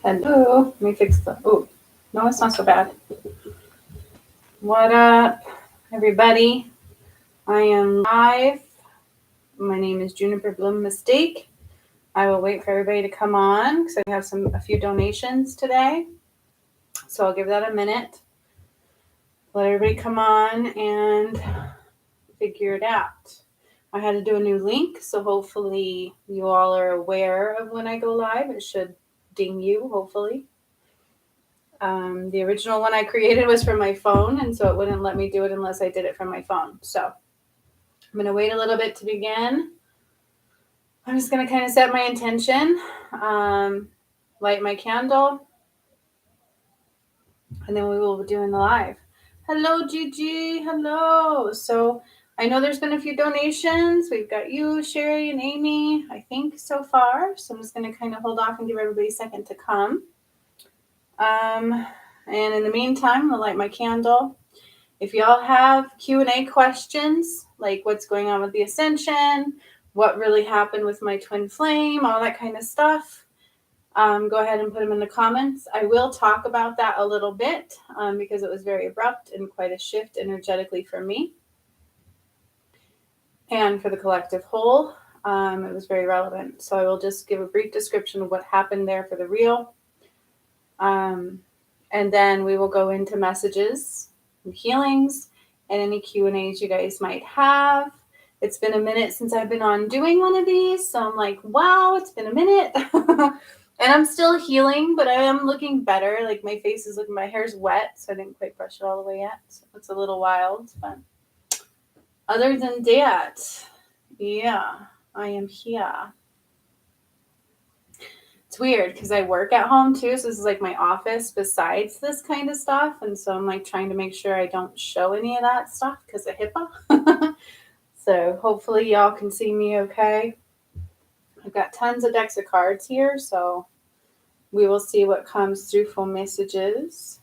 Hello. Let me fix the. Oh, no, it's not so bad. What up, everybody? I am live. My name is Juniper Bloom Mistake. I will wait for everybody to come on because I have a few donations today. So I'll give that a minute. Let everybody come on and figure it out. I had to do a new link, so hopefully you all are aware of when I go live. It should ding you, hopefully. The original one I created was from my phone, and so it wouldn't let me do it unless I did it from my phone. So I'm going to wait a little bit to begin. I'm just going to kind of set my intention, light my candle, and then we will be doing the live. Hello, Gigi. Hello. So I know there's been a few donations. We've got you, Sherry, and Amy, I think, so far. So I'm just going to kind of hold off and give everybody a second to come. And in the meantime, I'll light my candle. If y'all have Q&A questions, like what's going on with the Ascension, what really happened with my twin flame, all that kind of stuff, go ahead and put them in the comments. I will talk about that a little bit because it was very abrupt and quite a shift energetically for me and for the collective whole. It was very relevant. So I will just give a brief description of what happened there for the real. And then we will go into messages and healings and any Q&As you guys might have. It's been a minute since I've been on doing one of these, so I'm like, wow, it's been a minute. And I'm still healing, but I am looking better. Like my face is looking, my hair's wet, so I didn't quite brush it all the way yet. So it's a little wild, but other than that, yeah, I am here. It's weird because I work at home too, so this is like my office besides this kind of stuff, and so I'm like trying to make sure I don't show any of that stuff because of HIPAA. So hopefully y'all can see me okay. I've got tons of decks of cards here, so we will see what comes through for messages.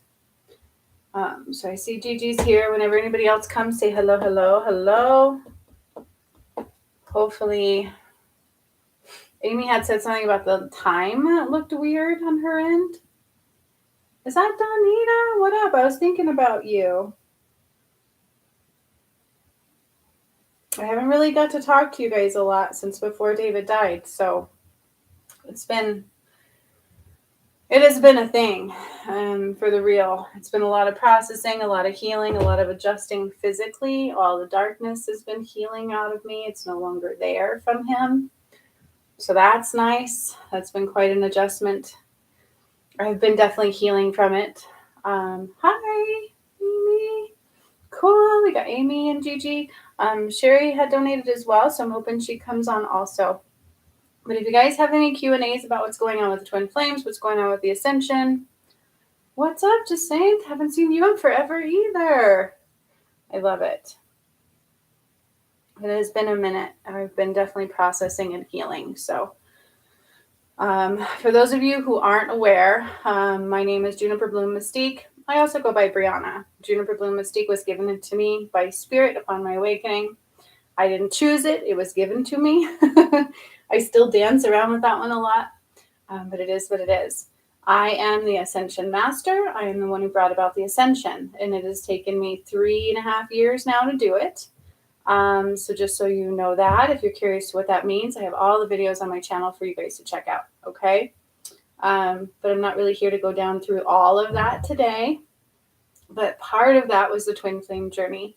So I see Gigi's here. Whenever anybody else comes, say hello, hello, hello. Hopefully Amy had said something about the time that looked weird on her end. Is that Donita? What up? I was thinking about you. I haven't really got to talk to you guys a lot since before David died, so it has been a thing for the real. It's been a lot of processing, a lot of healing, a lot of adjusting physically. All the darkness has been healing out of me. It's no longer there from him. So that's nice. That's been quite an adjustment. I've been definitely healing from it. Hi, Amy. Cool. We got Amy and Gigi. Sherry had donated as well, so I'm hoping she comes on also. But if you guys have any Q&As about what's going on with the twin flames, what's going on with the Ascension, what's up, Jacinth? Haven't seen you in forever either. I love it. It has been a minute. I've been definitely processing and healing. So for those of you who aren't aware, my name is Juniper Bloom Mystique. I also go by Brianna. Juniper Bloom Mystique was given to me by Spirit upon my awakening. I didn't choose it. It was given to me. I still dance around with that one a lot, but it is what it is. I am the Ascension Master. I am the one who brought about the Ascension, and it has taken me 3.5 years now to do it. So just so you know that, if you're curious what that means, I have all the videos on my channel for you guys to check out, okay? But I'm not really here to go down through all of that today, but part of that was the twin flame journey.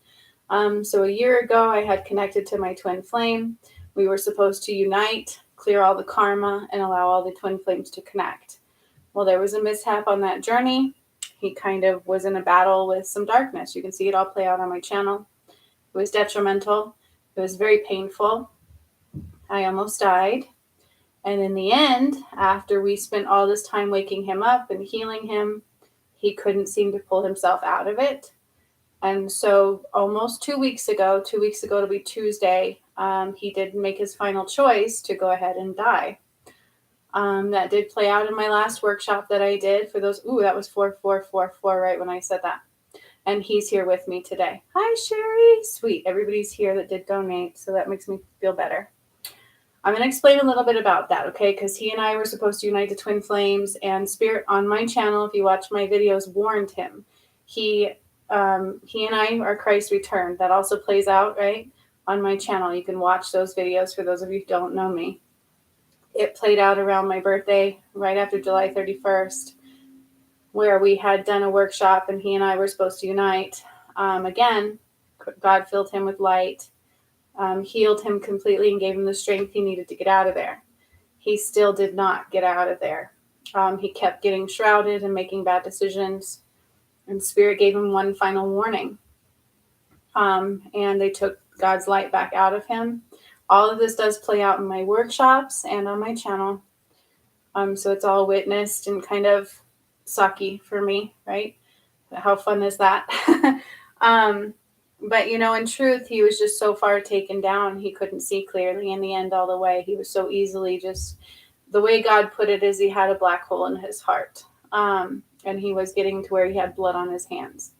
So a year ago, I had connected to my twin flame. We were supposed to unite, clear all the karma, and allow all the twin flames to connect. Well, there was a mishap on that journey. He kind of was in a battle with some darkness. You can see it all play out on my channel. It was detrimental. It was very painful. I almost died. And in the end, after we spent all this time waking him up and healing him, he couldn't seem to pull himself out of it. And so almost 2 weeks ago to be Tuesday, he did make his final choice to go ahead and die. That did play out in my last workshop that I did for those. Ooh, that was 4444 right when I said that. And he's here with me today. Hi, Sherry. Sweet. Everybody's here that did donate, so that makes me feel better. I'm going to explain a little bit about that, okay? Because he and I were supposed to unite the twin flames, and Spirit on my channel, if you watch my videos, warned him. He and I are Christ returned. That also plays out, right, on my channel. You can watch those videos for those of you who don't know me. It played out around my birthday, right after July 31st, where we had done a workshop, and he and I were supposed to unite. Again, God filled him with light. Healed him completely and gave him the strength he needed to get out of there. He still did not get out of there. He kept getting shrouded and making bad decisions. And Spirit gave him one final warning. And they took God's light back out of him. All of this does play out in my workshops and on my channel. So it's all witnessed and kind of sucky for me, right? How fun is that? But, in truth, he was just so far taken down, he couldn't see clearly in the end all the way. He was so easily just, the way God put it is he had a black hole in his heart. And he was getting to where he had blood on his hands.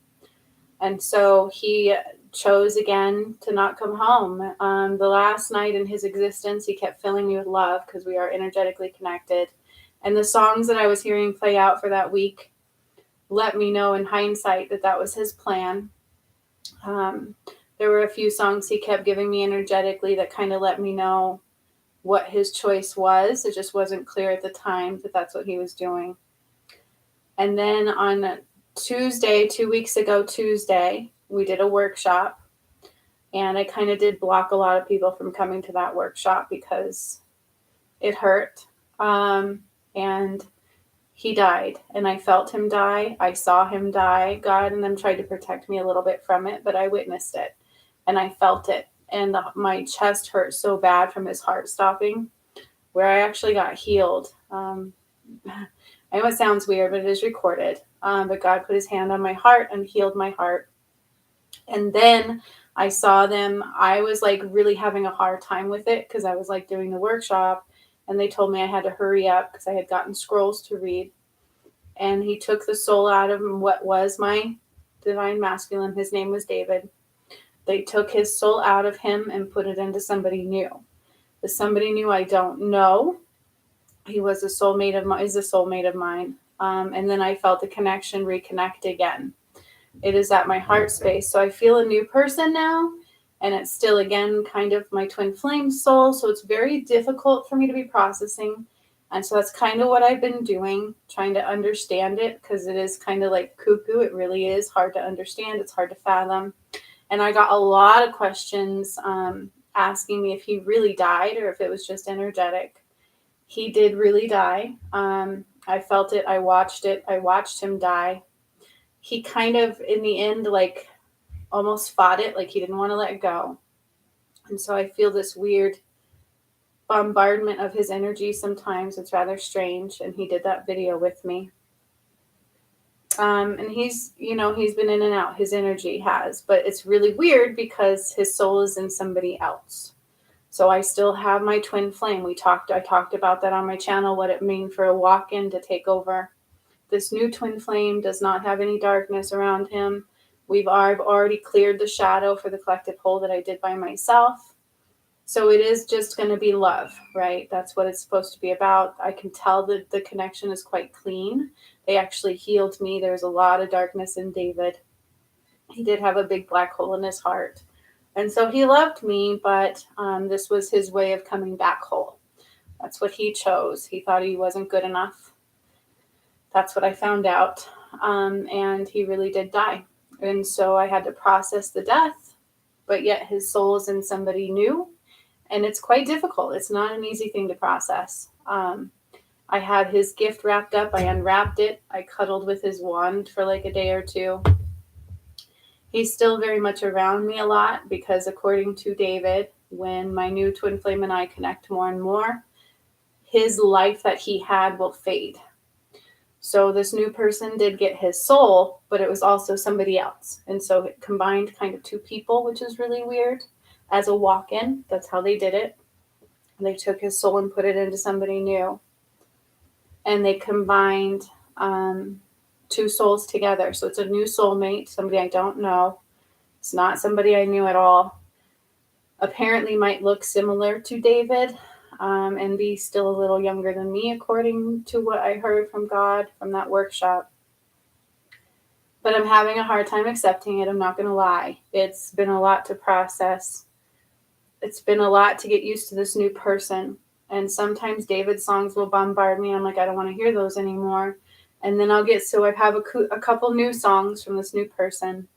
And so he chose again to not come home. The last night in his existence, he kept filling me with love because we are energetically connected. And the songs that I was hearing play out for that week let me know in hindsight that that was his plan. There were a few songs he kept giving me energetically that kind of let me know what his choice was. It just wasn't clear at the time that that's what he was doing. And then on Tuesday, 2 weeks ago Tuesday, we did a workshop, and I kind of did block a lot of people from coming to that workshop because it hurt. And he died, and I felt him die. I saw him die. God and them tried to protect me a little bit from it, but I witnessed it, and I felt it. And my chest hurt so bad from his heart stopping, where I actually got healed. I know it sounds weird, but it is recorded. But God put his hand on my heart and healed my heart. And then I saw them. I was like really having a hard time with it because I was like doing the workshop, and they told me I had to hurry up because I had gotten scrolls to read. And he took the soul out of what was my divine masculine. His name was David. They took his soul out of him and put it into somebody new. The somebody new I don't know. He was a soulmate of mine. Is a soulmate of mine. And then I felt the connection reconnect again. It is at my heart space. So I feel a new person now. And it's still, again, kind of my twin flame soul. So it's very difficult for me to be processing. And so that's kind of what I've been doing, trying to understand it, because it is kind of like cuckoo. It really is hard to understand. It's hard to fathom. And I got a lot of questions asking me if he really died or if it was just energetic. He did really die. I felt it. I watched it. I watched him die. He kind of, in the end, like almost fought it, like he didn't want to let go. And so I feel this weird bombardment of his energy sometimes. It's rather strange. And he did that video with me. And he's been in and out. His energy has. But it's really weird because his soul is in somebody else. So I still have my twin flame. I talked about that on my channel, what it means for a walk-in to take over. This new twin flame does not have any darkness around him. I've already cleared the shadow for the collective whole that I did by myself. So it is just going to be love, right? That's what it's supposed to be about. I can tell that the connection is quite clean. They actually healed me. There's a lot of darkness in David. He did have a big black hole in his heart. And so he loved me, but this was his way of coming back whole. That's what he chose. He thought he wasn't good enough. That's what I found out. And he really did die. And so I had to process the death, but yet his soul is in somebody new. And it's quite difficult. It's not an easy thing to process. I had his gift wrapped up. I unwrapped it. I cuddled with his wand for like a day or two. He's still very much around me a lot because according to David, when my new twin flame and I connect more and more, his life that he had will fade. So this new person did get his soul, but it was also somebody else. And so it combined kind of two people, which is really weird, as a walk-in. That's how they did it. They took his soul and put it into somebody new. And they combined two souls together. So it's a new soulmate, somebody I don't know. It's not somebody I knew at all. Apparently might look similar to David. and be still a little younger than me, according to what I heard from God from that workshop. But I'm having a hard time accepting it. I'm not going to lie. It's been a lot to process. It's been a lot to get used to this new person. And sometimes David's songs will bombard me. I'm like, I don't want to hear those anymore. And then I have a couple new songs from this new person.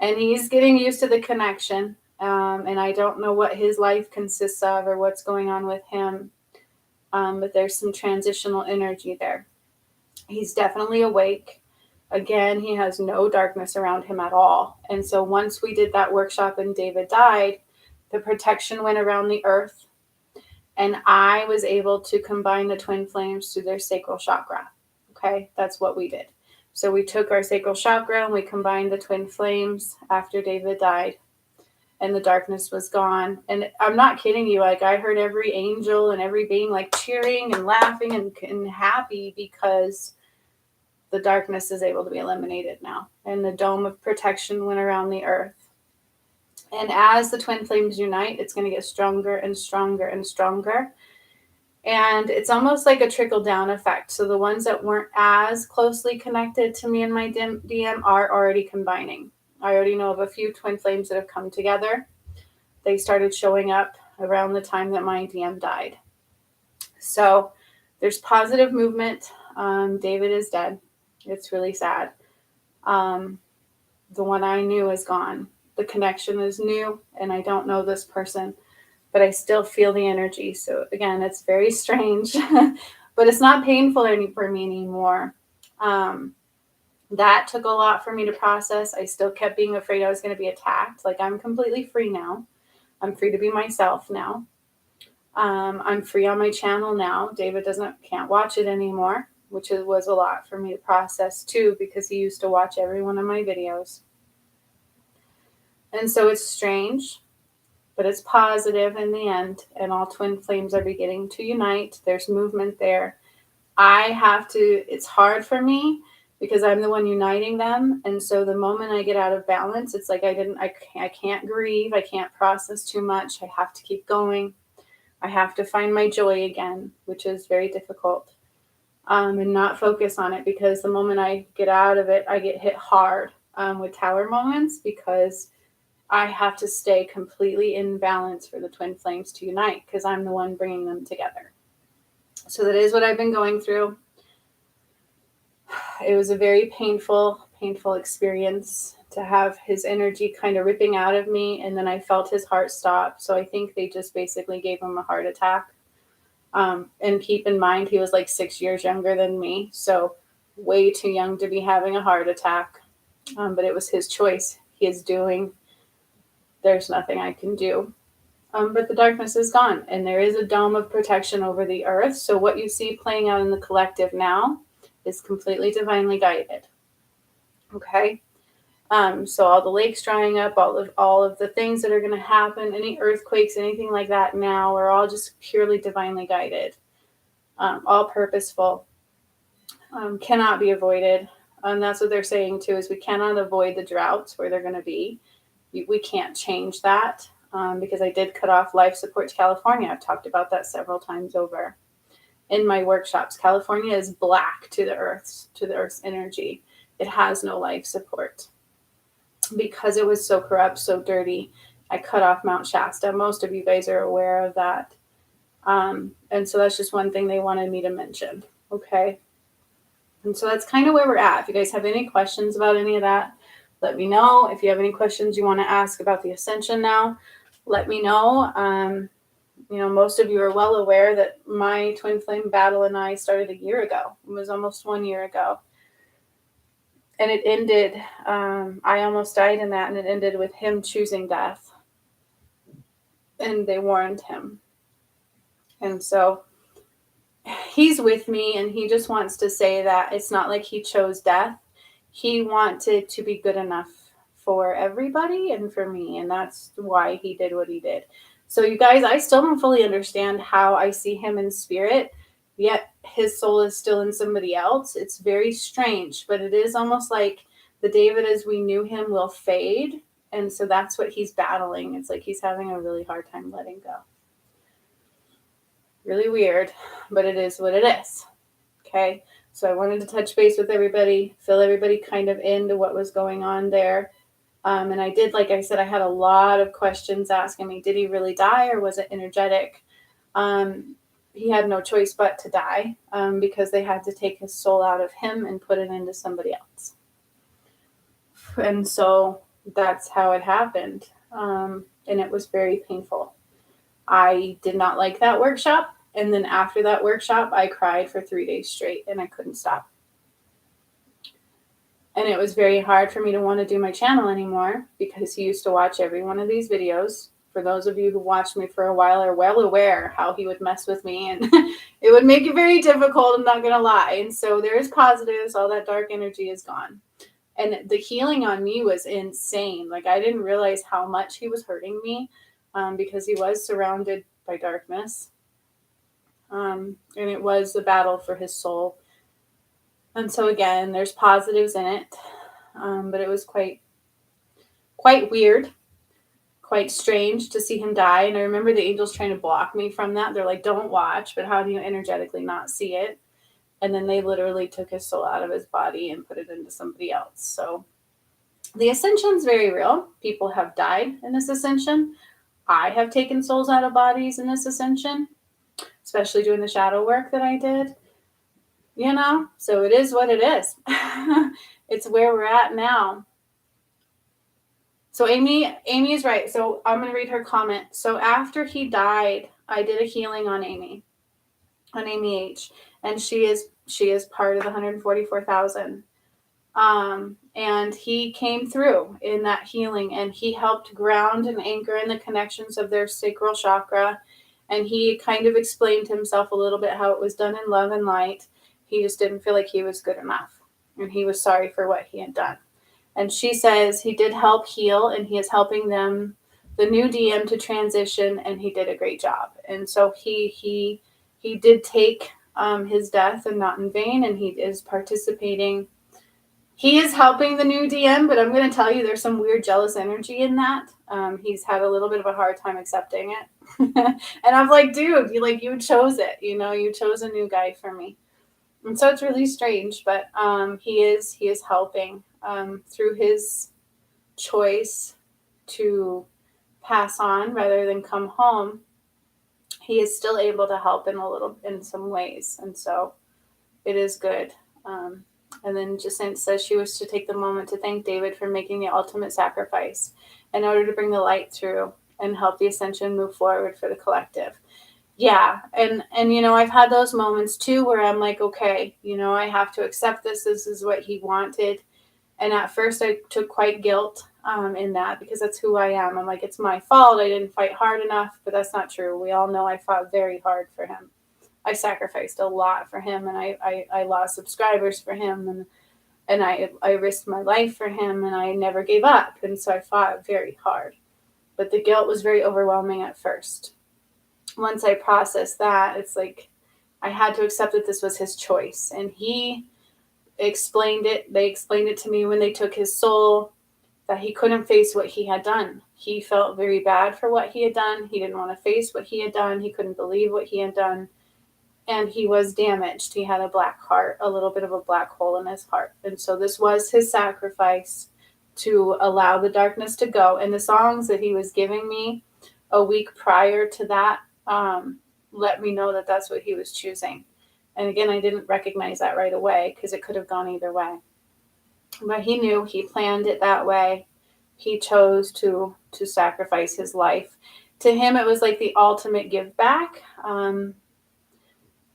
And he's getting used to the connection. And I don't know what his life consists of or what's going on with him. But there's some transitional energy there. He's definitely awake. Again, he has no darkness around him at all. And so once we did that workshop and David died, the protection went around the earth. And I was able to combine the twin flames through their sacral chakra. Okay, that's what we did. So we took our sacral chakra and we combined the twin flames after David died. And the darkness was gone. And I'm not kidding you. Like, I heard every angel and every being like cheering and laughing and happy because the darkness is able to be eliminated now. And the dome of protection went around the earth. And as the twin flames unite, it's going to get stronger and stronger and stronger. And it's almost like a trickle-down effect. So the ones that weren't as closely connected to me and my DM are already combining. I already know of a few twin flames that have come together. They started showing up around the time that my DM died. So there's positive movement. David is dead. It's really sad. The one I knew is gone. The connection is new, and I don't know this person, but I still feel the energy. So again, it's very strange, but it's not painful for me anymore. That took a lot for me to process. I still kept being afraid I was going to be attacked. Like, I'm completely free now. I'm free to be myself now. I'm free on my channel now. David can't watch it anymore, which was a lot for me to process too, because he used to watch every one of my videos. And so it's strange, but it's positive in the end, and all twin flames are beginning to unite. There's movement there. It's hard for me because I'm the one uniting them. And so the moment I get out of balance, it's like I can't grieve. I can't process too much. I have to keep going. I have to find my joy again, which is very difficult, and not focus on it, because the moment I get out of it, I get hit hard with tower moments, because I have to stay completely in balance for the twin flames to unite, because I'm the one bringing them together. So that is what I've been going through. It was a very painful experience to have his energy kind of ripping out of me, and then I felt his heart stop. So I think they just basically gave him a heart attack. And keep in mind, he was like 6 years younger than me, so way too young to be having a heart attack. But it was his choice. He is doing. There's nothing I can do. But the darkness is gone, and there is a dome of protection over the earth. So what you see playing out in the collective now is completely divinely guided. Okay? So all the lakes drying up, all of the things that are going to happen, any earthquakes, anything like that now, are all just purely divinely guided, all purposeful, cannot be avoided. And that's what they're saying too, is we cannot avoid the droughts where they're going to be. We can't change that, because I did cut off life support to California. I've talked about that several times over in my workshops. California is black to the earth's energy. It has no life support. Because it was so corrupt, so dirty, I cut off Mount Shasta. Most of you guys are aware of that. And so that's just one thing they wanted me to mention. Okay. And so that's kind of where we're at. If you guys have any questions about any of that, let me know. If you have any questions you want to ask about the Ascension now, let me know. Most of you are well aware that my twin flame battle and I started a year ago. It was almost 1 year ago. And it ended, I almost died in that, and it ended with him choosing death. And they warned him. And so he's with me, and he just wants to say that it's not like he chose death. He wanted to be good enough for everybody and for me, and that's why he did what he did. So you guys, I still don't fully understand how I see him in spirit, yet his soul is still in somebody else. It's very strange, but it is almost like the David as we knew him will fade. And so that's what he's battling. It's like he's having a really hard time letting go. Really weird, but it is what it is. Okay, so I wanted to touch base with everybody, fill everybody kind of into what was going on there. And I did, like I said, I had a lot of questions asking me, did he really die or was it energetic? He had no choice but to die because they had to take his soul out of him and put it into somebody else. And so that's how it happened. And it was very painful. I did not like that workshop. And then after that workshop, I cried for 3 days straight and I couldn't stop. And it was very hard for me to want to do my channel anymore because he used to watch every one of these videos. For those of you who watched me for a while are well aware how he would mess with me, and it would make it very difficult, I'm not going to lie. And so there is positives. All that dark energy is gone. And the healing on me was insane. Like, I didn't realize how much he was hurting me because he was surrounded by darkness. And it was a battle for his soul. And so again, there's positives in it, but it was quite weird, quite strange to see him die. And I remember the angels trying to block me from that. They're like, don't watch, but how do you energetically not see it? And then they literally took his soul out of his body and put it into somebody else. So the ascension is very real. People have died in this ascension. I have taken souls out of bodies in this ascension, especially doing the shadow work that I did. You know, so it is what it is. It's where we're at now. So Amy is right. So I'm going to read her comment. So after he died, I did a healing on Amy H. And she is part of the 144,000. And he came through in that healing, and he helped ground and anchor in the connections of their sacral chakra. And he kind of explained to himself a little bit how it was done in love and light. He just didn't feel like he was good enough, and he was sorry for what he had done. And she says he did help heal, and he is helping them, the new DM, to transition, and he did a great job. And so he did take his death and not in vain, and he is participating. He is helping the new DM, but I'm going to tell you there's some weird jealous energy in that. He's had a little bit of a hard time accepting it. And I'm like, dude, you chose it. You chose a new guy for me. And so it's really strange, but he is helping through his choice to pass on rather than come home. He is still able to help in some ways, and so it is good. And then Jacinth says she was to take the moment to thank David for making the ultimate sacrifice in order to bring the light through and help the ascension move forward for the collective. Yeah. And I've had those moments too, where I'm like, okay, I have to accept this. This is what he wanted. And at first I took quite guilt in that, because that's who I am. I'm like, it's my fault. I didn't fight hard enough, but that's not true. We all know I fought very hard for him. I sacrificed a lot for him, and I lost subscribers for him, and I risked my life for him, and I never gave up. And so I fought very hard, but the guilt was very overwhelming at first. Once I processed that, it's like I had to accept that this was his choice, and he explained it. They explained it to me when they took his soul, that he couldn't face what he had done. He felt very bad for what he had done. He didn't want to face what he had done. He couldn't believe what he had done. And he was damaged. He had a black heart, a little bit of a black hole in his heart. And so this was his sacrifice to allow the darkness to go. And the songs that he was giving me a week prior to that let me know that that's what he was choosing. And again, I didn't recognize that right away because it could have gone either way. But he knew, he planned it that way. He chose to sacrifice his life. To him, it was like the ultimate give back.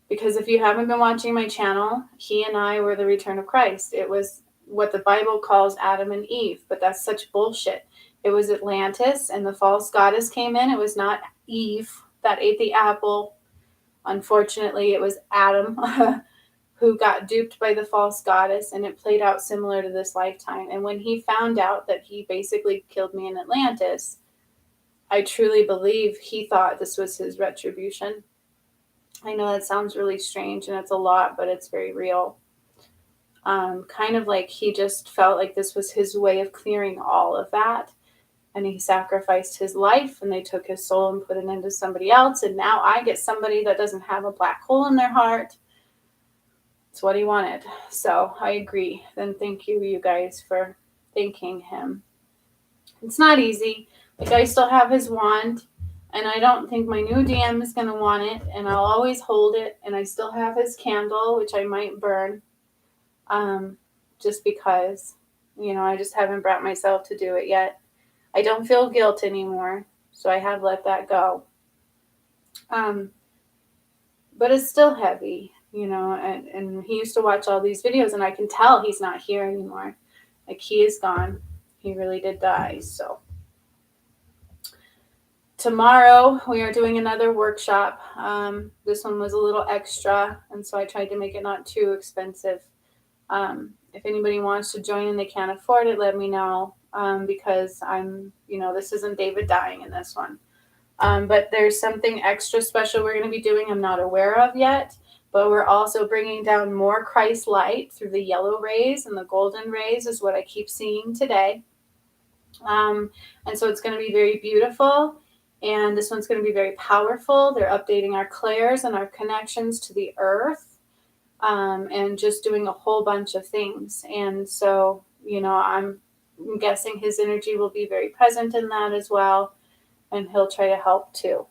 Because if you haven't been watching my channel, he and I were the return of Christ. It was what the Bible calls Adam and Eve, but that's such bullshit. It was Atlantis, and the false goddess came in. It was not Eve that ate the apple. Unfortunately, it was Adam who got duped by the false goddess, and it played out similar to this lifetime. And when he found out that he basically killed me in Atlantis, I truly believe he thought this was his retribution. I know that sounds really strange, and it's a lot, but it's very real. Kind of like he just felt like this was his way of clearing all of that. and he sacrificed his life, and they took his soul and put it into somebody else, and now I get somebody that doesn't have a black hole in their heart. It's what he wanted. So I agree. Then thank you, you guys, for thanking him. It's not easy. Like, I still have his wand, and I don't think my new DM is going to want it, and I'll always hold it, and I still have his candle, which I might burn, just because, I just haven't brought myself to do it yet. I don't feel guilt anymore, so I have let that go. But it's still heavy, and he used to watch all these videos, and I can tell he's not here anymore. Like, he is gone. He really did die. So tomorrow we are doing another workshop. This one was a little extra, and so I tried to make it not too expensive. If anybody wants to join and they can't afford it, let me know, because this isn't David dying in this one. But there's something extra special we're going to be doing I'm not aware of yet, but we're also bringing down more Christ light through the yellow rays, and the golden rays is what I keep seeing today. And so it's going to be very beautiful, and this one's going to be very powerful. They're updating our clairs and our connections to the earth, and just doing a whole bunch of things. And so, I'm guessing his energy will be very present in that as well, and he'll try to help too.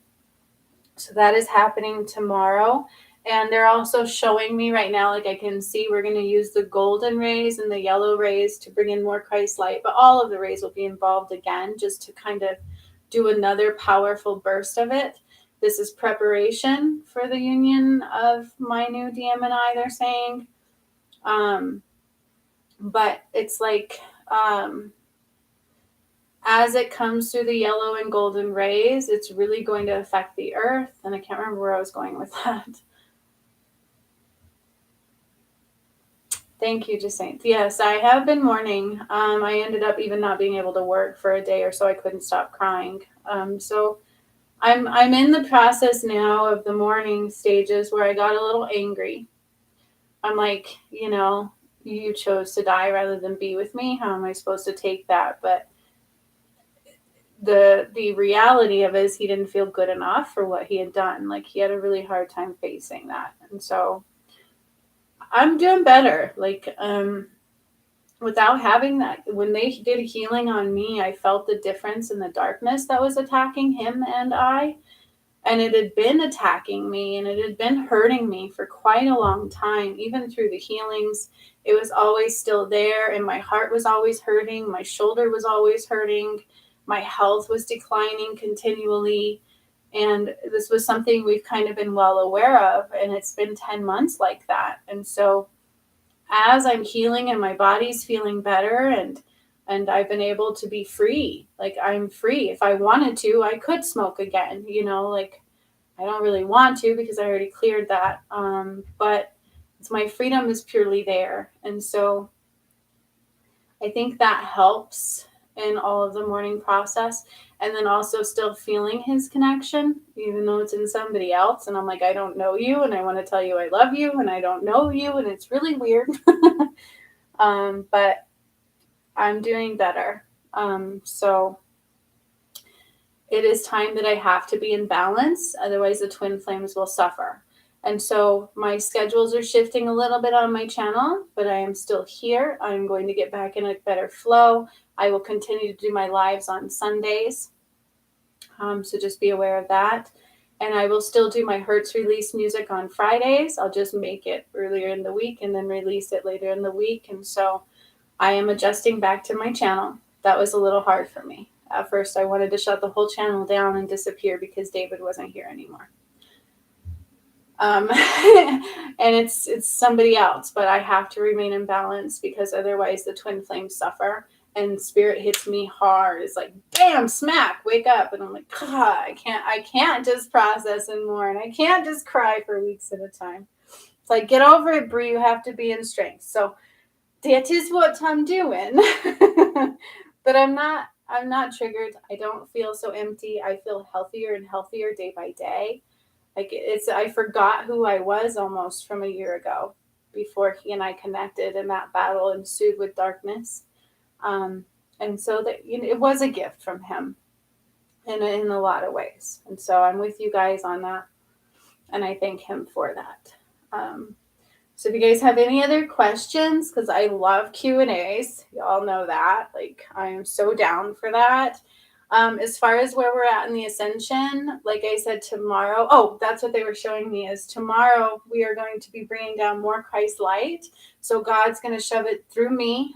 So that is happening tomorrow. And they're also showing me right now, like, I can see we're going to use the golden rays and the yellow rays to bring in more Christ light, but all of the rays will be involved again, just to kind of do another powerful burst of it. This is preparation for the union of my new DM and I, they're saying. But it's like, as it comes through the yellow and golden rays, it's really going to affect the earth. And I can't remember where I was going with that. Thank you, Jacinth. Yes, I have been mourning. I ended up even not being able to work for a day or so. I couldn't stop crying. So I'm in the process now of the mourning stages where I got a little angry. I'm like, you chose to die rather than be with me. How am I supposed to take that? But the reality of it is he didn't feel good enough for what he had done. Like, he had a really hard time facing that. And so I'm doing better. Like, without having that, when they did a healing on me, I felt the difference in the darkness that was attacking him and I. And it had been attacking me, and it had been hurting me for quite a long time. Even through the healings, it was always still there, and my heart was always hurting. My shoulder was always hurting. My health was declining continually. And this was something we've kind of been well aware of, and it's been 10 months like that. And so as I'm healing and my body's feeling better, and I've been able to be free, like, I'm free. If I wanted to, I could smoke again, like, I don't really want to because I already cleared that. But my freedom is purely there. And so I think that helps in all of the mourning process. And then also still feeling his connection, even though it's in somebody else. And I'm like, I don't know you, and I want to tell you I love you, and I don't know you, and it's really weird. But I'm doing better. So it is time that I have to be in balance. Otherwise, the twin flames will suffer. And so my schedules are shifting a little bit on my channel, but I am still here. I'm going to get back in a better flow. I will continue to do my lives on Sundays. So just be aware of that. And I will still do my Hertz release music on Fridays. I'll just make it earlier in the week and then release it later in the week. And so I am adjusting back to my channel. That was a little hard for me. At first, I wanted to shut the whole channel down and disappear because David wasn't here anymore. And it's somebody else, but I have to remain in balance because otherwise the twin flames suffer, and spirit hits me hard. It's like, bam, smack, wake up. And I'm like, God, I can't just process and mourn. I can't just cry for weeks at a time. It's like, get over it, Bree. You have to be in strength. So that is what I'm doing. But I'm not triggered. I don't feel so empty. I feel healthier and healthier day by day. Like, I forgot who I was almost from a year ago before he and I connected, and that battle ensued with darkness. And And so that, you know, it was a gift from him in a lot of ways. And so I'm with you guys on that. And I thank him for that. So if you guys have any other questions, because I love Q&As, y'all know that. Like, I am so down for that. As far as where we're at in the Ascension, like I said, tomorrow, that's what they were showing me, is tomorrow we are going to be bringing down more Christ light. So God's going to shove it through me.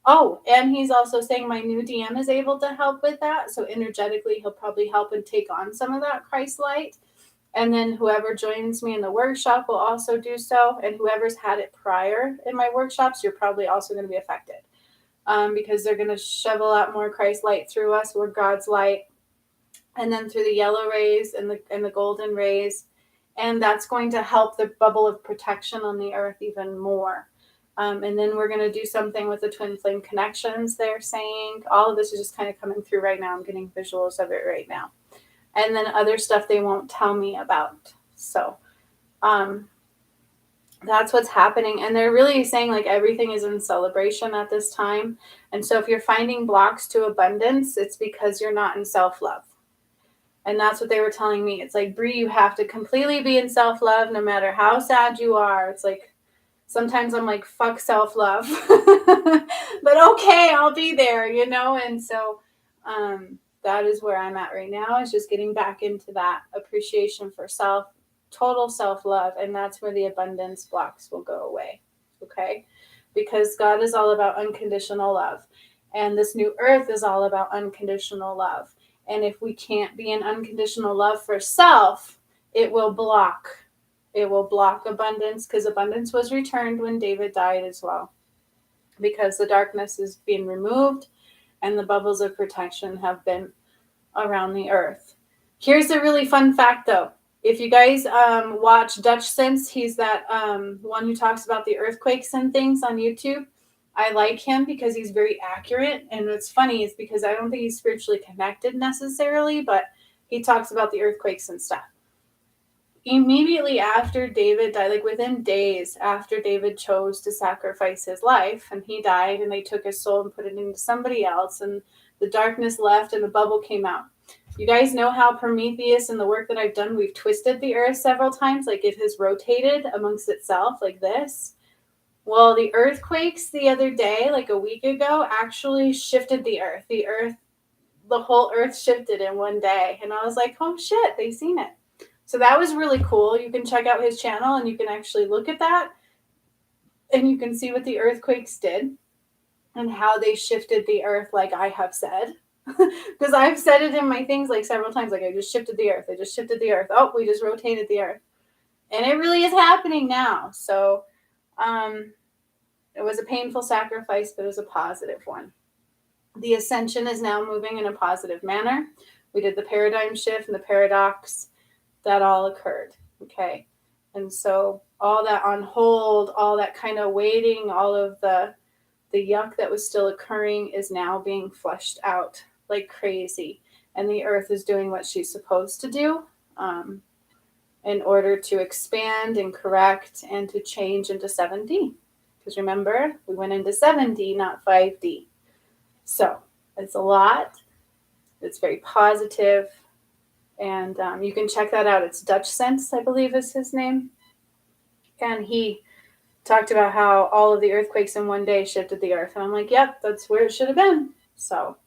And he's also saying my new DM is able to help with that. So energetically, he'll probably help and take on some of that Christ light. And then whoever joins me in the workshop will also do so. And whoever's had it prior in my workshops, you're probably also going to be affected. Because they're going to shove a lot more Christ light through us. We're God's light. And then through the yellow rays and the golden rays. And that's going to help the bubble of protection on the earth even more. And then we're going to do something with the twin flame connections, they're saying. All of this is just kind of coming through right now. I'm getting visuals of it right now. And then other stuff they won't tell me about. So that's what's happening. And they're really saying like everything is in celebration at this time. And so if you're finding blocks to abundance, it's because you're not in self-love. And that's what they were telling me. It's like, Bree, you have to completely be in self-love no matter how sad you are. It's like, sometimes I'm like, fuck self-love. But okay, I'll be there, you know? And so that is where I'm at right now, is just getting back into that appreciation for self, total self-love. And that's where the abundance blocks will go away, okay? Because God is all about unconditional love. And this new earth is all about unconditional love. And if we can't be in unconditional love for self, it will block. It will block abundance, because abundance was returned when David died as well. Because the darkness is being removed and the bubbles of protection have been around the earth. Here's a really fun fact, though. If you guys watch Dutch Sense, he's that one who talks about the earthquakes and things on YouTube. I like him because he's very accurate. And what's funny is because I don't think he's spiritually connected necessarily, but he talks about the earthquakes and stuff. Immediately after David died, like within days after David chose to sacrifice his life, and he died, and they took his soul and put it into somebody else, and the darkness left and the bubble came out. You guys know how Prometheus and the work that I've done, we've twisted the earth several times, like it has rotated amongst itself like this. Well, the earthquakes the other day, like a week ago, actually shifted the earth. The whole earth shifted in one day. And I was like, oh shit, they seen it. So that was really cool. You can check out his channel and you can actually look at that. And you can see what the earthquakes did and how they shifted the earth, like I have said. Because I've said it in my things like several times, like I just shifted the earth. I just shifted the earth. Oh, we just rotated the earth. And it really is happening now. So it was a painful sacrifice, but it was a positive one. The Ascension is now moving in a positive manner. We did the paradigm shift and the paradox. That all occurred, okay? And so all that on hold, all that kind of waiting, all of the yuck that was still occurring is now being flushed out like crazy. And the earth is doing what she's supposed to do in order to expand and correct and to change into 7D. Because remember, we went into 7D, not 5D. So it's a lot. It's very positive. And you can check that out. It's Dutch Sense, I believe is his name. And he talked about how all of the earthquakes in one day shifted the earth. And I'm like, yep, that's where it should have been. So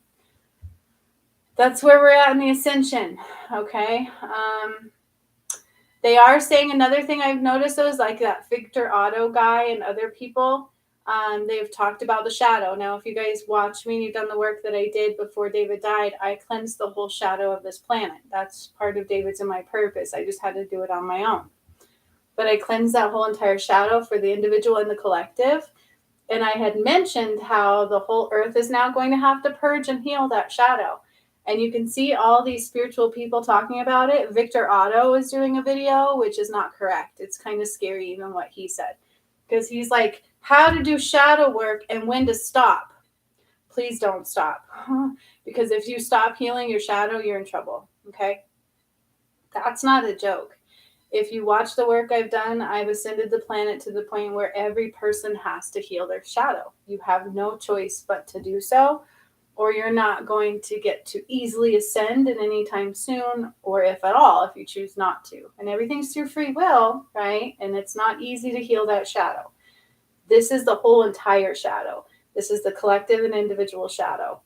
that's where we're at in the Ascension. Okay. They are saying another thing I've noticed, though, is like that Victor Otto guy and other people. They've talked about the shadow. Now, if you guys watch me and you've done the work that I did before David died, I cleansed the whole shadow of this planet. That's part of David's and my purpose. I just had to do it on my own. But I cleansed that whole entire shadow for the individual and the collective. And I had mentioned how the whole earth is now going to have to purge and heal that shadow. And you can see all these spiritual people talking about it. Victor Otto is doing a video, which is not correct. It's kind of scary, even what he said. Because he's like, how to do shadow work and when to stop. Please don't stop. Because if you stop healing your shadow, you're in trouble. Okay? That's not a joke. If you watch the work I've done, I've ascended the planet to the point where every person has to heal their shadow. You have no choice but to do so, or you're not going to get to easily ascend in any time soon, or if at all, if you choose not to. And everything's through free will, right? And it's not easy to heal that shadow. This is the whole entire shadow. This is the collective and individual shadow.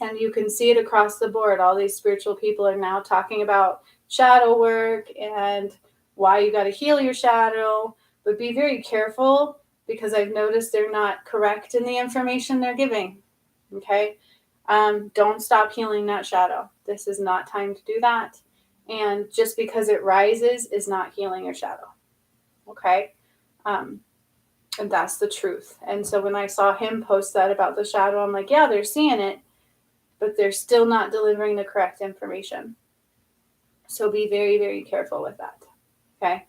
And you can see it across the board. All these spiritual people are now talking about shadow work and why you got to heal your shadow. But be very careful, because I've noticed they're not correct in the information they're giving. Okay? Don't stop healing that shadow. This is not time to do that. And just because it rises is not healing your shadow. Okay? And that's the truth. And so when I saw him post that about the shadow, I'm like, yeah, they're seeing it, but they're still not delivering the correct information. So be very, very careful with that. Okay?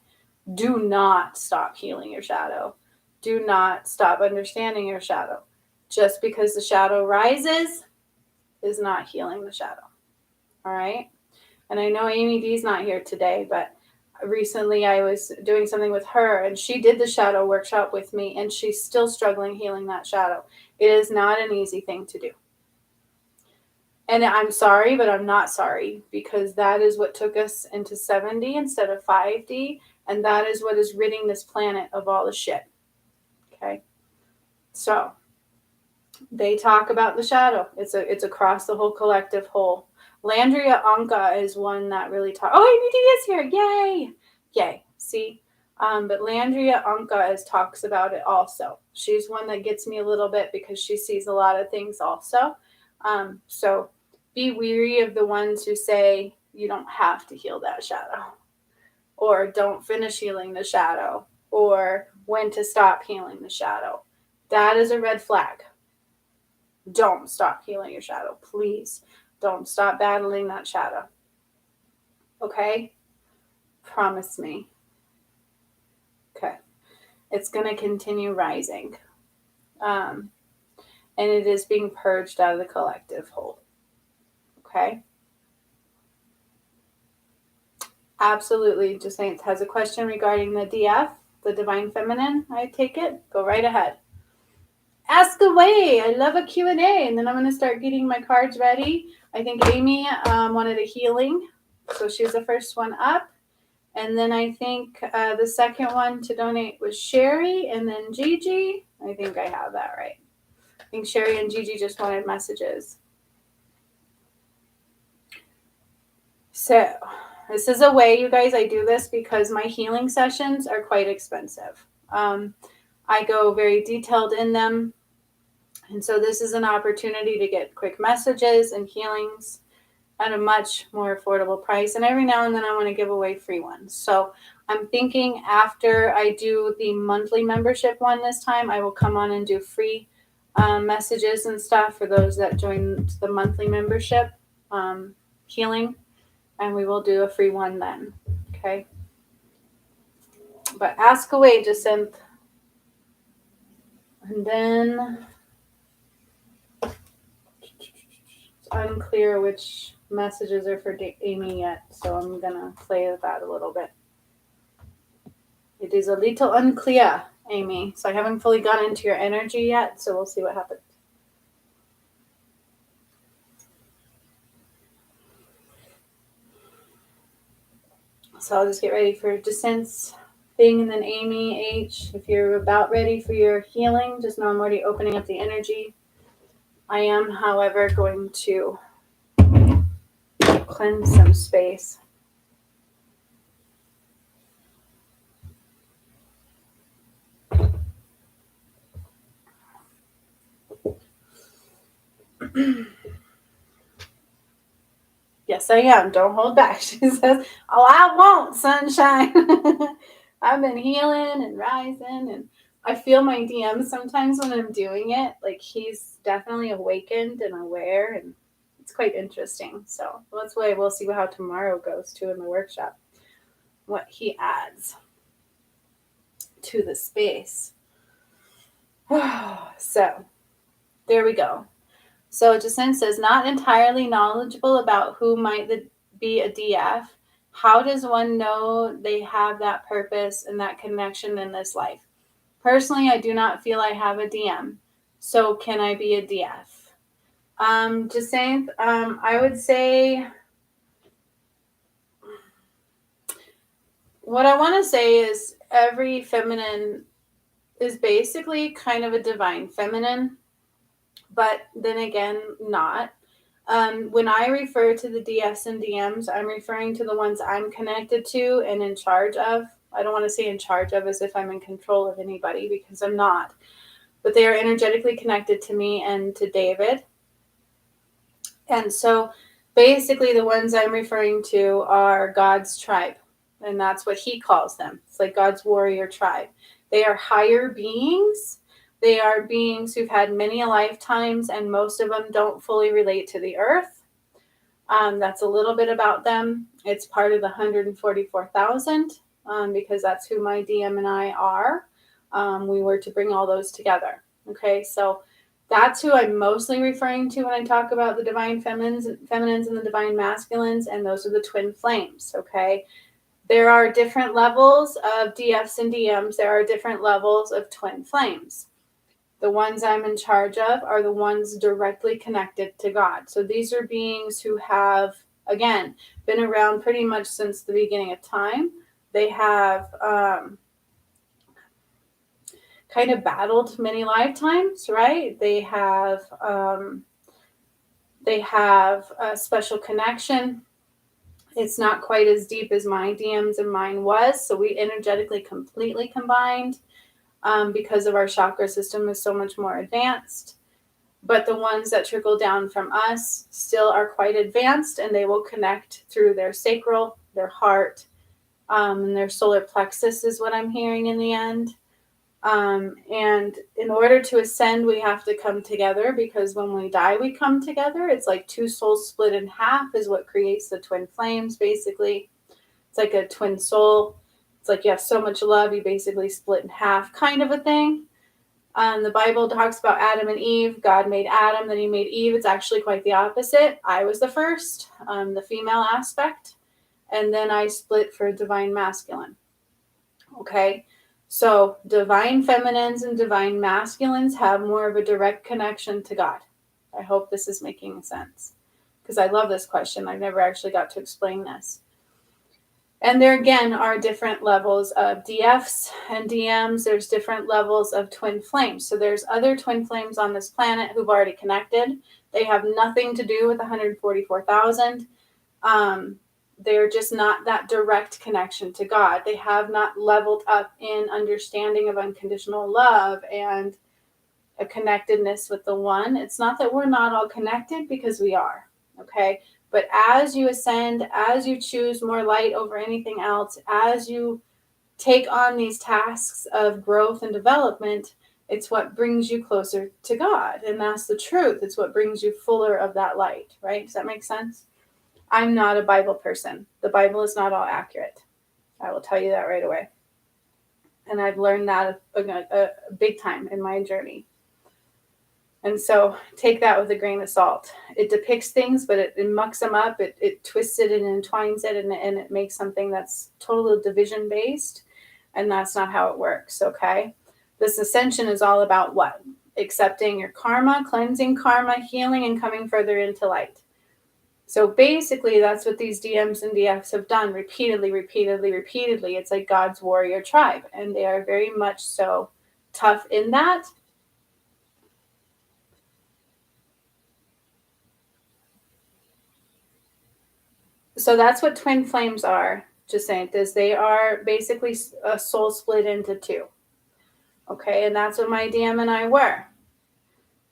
Do not stop healing your shadow. Do not stop understanding your shadow. Just because the shadow rises is not healing the shadow. All right? And I know Amy D's not here today, but recently I was doing something with her, and she did the shadow workshop with me, and she's still struggling healing that shadow. It is not an easy thing to do. And I'm sorry, but I'm not sorry, because that is what took us into 7D instead of 5D, and that is what is ridding this planet of all the shit. Okay? So, they talk about the shadow. It's across the whole collective whole. Landria Anka is one that really talks. Oh, Amy D is here. Yay. Yay. See? But Landria Anka talks about it also. She's one that gets me a little bit because she sees a lot of things also. So be weary of the ones who say you don't have to heal that shadow, or don't finish healing the shadow, or when to stop healing the shadow. That is a red flag. Don't stop healing your shadow. Please don't stop battling that shadow. Okay? Promise me. Okay. It's going to continue rising. And it is being purged out of the collective whole. Okay? Absolutely. Jacinth has a question regarding the DF, the Divine Feminine. I take it. Go right ahead. Ask away. I love a Q&A. And then I'm going to start getting my cards ready. I think Amy wanted a healing, so she was the first one up. And then I think the second one to donate was Sherry, and then Gigi. I think I have that right. I think Sherry and Gigi just wanted messages. So this is a way, you guys, I do this because my healing sessions are quite expensive. I go very detailed in them. And so this is an opportunity to get quick messages and healings at a much more affordable price. And every now and then I want to give away free ones. So I'm thinking after I do the monthly membership one this time, I will come on and do free messages and stuff for those that join the monthly membership healing. And we will do a free one then. Okay. But ask away, Jacinth. And then it's unclear which messages are for Amy yet, so I'm gonna play with that a little bit. It is a little unclear, Amy, so I haven't fully gone into your energy yet, so we'll see what happens. So I'll just get ready for Jacinth's thing, and then Amy H, if you're about ready for your healing, just know I'm already opening up the energy. I am, however, going to cleanse some space. Yes, I am. Don't hold back. She says, oh, I won't, sunshine. I've been healing and rising, and I feel my DMs sometimes when I'm doing it. Like, he's definitely awakened and aware, and it's quite interesting. So that's why we'll see how tomorrow goes, too, in the workshop. What he adds to the space. So, there we go. So Jacinth says, not entirely knowledgeable about who might be a DF. How does one know they have that purpose and that connection in this life? Personally, I do not feel I have a DM. So can I be a DF? Just saying, I would say what I want to say is every feminine is basically kind of a divine feminine, but then again, not. When I refer to the DFs and DMs, I'm referring to the ones I'm connected to and in charge of. I don't want to say in charge of as if I'm in control of anybody, because I'm not. But they are energetically connected to me and to David. And so basically the ones I'm referring to are God's tribe. And that's what he calls them. It's like God's warrior tribe. They are higher beings. They are beings who've had many lifetimes, and most of them don't fully relate to the earth. That's a little bit about them. It's part of the 144,000 because that's who my DM and I are. We were to bring all those together. Okay, so that's who I'm mostly referring to when I talk about the divine feminines and the divine masculines, and those are the twin flames. Okay, there are different levels of DFs and DMs. There are different levels of twin flames. The ones I'm in charge of are the ones directly connected to God. So these are beings who have, again, been around pretty much since the beginning of time. They have kind of battled many lifetimes, right? They have a special connection. It's not quite as deep as my DMs and mine was. So we energetically completely combined. Because of our chakra system is so much more advanced. But the ones that trickle down from us still are quite advanced, and they will connect through their sacral, their heart, and their solar plexus is what I'm hearing in the end. And in order to ascend, we have to come together, because when we die, we come together. It's like two souls split in half is what creates the twin flames, basically. It's like a twin soul. It's like you have so much love, you basically split in half, kind of a thing. The Bible talks about Adam and Eve. God made Adam, then he made Eve. It's actually quite the opposite. I was the first, the female aspect, and then I split for divine masculine. Okay, so divine feminines and divine masculines have more of a direct connection to God. I hope this is making sense, because I love this question. I've never actually got to explain this. And there again are different levels of DFs and DMs. There's different levels of twin flames. So there's other twin flames on this planet who've already connected. They have nothing to do with 144,000. They're just not that direct connection to God. They have not leveled up in understanding of unconditional love and a connectedness with the one. It's not that we're not all connected, because we are. Okay. But as you ascend, as you choose more light over anything else, as you take on these tasks of growth and development, it's what brings you closer to God. And that's the truth. It's what brings you fuller of that light, right? Does that make sense? I'm not a Bible person. The Bible is not all accurate. I will tell you that right away. And I've learned that a big time in my journey. And so take that with a grain of salt. It depicts things, but it mucks them up. It twists it and entwines it, and it makes something that's totally division-based. And that's not how it works, okay? This ascension is all about what? Accepting your karma, cleansing karma, healing, and coming further into light. So basically, that's what these DMs and DFs have done repeatedly. It's like God's warrior tribe. And they are very much so tough in that. So that's what twin flames are. Just saying this. They are basically a soul split into two. Okay, and that's what my DM and I were.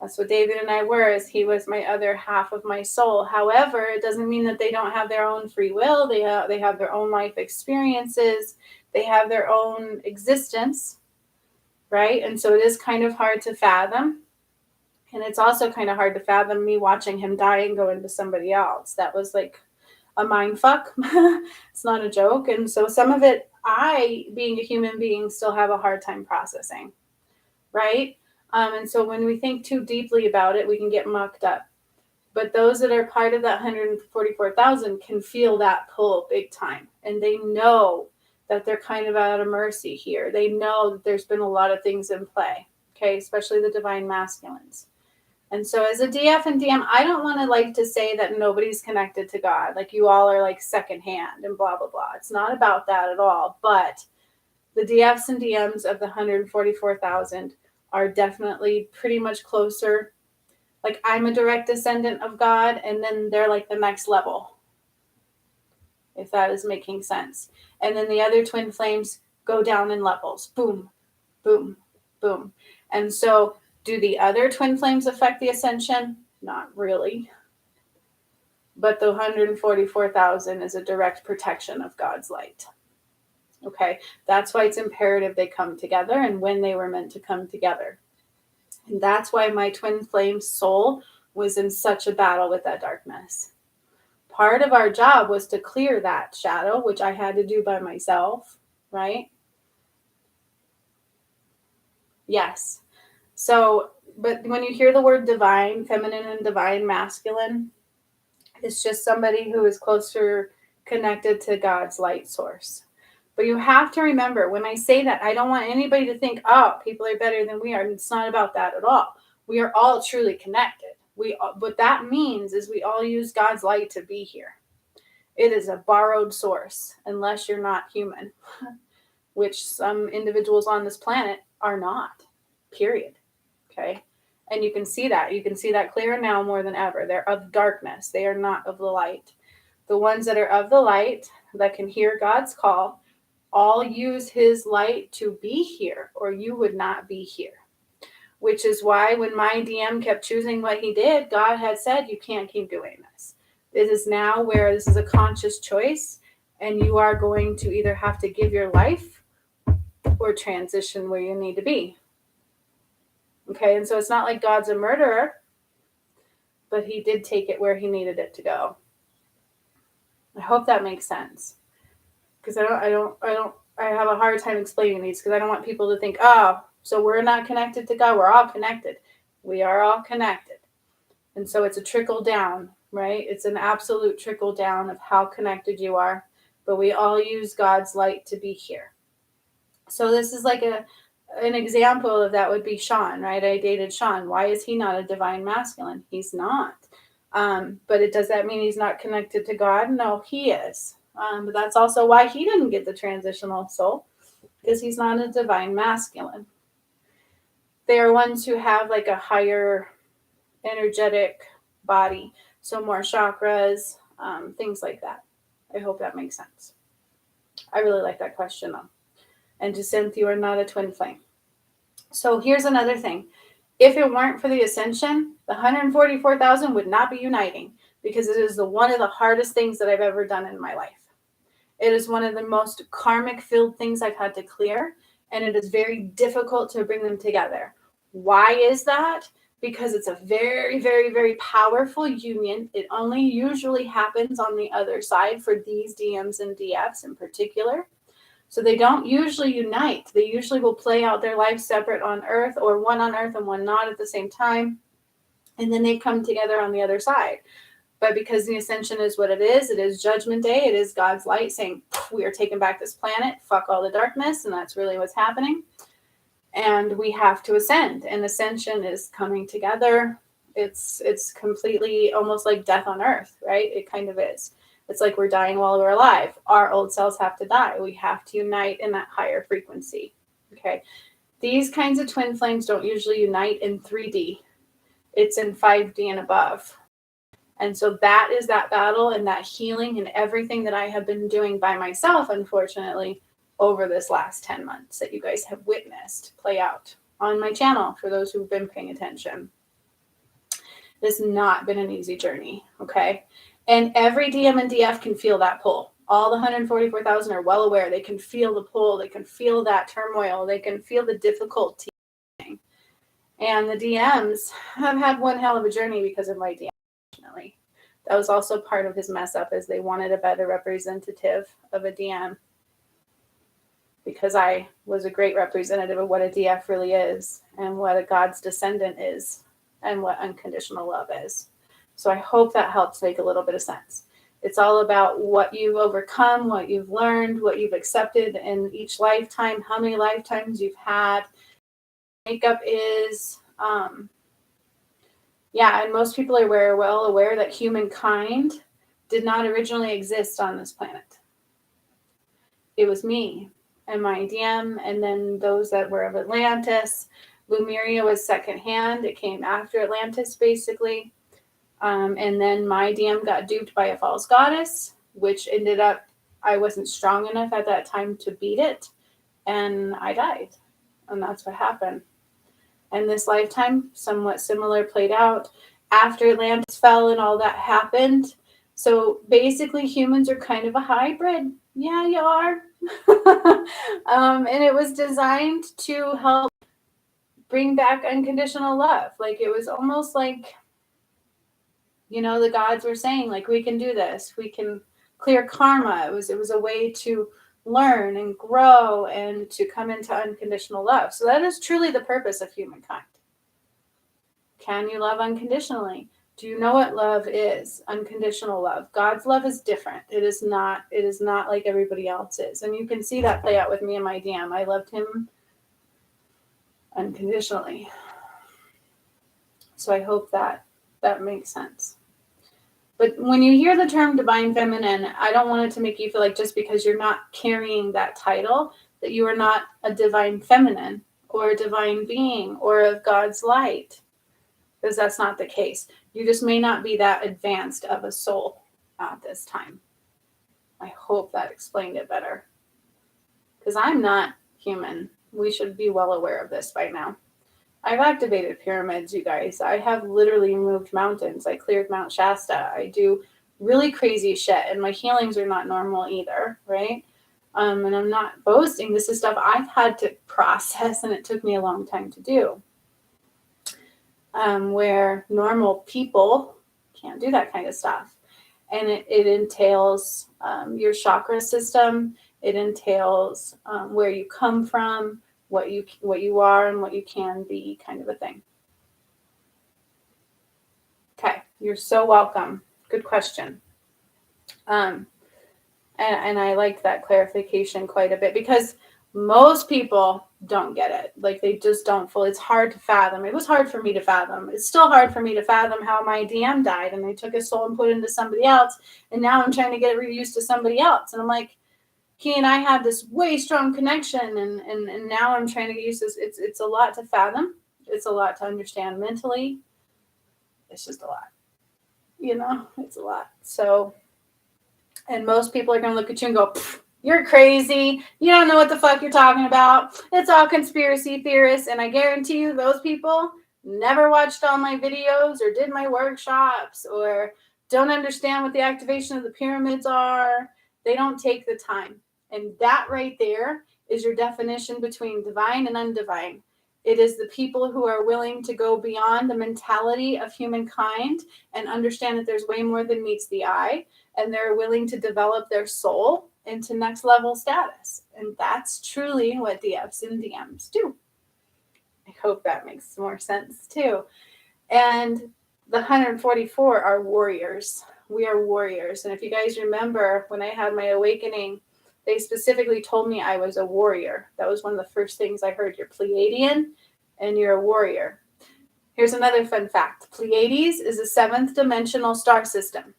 That's what David and I were, is he was my other half of my soul. However, it doesn't mean that they don't have their own free will. They have their own life experiences. They have their own existence, right? And so it is kind of hard to fathom. And it's also kind of hard to fathom me watching him die and go into somebody else. That was like a mind fuck. It's not a joke. And so some of it, I, being a human being, still have a hard time processing, right? And so when we think too deeply about it, we can get mucked up. But those that are part of that 144,000 can feel that pull big time. And they know that they're kind of out of mercy here. They know that there's been a lot of things in play, okay, especially the divine masculines. And so as a DF and DM, I don't want to like to say that nobody's connected to God. Like you all are like secondhand and blah, blah, blah. It's not about that at all. But the DFs and DMs of the 144,000 are definitely pretty much closer. Like I'm a direct descendant of God, and then they're like the next level, if that is making sense. And then the other twin flames go down in levels. Boom, boom, boom. And so do the other twin flames affect the ascension? Not really. But the 144,000 is a direct protection of God's light. Okay, that's why it's imperative they come together and when they were meant to come together. And that's why my twin flame soul was in such a battle with that darkness. Part of our job was to clear that shadow, which I had to do by myself, right? Yes. So, but when you hear the word divine, feminine and divine masculine, it's just somebody who is closer connected to God's light source. But you have to remember, when I say that, I don't want anybody to think, oh, people are better than we are. It's not about that at all. We are all truly connected. What that means is we all use God's light to be here. It is a borrowed source, unless you're not human, which some individuals on this planet are not, period. Okay? And you can see that. You can see that clearer now more than ever. They're of darkness. They are not of the light. The ones that are of the light, that can hear God's call, all use his light to be here, or you would not be here. Which is why when my DM kept choosing what he did, God had said, you can't keep doing this. It is now where this is a conscious choice, and you are going to either have to give your life or transition where you need to be. Okay, and so it's not like God's a murderer, but he did take it where he needed it to go. I hope that makes sense. Because I have a hard time explaining these because I don't want people to think, oh, so we're not connected to God. We're all connected. We are all connected. And so it's a trickle down, right? It's an absolute trickle down of how connected you are. But we all use God's light to be here. So this is like an example of that would be Sean, right? I dated Sean. Why is he not a divine masculine? He's not. But does that mean he's not connected to God? No, he is. But that's also why he didn't get the transitional soul, because he's not a divine masculine. They are ones who have like a higher energetic body, so more chakras, things like that. I hope that makes sense. I really like that question though. And Jacinth, you are not a twin flame. So here's another thing. If it weren't for the ascension, the 144,000 would not be uniting, because it is one of the hardest things that I've ever done in my life. It is one of the most karmic-filled things I've had to clear, and it is very difficult to bring them together. Why is that? Because it's a very, very, very powerful union. It only usually happens on the other side for these DMs and DFs in particular. So they don't usually unite. They usually will play out their life separate on Earth, or one on Earth and one not at the same time. And then they come together on the other side. But because the ascension is what it is Judgment Day. It is God's light saying, we are taking back this planet. Fuck all the darkness. And that's really what's happening. And we have to ascend. And ascension is coming together. It's completely almost like death on Earth, right? It kind of is. It's like we're dying while we're alive. Our old selves have to die. We have to unite in that higher frequency. Okay. These kinds of twin flames don't usually unite in 3D. It's in 5D and above. And so that is that battle and that healing and everything that I have been doing by myself, unfortunately, over this last 10 months that you guys have witnessed play out on my channel for those who've been paying attention. It's not been an easy journey, okay? And every DM and DF can feel that pull. All the 144,000 are well aware. They can feel the pull. They can feel that turmoil. They can feel the difficulty. And the DMs have had one hell of a journey because of my DM. That was also part of his mess up, is they wanted a better representative of a DM, because I was a great representative of what a DF really is and what a God's descendant is and what unconditional love is. So I hope that helps make a little bit of sense. It's all about what you've overcome, what you've learned, what you've accepted in each lifetime, how many lifetimes you've had. Makeup is, and most people are well aware that humankind did not originally exist on this planet. It was me and my DM, and then those that were of Atlantis. Lemuria was secondhand. It came after Atlantis, basically. And then my DM got duped by a false goddess, which ended up, I wasn't strong enough at that time to beat it, and I died. And that's what happened. And this lifetime, somewhat similar, played out after Atlantis fell and all that happened. So basically, humans are kind of a hybrid. Yeah, you are. And it was designed to help bring back unconditional love. Like, it was almost like, the gods were saying, like, we can do this. We can clear karma. It was a way to learn and grow and to come into unconditional love. So that is truly the purpose of humankind. Can you love unconditionally? Do you know what love is? Unconditional love. God's love is different. It is not like everybody else's. And you can see that play out with me and my DM. I loved him unconditionally. So I hope that makes sense. But when you hear the term divine feminine, I don't want it to make you feel like just because you're not carrying that title, that you are not a divine feminine or a divine being or of God's light. Because that's not the case. You just may not be that advanced of a soul at this time. I hope that explained it better. Because I'm not human. We should be well aware of this by now. I've activated pyramids, you guys. I have literally moved mountains. I cleared Mount Shasta. I do really crazy shit. And my healings are not normal either, right? And I'm not boasting. This is stuff I've had to process, and it took me a long time to do. Where normal people can't do that kind of stuff. And it entails your chakra system. It entails where you come from, what you are and what you can be, kind of a thing. Okay, you're so welcome. Good question. And I like that clarification quite a bit, because most people don't get it. Like, they just don't fully. It's hard to fathom. It was hard for me to fathom. It's still hard for me to fathom how my DM died and they took his soul and put it into somebody else. And now I'm trying to get it reused to somebody else. And I'm like, he and I had this way strong connection, and now I'm trying to use this. It's a lot to fathom. It's a lot to understand mentally. It's just a lot. It's a lot. So, and most people are going to look at you and go, you're crazy. You don't know what the fuck you're talking about. It's all conspiracy theorists. And I guarantee you those people never watched all my videos or did my workshops or don't understand what the activation of the pyramids are. They don't take the time. And that right there is your definition between divine and undivine. It is the people who are willing to go beyond the mentality of humankind and understand that there's way more than meets the eye. And they're willing to develop their soul into next level status. And that's truly what DFs and DMs do. I hope that makes more sense too. And the 144 are warriors. We are warriors. And if you guys remember, when I had my awakening, they specifically told me I was a warrior. That was one of the first things I heard. You're Pleiadian and you're a warrior. Here's another fun fact. Pleiades is a 7th dimensional star system.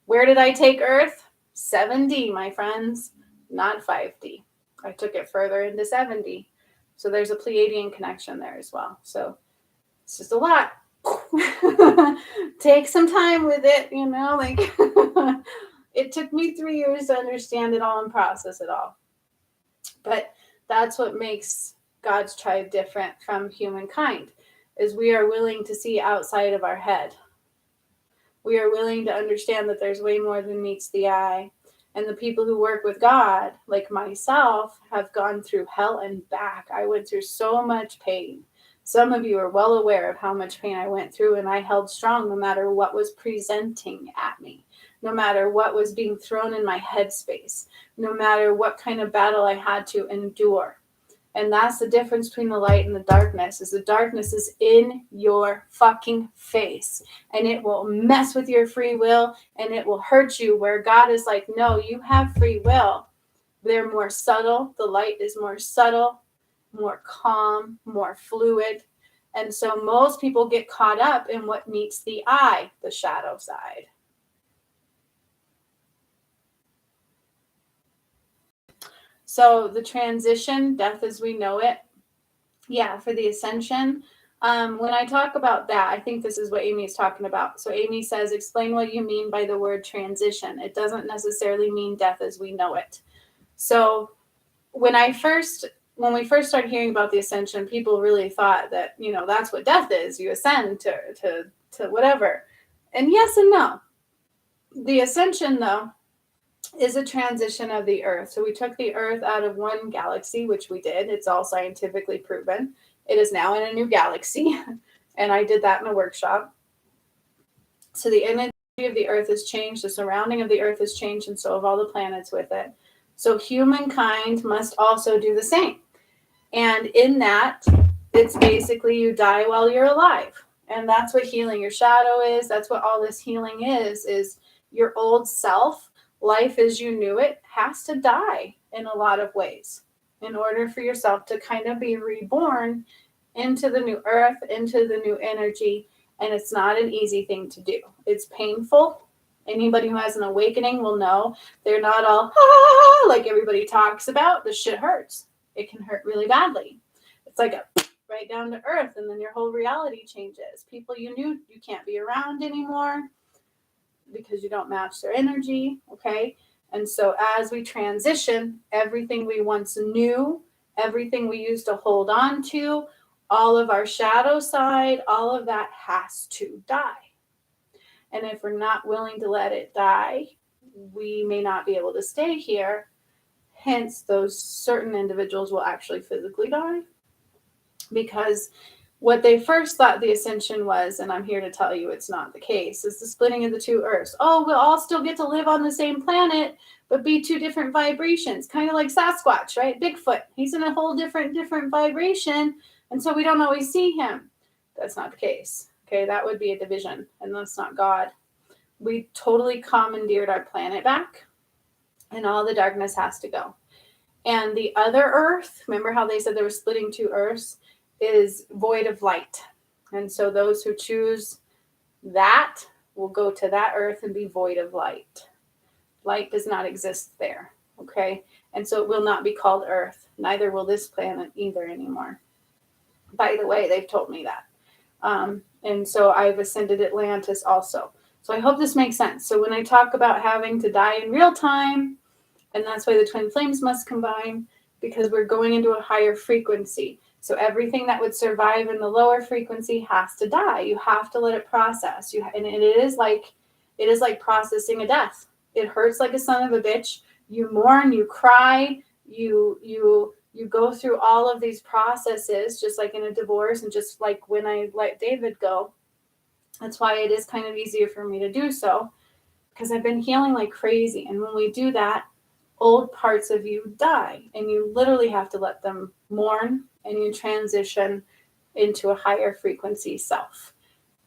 Where did I take Earth? 7D, my friends, not 5D. I took it further into 7D. So there's a Pleiadian connection there as well. So it's just a lot. Take some time with it, it took me 3 years to understand it all and process it all. But that's what makes God's tribe different from humankind, is we are willing to see outside of our head. We are willing to understand that there's way more than meets the eye. And the people who work with God, like myself, have gone through hell and back. I went through so much pain. Some of you are well aware of how much pain I went through, and I held strong no matter what was presenting at me, no matter what was being thrown in my headspace, no matter what kind of battle I had to endure. And that's the difference between the light and the darkness, is the darkness is in your fucking face, and it will mess with your free will, and it will hurt you, where God is like, no, you have free will. They're more subtle. The light is more subtle, more calm, more fluid. And so most people get caught up in what meets the eye, the shadow side. So the transition, death as we know it, yeah, for the ascension. When I talk about that, I think this is what Amy is talking about. So Amy says, explain what you mean by the word transition. It doesn't necessarily mean death as we know it. So when we first started hearing about the ascension, people really thought that, that's what death is. You ascend to whatever. And yes and no. The ascension, though, is a transition of the Earth. So we took the Earth out of one galaxy, which we did. It's all scientifically proven. It is now in a new galaxy. And I did that in a workshop. So the energy of the Earth has changed. The surrounding of the Earth has changed, and so have all the planets with it. So humankind must also do the same. And in that, it's basically you die while you're alive. And that's what healing your shadow is. That's what all this healing is your old self, life as you knew it, has to die in a lot of ways in order for yourself to kind of be reborn into the new earth, into the new energy. And it's not an easy thing to do. It's painful. Anybody who has an awakening will know they're not all like everybody talks about. The shit hurts. It can hurt really badly. It's like a right down to earth, and then your whole reality changes. People you knew you can't be around anymore because you don't match their energy, okay? And so as we transition, everything we once knew, everything we used to hold on to, all of our shadow side, all of that has to die. And if we're not willing to let it die, we may not be able to stay here. Hence, those certain individuals will actually physically die. Because what they first thought the ascension was, and I'm here to tell you it's not the case, is the splitting of the two earths. Oh, we'll all still get to live on the same planet, but be two different vibrations. Kind of like Sasquatch, right? Bigfoot. He's in a whole different vibration, and so we don't always see him. That's not the case. Okay, that would be a division, and that's not God. We totally commandeered our planet back, and all the darkness has to go. And the other earth, remember how they said they were splitting two earths, is void of light. And so those who choose that will go to that earth and be void of light. Light does not exist there, okay? And so it will not be called Earth. Neither will this planet either anymore. By the way, they've told me that. And so I've ascended Atlantis also. So I hope this makes sense. So when I talk about having to die in real time, and that's why the twin flames must combine, because we're going into a higher frequency. So everything that would survive in the lower frequency has to die. You have to let it process. And it is like processing a death. It hurts like a son of a bitch. You mourn, you cry, you go through all of these processes, just like in a divorce, and just like when I let David go. That's why it is kind of easier for me to do so, because I've been healing like crazy. And when we do that, old parts of you die, and you literally have to let them mourn, and you transition into a higher frequency self.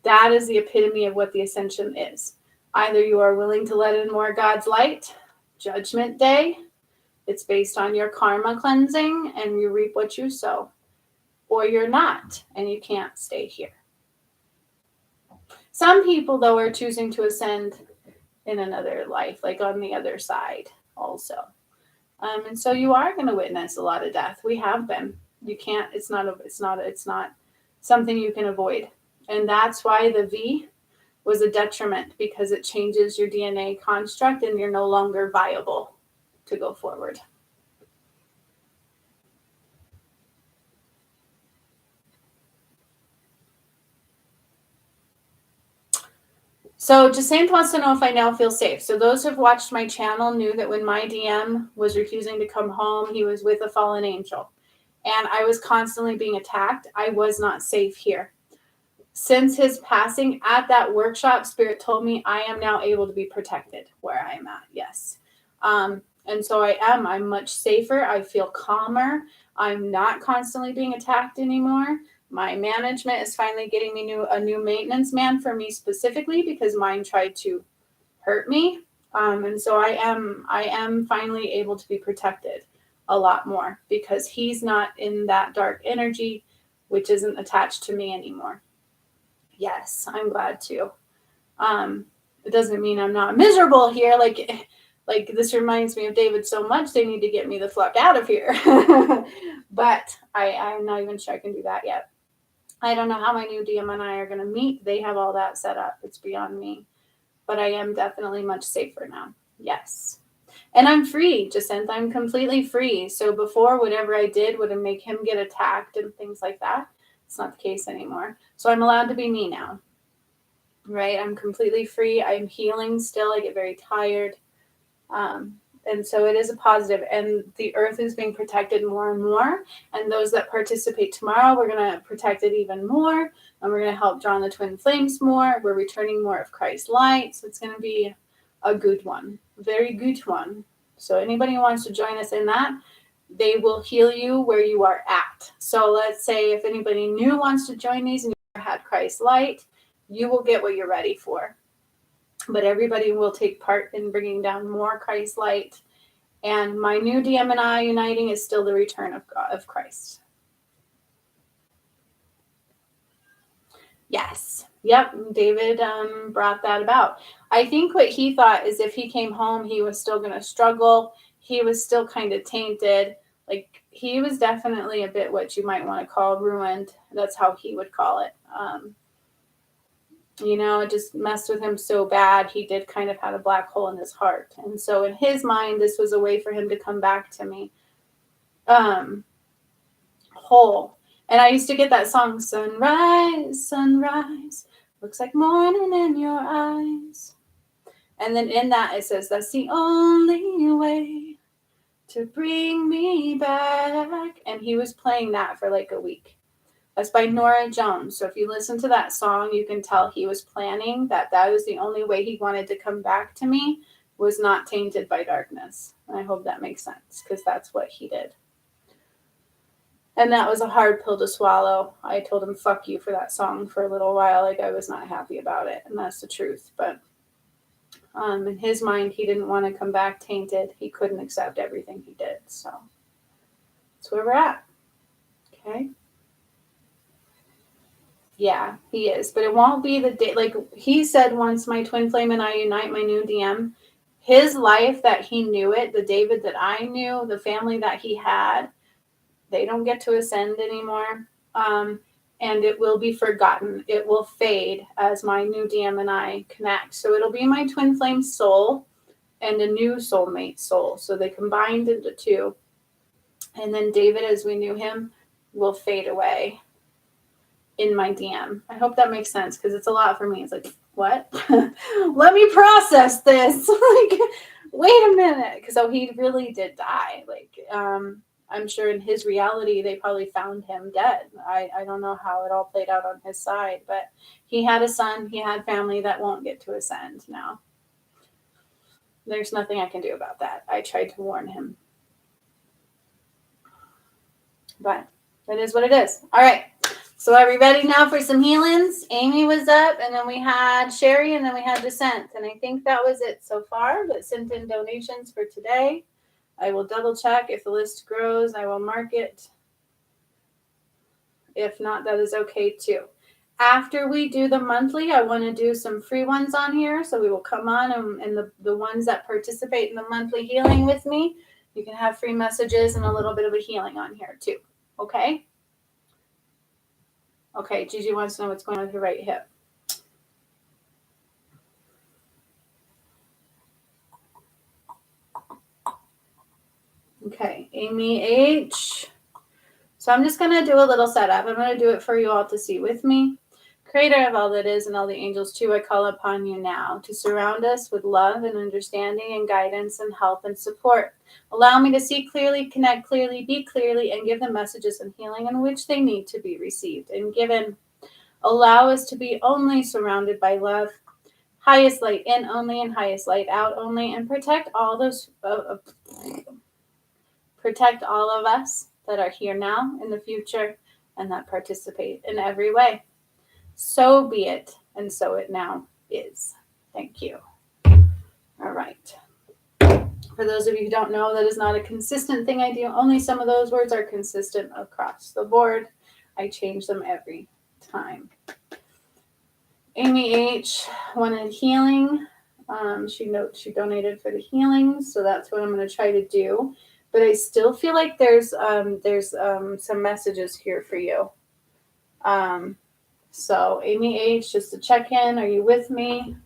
That is the epitome of what the ascension is. Either you are willing to let in more God's light, judgment day, it's based on your karma cleansing, and you reap what you sow, or you're not, and you can't stay here. Some people, though, are choosing to ascend in another life, like on the other side also. And so you are going to witness a lot of death. We have been. You can't, it's not something you can avoid. And that's why the V was a detriment, because it changes your DNA construct and you're no longer viable to go forward. So Jacinth wants to know if I now feel safe. So those who've watched my channel knew that when my DM was refusing to come home, he was with a fallen angel. And I was constantly being attacked. I was not safe here. Since his passing at that workshop, Spirit told me I am now able to be protected where I am at. Yes. And so I'm much safer. I feel calmer. I'm not constantly being attacked anymore. My management is finally getting me a new maintenance man for me specifically because mine tried to hurt me. And so I am finally able to be protected a lot more because he's not in that dark energy, which isn't attached to me anymore. Yes, I'm glad to. It doesn't mean I'm not miserable here. Like this reminds me of David so much. They need to get me the fuck out of here. But I'm not even sure I can do that yet. I don't know how my new DM and I are going to meet. They have all that set up. It's beyond me. But I am definitely much safer now. Yes. And I'm free, Jacinth. I'm completely free. So before, whatever I did would make him get attacked and things like that. It's not the case anymore. So I'm allowed to be me now. Right? I'm completely free. I'm healing still. I get very tired. And so it is a positive. And the earth is being protected more and more. And those that participate tomorrow, we're going to protect it even more. And we're going to help draw on the twin flames more. We're returning more of Christ's light. So it's going to be a good one. Very good one. So anybody who wants to join us in that, they will heal you where you are at. So let's say if anybody new wants to join these and you had Christ's light, you will get what you're ready for. But everybody will take part in bringing down more Christ light. And my new DM and I uniting is still the return of God, of Christ. Yes. Yep. David brought that about. I think what he thought is if he came home, he was still going to struggle. He was still kind of tainted. Like he was definitely a bit what you might want to call ruined. That's how he would call it. It just messed with him so bad. He did kind of have a black hole in his heart. And so in his mind, this was a way for him to come back to me whole. And I used to get that song, sunrise, sunrise, looks like morning in your eyes. And then in that, it says, that's the only way to bring me back. And he was playing that for like a week. That's by Nora Jones. So if you listen to that song, you can tell he was planning that was the only way he wanted to come back to me, was not tainted by darkness. And I hope that makes sense because that's what he did. And that was a hard pill to swallow. I told him, fuck you for that song for a little while. Like I was not happy about it. And that's the truth. But in his mind, he didn't want to come back tainted. He couldn't accept everything he did. So that's where we're at. Okay. Yeah, he is. But it won't be the day. Like he said once, my twin flame and I unite, my new DM, his life that he knew it, the David that I knew, the family that he had, they don't get to ascend anymore. And it will be forgotten. It will fade as my new DM and I connect. So it'll be my twin flame soul and a new soulmate soul. So they combined into two. And then David, as we knew him, will fade away in my DM. I hope that makes sense because it's a lot for me. It's like, what? Let me process this. Like, wait a minute. Because he really did die. Like, I'm sure in his reality, they probably found him dead. I don't know how it all played out on his side, but he had a son, he had family that won't get to ascend now. There's nothing I can do about that. I tried to warn him. But it is what it is. All right. So are we ready now for some healings? Amy was up, and then we had Sherry, and then we had Descent. And I think that was it so far, but sent in donations for today. I will double check. If the list grows, I will mark it. If not, that is okay too. After we do the monthly, I want to do some free ones on here. So we will come on and the ones that participate in the monthly healing with me, you can have free messages and a little bit of a healing on here too. Okay? Okay, Gigi wants to know what's going on with her right hip. Okay, Amy H. So I'm just going to do a little setup. I'm going to do it for you all to see with me. Creator of all that is and all the angels too, I call upon you now to surround us with love and understanding and guidance and help and support. Allow me to see clearly, connect clearly, be clearly, and give them messages and healing in which they need to be received and given. Allow us to be only surrounded by love, highest light in only and highest light out only, and protect all those, protect all of us that are here now, in the future, and that participate in every way. So be it, and so it now is. Thank you. All right. For those of you who don't know, that is not a consistent thing I do. Only some of those words are consistent across the board. I change them every time. Amy H. wanted healing. She donated for the healing, so that's what I'm going to try to do. But I still feel like there's some messages here for you. So Amy H., just to check in, are you with me?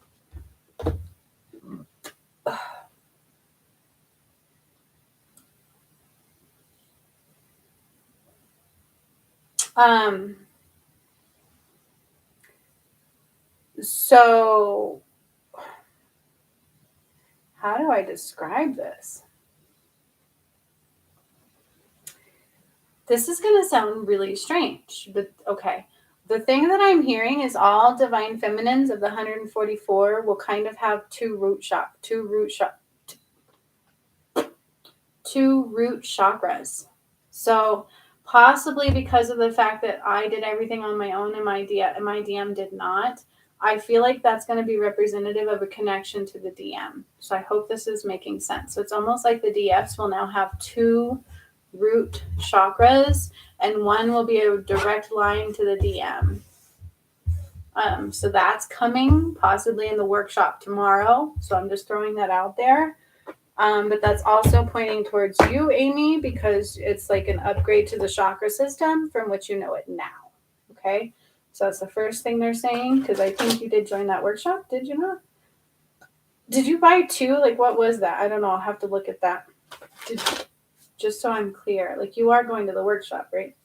So how do I describe this? This is going to sound really strange, but okay. The thing that I'm hearing is all divine feminines of the 144 will kind of have two root chakras. So possibly because of the fact that I did everything on my own and my DM did not, I feel like that's going to be representative of a connection to the DM. So I hope this is making sense. So it's almost like the DFs will now have two root chakras, and one will be a direct line to the DM. So that's coming possibly in the workshop tomorrow. So I'm just throwing that out there. But that's also pointing towards you, Amy, because it's like an upgrade to the chakra system from which you know it now. Okay? So that's the first thing they're saying, because I think you did join that workshop. Did you not? Did you buy two? Like, what was that? I don't know. I'll have to look at that. Just so I'm clear. Like, you are going to the workshop, right?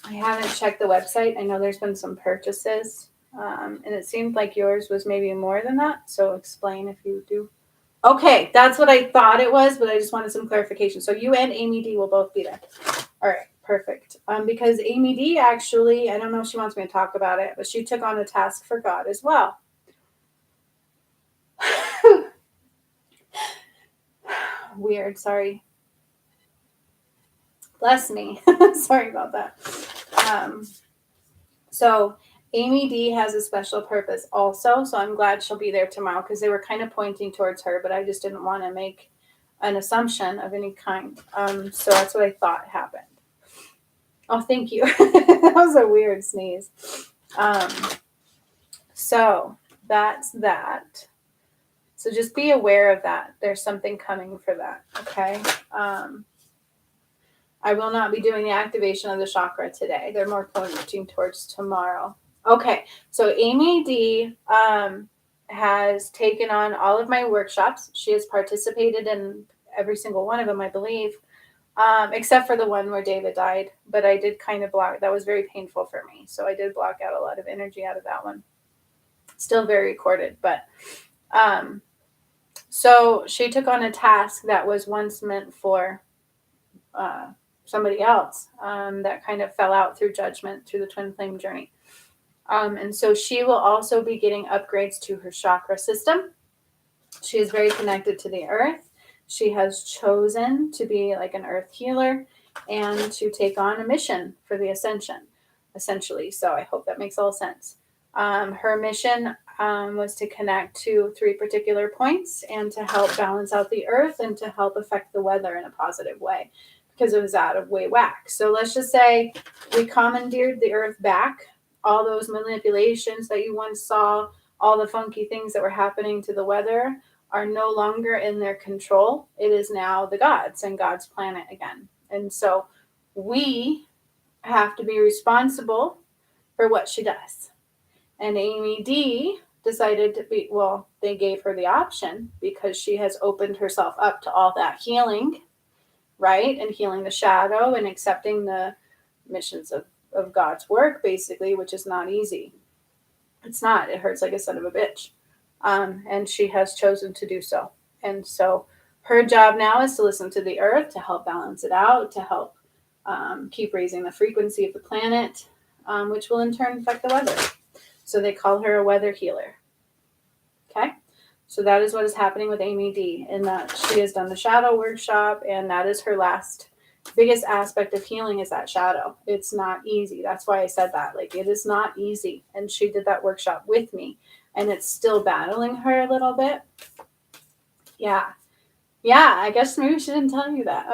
I haven't checked the website. I know there's been some purchases. And it seemed like yours was maybe more than that. So explain if you do. Okay, that's what I thought it was, but I just wanted some clarification. So you and Amy D will both be there. All right, perfect. Because Amy D actually, I don't know if she wants me to talk about it, but she took on a task for God as well. Weird, sorry. Bless me. Sorry about that. So Amy D has a special purpose also, so I'm glad she'll be there tomorrow because they were kind of pointing towards her, but I just didn't want to make an assumption of any kind. So that's what I thought happened. Oh, thank you. That was a weird sneeze. So that's that. So just be aware of that. There's something coming for that, okay? I will not be doing the activation of the chakra today. They're more pointing towards tomorrow. Okay, so Amy D has taken on all of my workshops. She has participated in every single one of them, I believe, except for the one where David died. But I did kind of block. That was very painful for me. So I did block out a lot of energy out of that one. Still very recorded. But so she took on a task that was once meant for somebody else that kind of fell out through judgment through the twin flame journey. And so she will also be getting upgrades to her chakra system. She is very connected to the earth. She has chosen to be like an earth healer and to take on a mission for the Ascension, essentially. So I hope that makes all sense. Her mission was to connect to 3 particular points and to help balance out the earth and to help affect the weather in a positive way because it was out of way whack. So let's just say we commandeered the earth back. All those manipulations that you once saw, all the funky things that were happening to the weather are no longer in their control. It is now the gods and God's planet again. And so we have to be responsible for what she does. And Amy D decided to be, well, they gave her the option because she has opened herself up to all that healing, right? And healing the shadow and accepting the missions of God's work, basically, which is not easy. It's not. It hurts like a son of a bitch. And she has chosen to do so. And so her job now is to listen to the earth, to help balance it out, to help keep raising the frequency of the planet, which will in turn affect the weather. So they call her a weather healer. Okay? So that is what is happening with Amy D. In that she has done the shadow workshop, and that is her last biggest aspect of healing is that shadow. It's not easy. That's why I said that. Like, it is not easy. And she did that workshop with me, and it's still battling her a little bit. Yeah. I guess maybe she didn't tell you that.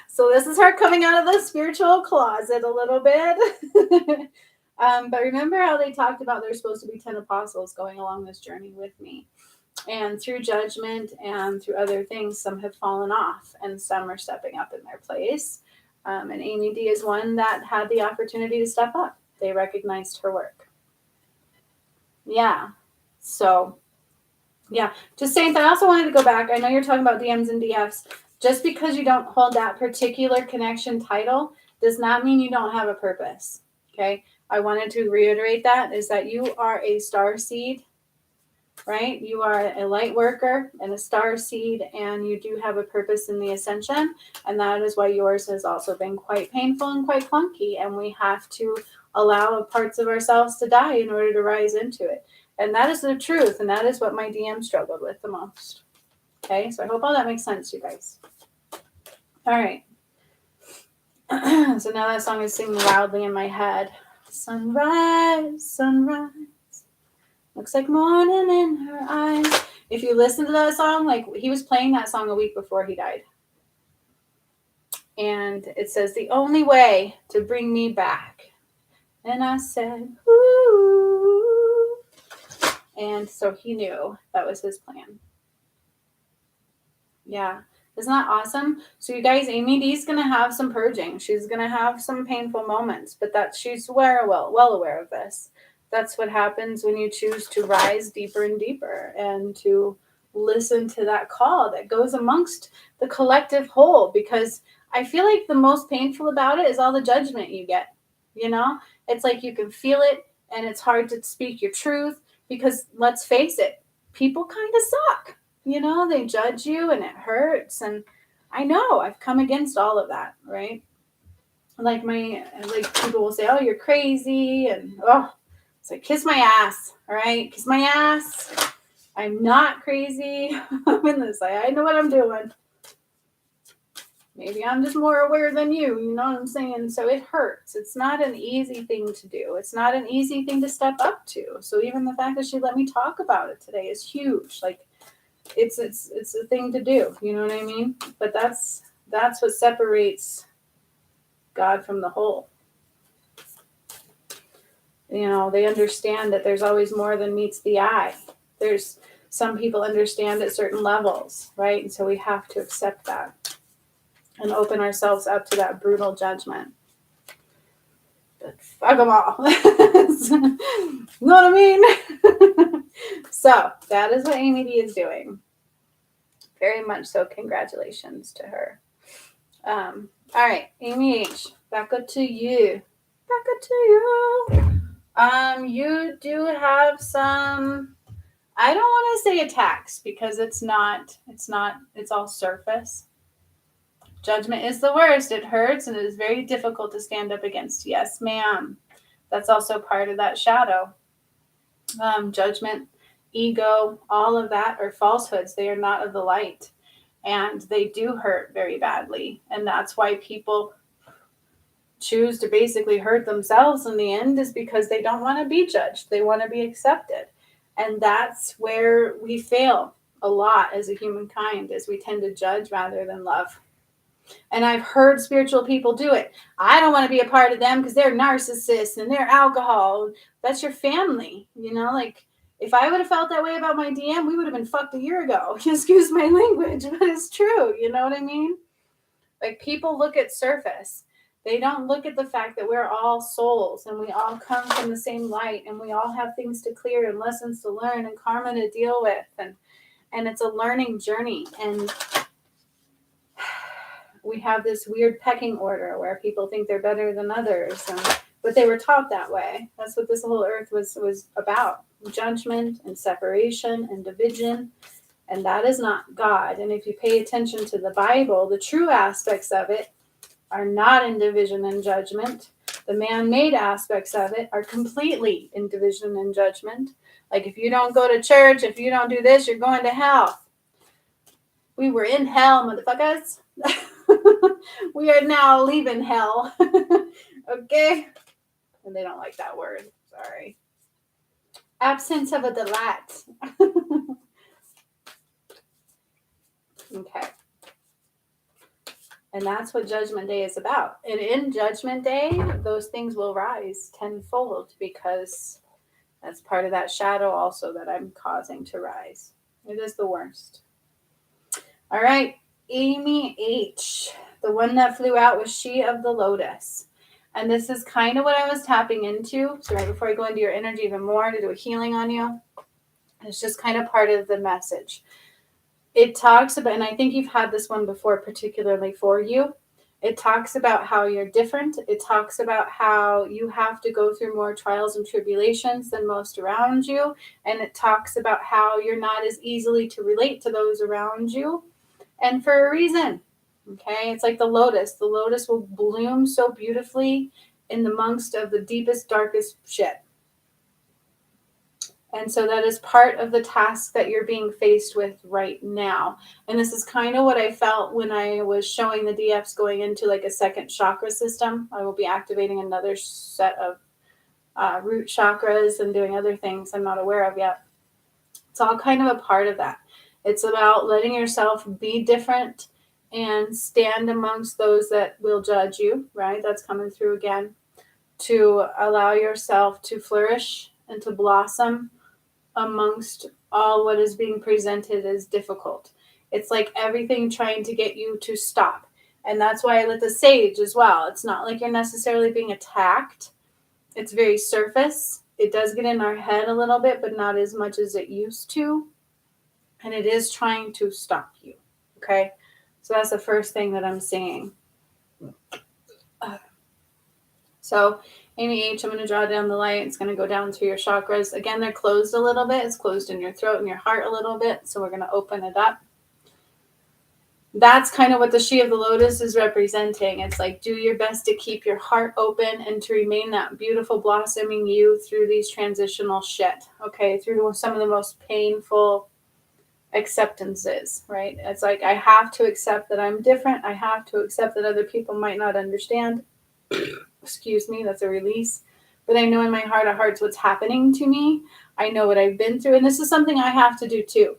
So this is her coming out of the spiritual closet a little bit. But remember how they talked about there's supposed to be 10 apostles going along this journey with me. And through judgment and through other things, some have fallen off and some are stepping up in their place. And Amy D is one that had the opportunity to step up. They recognized her work. Yeah. So, yeah. Just saying that. I also wanted to go back. I know you're talking about DMs and DFs. Just because you don't hold that particular connection title does not mean you don't have a purpose. Okay. I wanted to reiterate that is that you are a star seed, right? You are a light worker and a star seed, and you do have a purpose in the ascension. And that is why yours has also been quite painful and quite clunky. And we have to allow parts of ourselves to die in order to rise into it. And that is the truth. And that is what my DM struggled with the most. Okay. So I hope all that makes sense, you guys. All right. So now that song is singing loudly in my head. Sunrise, sunrise. Looks like morning in her eyes. If you listen to that song, like he was playing that song a week before he died. And it says, the only way to bring me back. And I said, ooh. And so he knew that was his plan. Yeah. Isn't that awesome? So you guys, Amy D's going to have some purging. She's going to have some painful moments, but that she's well aware of this. That's what happens when you choose to rise deeper and deeper and to listen to that call that goes amongst the collective whole, because I feel like the most painful about it is all the judgment you get. You know, it's like you can feel it and it's hard to speak your truth because let's face it, people kind of suck. You know, they judge you and it hurts. And I know I've come against all of that, right? Like people will say, oh, you're crazy. And, oh, it's like, kiss my ass. All right. Kiss my ass. I'm not crazy. I'm in this. I know what I'm doing. Maybe I'm just more aware than you. You know what I'm saying? So it hurts. It's not an easy thing to do. It's not an easy thing to step up to. So even the fact that she let me talk about it today is huge. Like, it's a thing to do, you know what I mean? But that's what separates God from the whole. You know, they understand that there's always more than meets the eye. There's some people understand at certain levels, right? And so we have to accept that and open ourselves up to that brutal judgment. But fuck them all. You know what I mean? So that is what Amy D is doing. Very much so. Congratulations to her. All right, Amy H, back up to you. You do have some, I don't want to say attacks because it's all surface. Judgment is the worst. It hurts and it is very difficult to stand up against. Yes, ma'am. That's also part of that shadow. Judgment, ego, all of that are falsehoods. They are not of the light. And they do hurt very badly. And that's why people choose to basically hurt themselves in the end, is because they don't want to be judged. They want to be accepted. And that's where we fail a lot as a humankind, is we tend to judge rather than love. And I've heard spiritual people do it. I don't want to be a part of them because they're narcissists and they're alcohol. That's your family. You know, like, if I would have felt that way about my DM, we would have been fucked a year ago. Excuse my language, but it's true. You know what I mean? Like, people look at surface. They don't look at the fact that we're all souls and we all come from the same light and we all have things to clear and lessons to learn and karma to deal with. And it's a learning journey. And we have this weird pecking order where people think they're better than others. But they were taught that way. That's what this whole earth was about. Judgment and separation and division. And that is not God. And if you pay attention to the Bible, the true aspects of it are not in division and judgment. The man-made aspects of it are completely in division and judgment. Like, if you don't go to church, if you don't do this, you're going to hell. We were in hell, motherfuckers. We are now leaving hell. Okay? And they don't like that word. Sorry. Absence of a delight. Okay. And that's what Judgment Day is about. And in Judgment Day, those things will rise tenfold because that's part of that shadow also that I'm causing to rise. It is the worst. All right. Amy H. The one that flew out was She of the Lotus. And this is kind of what I was tapping into. So right before I go into your energy even more to do a healing on you, it's just kind of part of the message. It talks about, and I think you've had this one before, particularly for you. It talks about how you're different. It talks about how you have to go through more trials and tribulations than most around you. And it talks about how you're not as easily to relate to those around you. And for a reason. Okay. It's like the lotus. The lotus will bloom so beautifully in the amongst of the deepest, darkest shit. And so that is part of the task that you're being faced with right now. And this is kind of what I felt when I was showing the DFs going into like a second chakra system. I will be activating another set of root chakras and doing other things I'm not aware of yet. It's all kind of a part of that. It's about letting yourself be different and stand amongst those that will judge you, right? That's coming through again. To allow yourself to flourish and to blossom amongst all what is being presented as difficult. It's like everything trying to get you to stop. And that's why I lit the sage as well. It's not like you're necessarily being attacked. It's very surface. It does get in our head a little bit, but not as much as it used to. And it is trying to stop you. Okay? So that's the first thing that I'm seeing. So Amy H, I'm going to draw down the light. It's going to go down through your chakras. Again, they're closed a little bit. It's closed in your throat and your heart a little bit. So we're going to open it up. That's kind of what the She of the Lotus is representing. It's like, do your best to keep your heart open and to remain that beautiful blossoming you through these transitional shit. Okay, through some of the most painful acceptances, right? It's like, I have to accept that I'm different. I have to accept that other people might not understand. Excuse me, that's a release. But I know in my heart of hearts what's happening to me. I know what I've been through. And this is something I have to do too.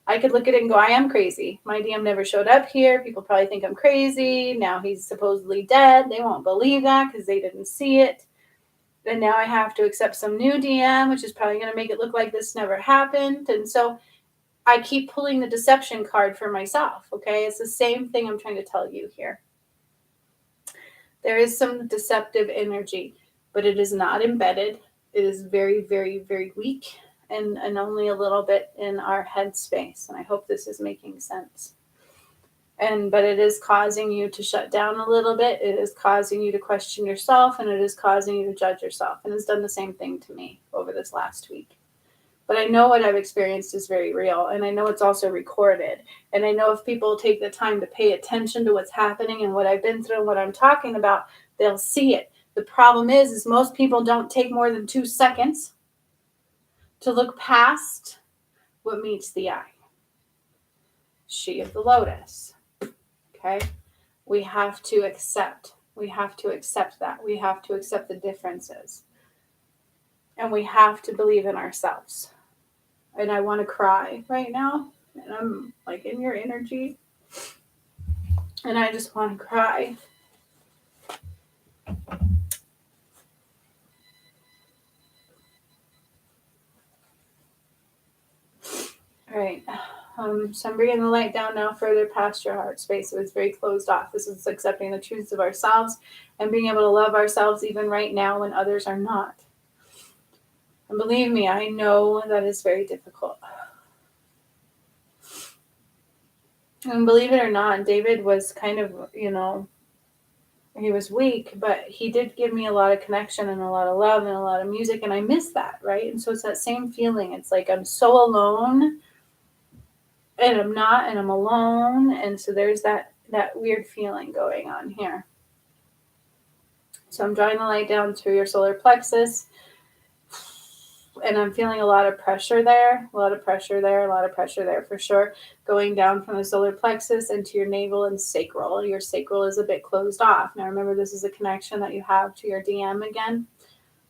I could look at it and go, I am crazy. My DM never showed up here. People probably think I'm crazy. Now he's supposedly dead. They won't believe that because they didn't see it. And now I have to accept some new DM, which is probably going to make it look like this never happened. And so I keep pulling the deception card for myself. Okay. It's the same thing I'm trying to tell you here. There is some deceptive energy, but it is not embedded. It is very, very, very weak and only a little bit in our head space. And I hope this is making sense. But it is causing you to shut down a little bit. It is causing you to question yourself, and it is causing you to judge yourself. And it's done the same thing to me over this last week. But I know what I've experienced is very real, and I know it's also recorded. And I know if people take the time to pay attention to what's happening and what I've been through and what I'm talking about, they'll see it. The problem is most people don't take more than 2 seconds to look past what meets the eye. She of the Lotus. Okay? We have to accept. We have to accept that. We have to accept the differences. And we have to believe in ourselves. And I want to cry right now. And I'm like in your energy. And I just want to cry. All right. So I'm bringing the light down now further past your heart space. It was very closed off. This is accepting the truths of ourselves and being able to love ourselves even right now when others are not. And believe me, I know that is very difficult. And believe it or not, David was kind of, he was weak, but he did give me a lot of connection and a lot of love and a lot of music. And I miss that, right? And so it's that same feeling. It's like I'm so alone and I'm not, and I'm alone. And so there's that weird feeling going on here. So I'm drawing the light down through your solar plexus. And I'm feeling a lot of pressure there, a lot of pressure there, a lot of pressure there for sure. Going down from the solar plexus into your navel and sacral. Your sacral is a bit closed off. Now remember, this is a connection that you have to your DM again.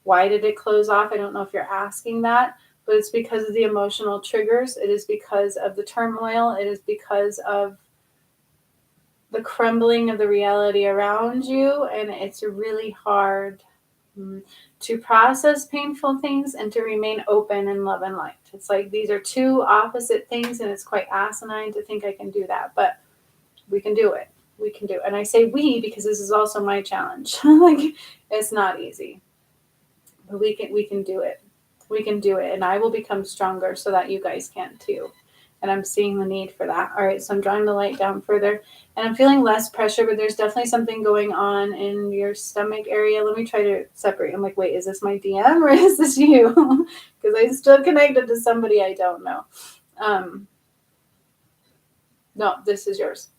Why did it close off? I don't know if you're asking that, but it's because of the emotional triggers. It is because of the turmoil. It is because of the crumbling of the reality around you. And it's really hard to process painful things and to remain open in love and light. It's like these are two opposite things, and it's quite asinine to think I can do that, but we can do it. We can do it. And I say we because this is also my challenge. Like, it's not easy, but we can do it. We can do it, and I will become stronger so that you guys can too. And I'm seeing the need for that. All right, so I'm drawing the light down further, and I'm feeling less pressure, but there's definitely something going on in your stomach area. Let me try to separate. I'm like, wait, is this my DM or is this you? Because I'm still connected to somebody I don't know. No, this is yours.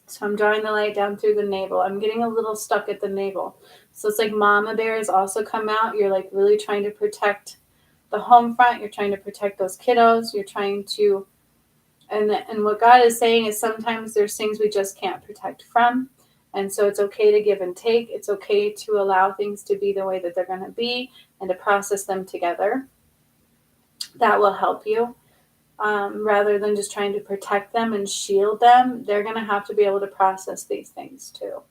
So I'm drawing the light down through the navel. I'm getting a little stuck at the navel. So it's like mama bears also come out. You're like really trying to protect the home front. You're trying to protect those kiddos. You're trying to, and what God is saying is sometimes there's things we just can't protect from. And so it's okay to give and take. It's okay to allow things to be the way that they're going to be and to process them together. That will help you. Rather than just trying to protect them and shield them, they're going to have to be able to process these things too.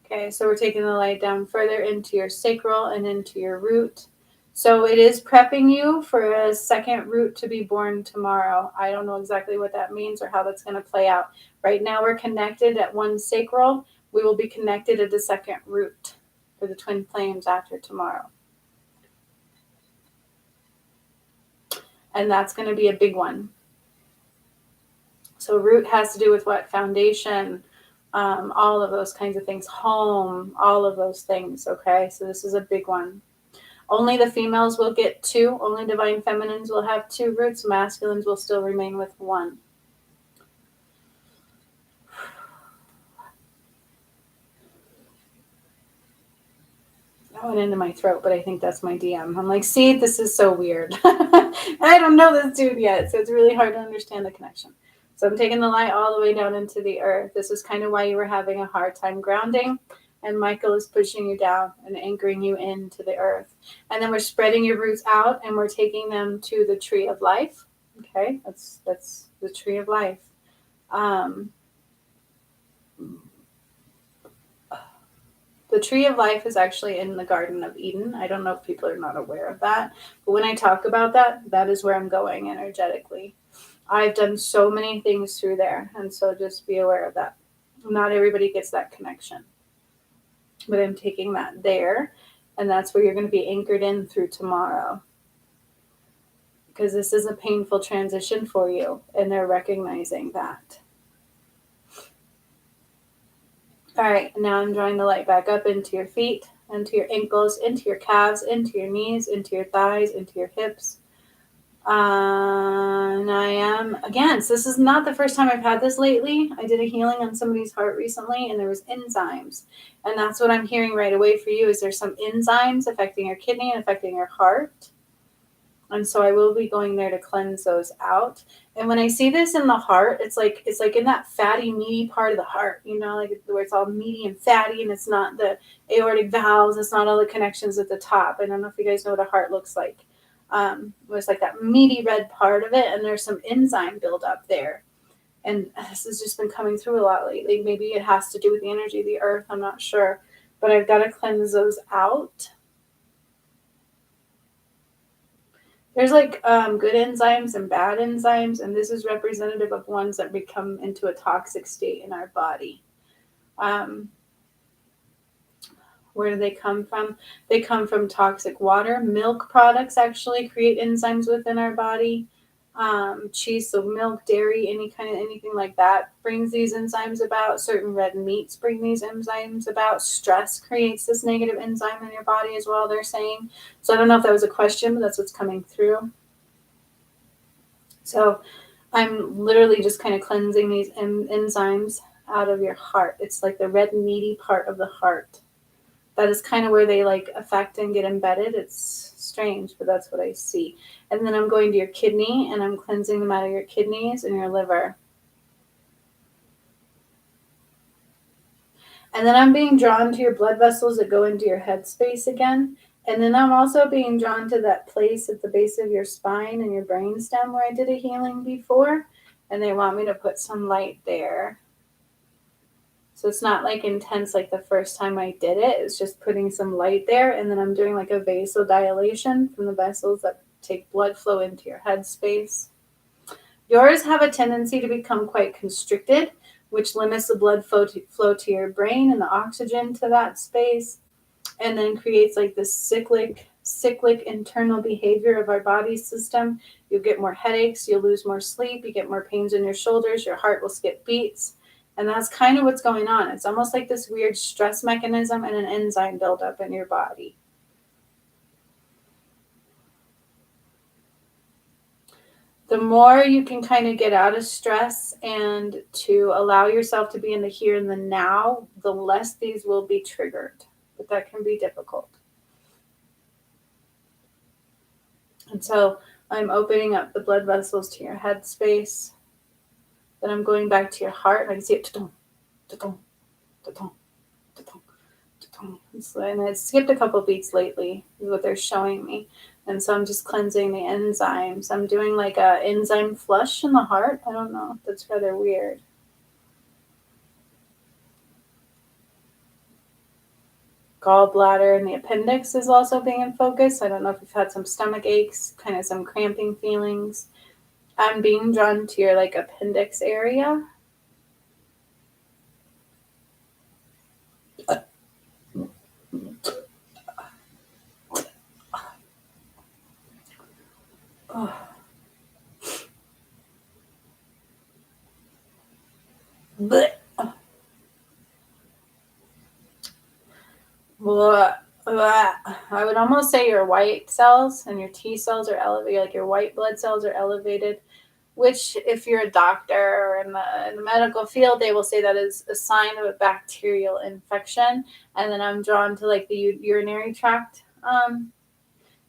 Okay, so we're taking the light down further into your sacral and into your root. So it is prepping you for a second root to be born tomorrow. I don't know exactly what that means or how that's going to play out. Right now we're connected at one sacral. We will be connected at the second root for the twin flames after tomorrow. And that's going to be a big one. So root has to do with what? Foundation, all of those kinds of things, home, all of those things, okay? So this is a big one. Only the females will get 2. Only divine feminines will have 2 roots. Masculines will still remain with 1. That went into my throat, but I think that's my DM. I'm like, see, this is so weird. I don't know this dude yet, so it's really hard to understand the connection. So I'm taking the light all the way down into the earth. This is kind of why you were having a hard time grounding. And Michael is pushing you down and anchoring you into the earth. And then we're spreading your roots out and we're taking them to the tree of life. Okay, that's the tree of life. The tree of life is actually in the Garden of Eden. I don't know if people are not aware of that. But when I talk about that, that is where I'm going energetically. I've done so many things through there. And so just be aware of that. Not everybody gets that connection. But I'm taking that there. And that's where you're going to be anchored in through tomorrow. Because this is a painful transition for you. And they're recognizing that. All right, now I'm drawing the light back up into your feet, into your ankles, into your calves, into your knees, into your thighs, into your hips. And I am, again, so this is not the first time I've had this lately. I did a healing on somebody's heart recently, and there was enzymes. And that's what I'm hearing right away for you, is there's some enzymes affecting your kidney and affecting your heart. And so I will be going there to cleanse those out. And when I see this in the heart, it's like in that fatty, meaty part of the heart, you know, like where it's all meaty and fatty, and it's not the aortic valves, it's not all the connections at the top. I don't know if you guys know what a heart looks like. It's like that meaty red part of it, and there's some enzyme buildup there. And this has just been coming through a lot lately. Maybe it has to do with the energy of the earth, I'm not sure. But I've got to cleanse those out. There's like good enzymes and bad enzymes, and this is representative of ones that become into a toxic state in our body. Where do they come from? They come from toxic water. Milk products actually create enzymes within our body. Cheese, so milk, dairy, anything like that brings these enzymes about. Certain red meats bring these enzymes about. Stress creates this negative enzyme in your body as well, they're saying. So I don't know if that was a question, but that's what's coming through. So I'm literally just kind of cleansing these enzymes out of your heart. It's like the red meaty part of the heart. That is kind of where they like affect and get embedded. It's strange, but that's what I see. And then I'm going to your kidney, and I'm cleansing them out of your kidneys and your liver. And then I'm being drawn to your blood vessels that go into your head space again. And then I'm also being drawn to that place at the base of your spine and your brainstem where I did a healing before. And they want me to put some light there. So it's not like intense like the first time I did it. It's just putting some light there. And then I'm doing like a vasodilation from the vessels that take blood flow into your head space. Yours have a tendency to become quite constricted, which limits the blood flow to your brain and the oxygen to that space, and then creates like this cyclic internal behavior of our body system. You'll get more headaches, you'll lose more sleep, you get more pains in your shoulders, your heart will skip beats. And that's kind of what's going on. It's almost like this weird stress mechanism and an enzyme buildup in your body. The more you can kind of get out of stress and to allow yourself to be in the here and the now, the less these will be triggered. But that can be difficult. And so I'm opening up the blood vessels to your head space. Then I'm going back to your heart. I can see it. And it's skipped a couple beats lately, is what they're showing me. And so I'm just cleansing the enzymes. I'm doing like a enzyme flush in the heart. I don't know. That's rather weird. Gallbladder and the appendix is also being in focus. I don't know if you've had some stomach aches, kind of some cramping feelings. I'm being drawn to your like appendix area. Oh. But I would almost say your white cells and your T cells are elevated, like your white blood cells are elevated, which if you're a doctor or in the medical field, they will say that is a sign of a bacterial infection. And then I'm drawn to like the urinary tract,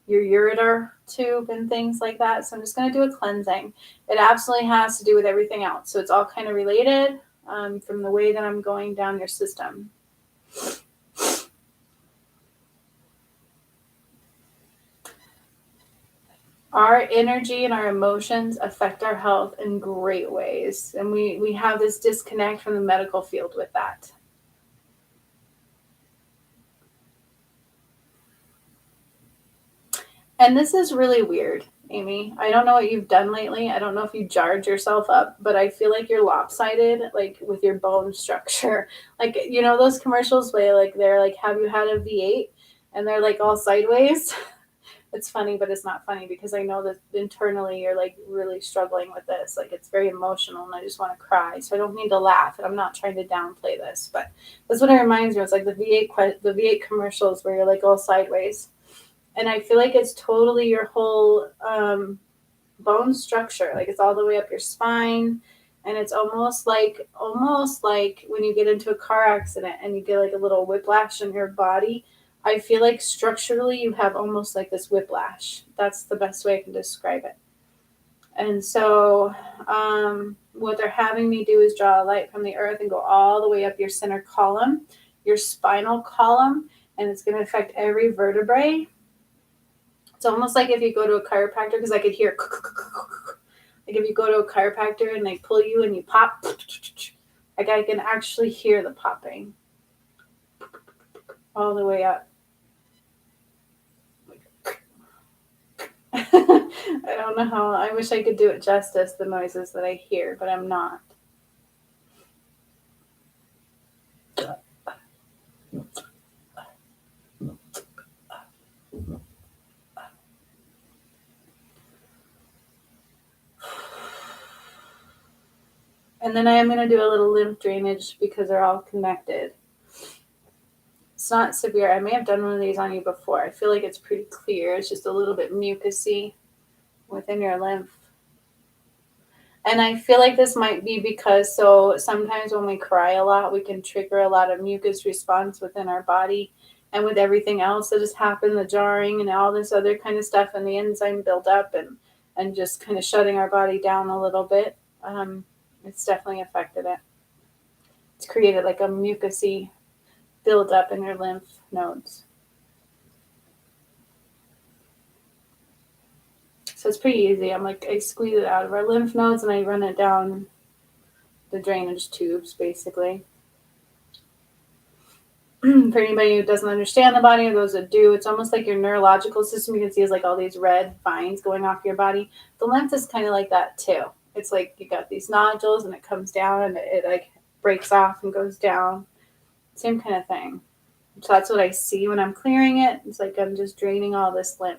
your ureter tube and things like that. So I'm just going to do a cleansing. It absolutely has to do with everything else. So it's all kind of related from the way that I'm going down your system. Our energy and our emotions affect our health in great ways. And we have this disconnect from the medical field with that. And this is really weird, Amy. I don't know what you've done lately. I don't know if you jarred yourself up, but I feel like you're lopsided, like with your bone structure. Like, you know, those commercials where like they're like, have you had a V8? And they're like all sideways. It's funny, but it's not funny because I know that internally you're like really struggling with this. Like it's very emotional and I just want to cry. So I don't need to laugh. And I'm not trying to downplay this, but that's what it reminds me of. It's like the V8 commercials where you're like all sideways. And I feel like it's totally your whole bone structure. Like it's all the way up your spine. And it's almost like when you get into a car accident and you get like a little whiplash in your body. I feel like structurally you have almost like this whiplash. That's the best way I can describe it. And so what they're having me do is draw a light from the earth and go all the way up your center column, your spinal column, and it's going to affect every vertebrae. It's almost like if you go to a chiropractor, because I could hear, like if you go to a chiropractor and they pull you and you pop, like I can actually hear the popping all the way up. I don't know how. I wish I could do it justice, the noises that I hear, but I'm not. And then I am going to do a little lymph drainage because they're all connected. It's not severe. I may have done one of these on you before. I feel like it's pretty clear. It's just a little bit mucousy within your lymph. And I feel like this might be because sometimes when we cry a lot, we can trigger a lot of mucus response within our body. And with everything else that has happened, the jarring and all this other kind of stuff, and the enzyme buildup and just kind of shutting our body down a little bit, it's definitely affected it. It's created like a mucousy buildup in your lymph nodes. So it's pretty easy. I squeeze it out of our lymph nodes and I run it down the drainage tubes, basically. For anybody who doesn't understand the body or those that do, it's almost like your neurological system. You can see is like all these red vines going off your body. The lymph is kind of like that too. It's like you got these nodules and it comes down and it like breaks off and goes down. Same kind of thing. So that's what I see when I'm clearing it. It's like I'm just draining all this lymph.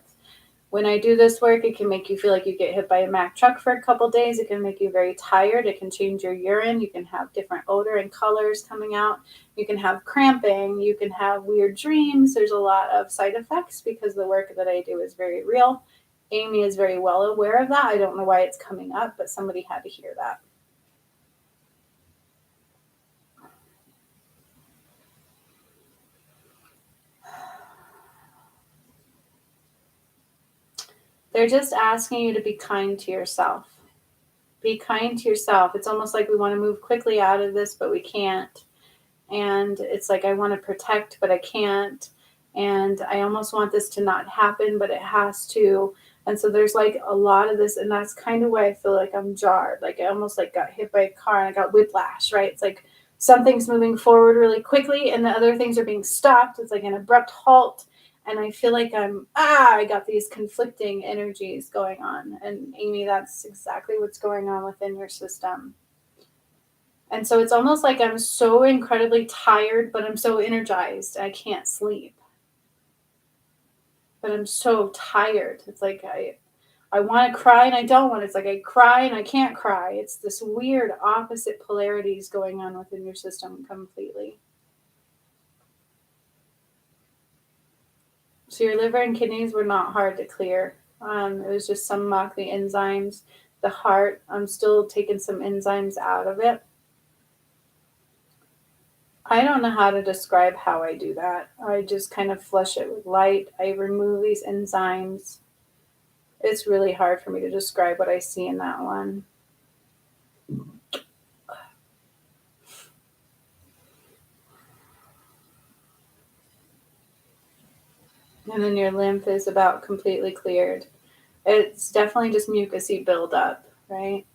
When I do this work, it can make you feel like you get hit by a Mack truck for a couple days. It can make you very tired. It can change your urine. You can have different odor and colors coming out. You can have cramping. You can have weird dreams. There's a lot of side effects because the work that I do is very real. Amy is very well aware of that. I don't know why it's coming up, but somebody had to hear that. They're just asking you to be kind to yourself. Be kind to yourself. It's almost like we want to move quickly out of this, but we can't. And it's like I want to protect, but I can't. And I almost want this to not happen, but it has to. And so there's like a lot of this, and that's kind of why I feel like I'm jarred. Like I almost like got hit by a car and I got whiplash, right? It's like something's moving forward really quickly and the other things are being stopped. It's like an abrupt halt. And I feel like I got these conflicting energies going on. And Amy, that's exactly what's going on within your system. And so it's almost like I'm so incredibly tired, but I'm so energized. I can't sleep. But I'm so tired. It's like I want to cry and I don't want. It's like I cry and I can't cry. It's this weird opposite polarities going on within your system completely. So your liver and kidneys were not hard to clear. It was just some muck, the enzymes, the heart. I'm still taking some enzymes out of it. I don't know how to describe how I do that. I just kind of flush it with light. I remove these enzymes. It's really hard for me to describe what I see in that one. And then your lymph is about completely cleared. It's definitely just mucousy buildup, right?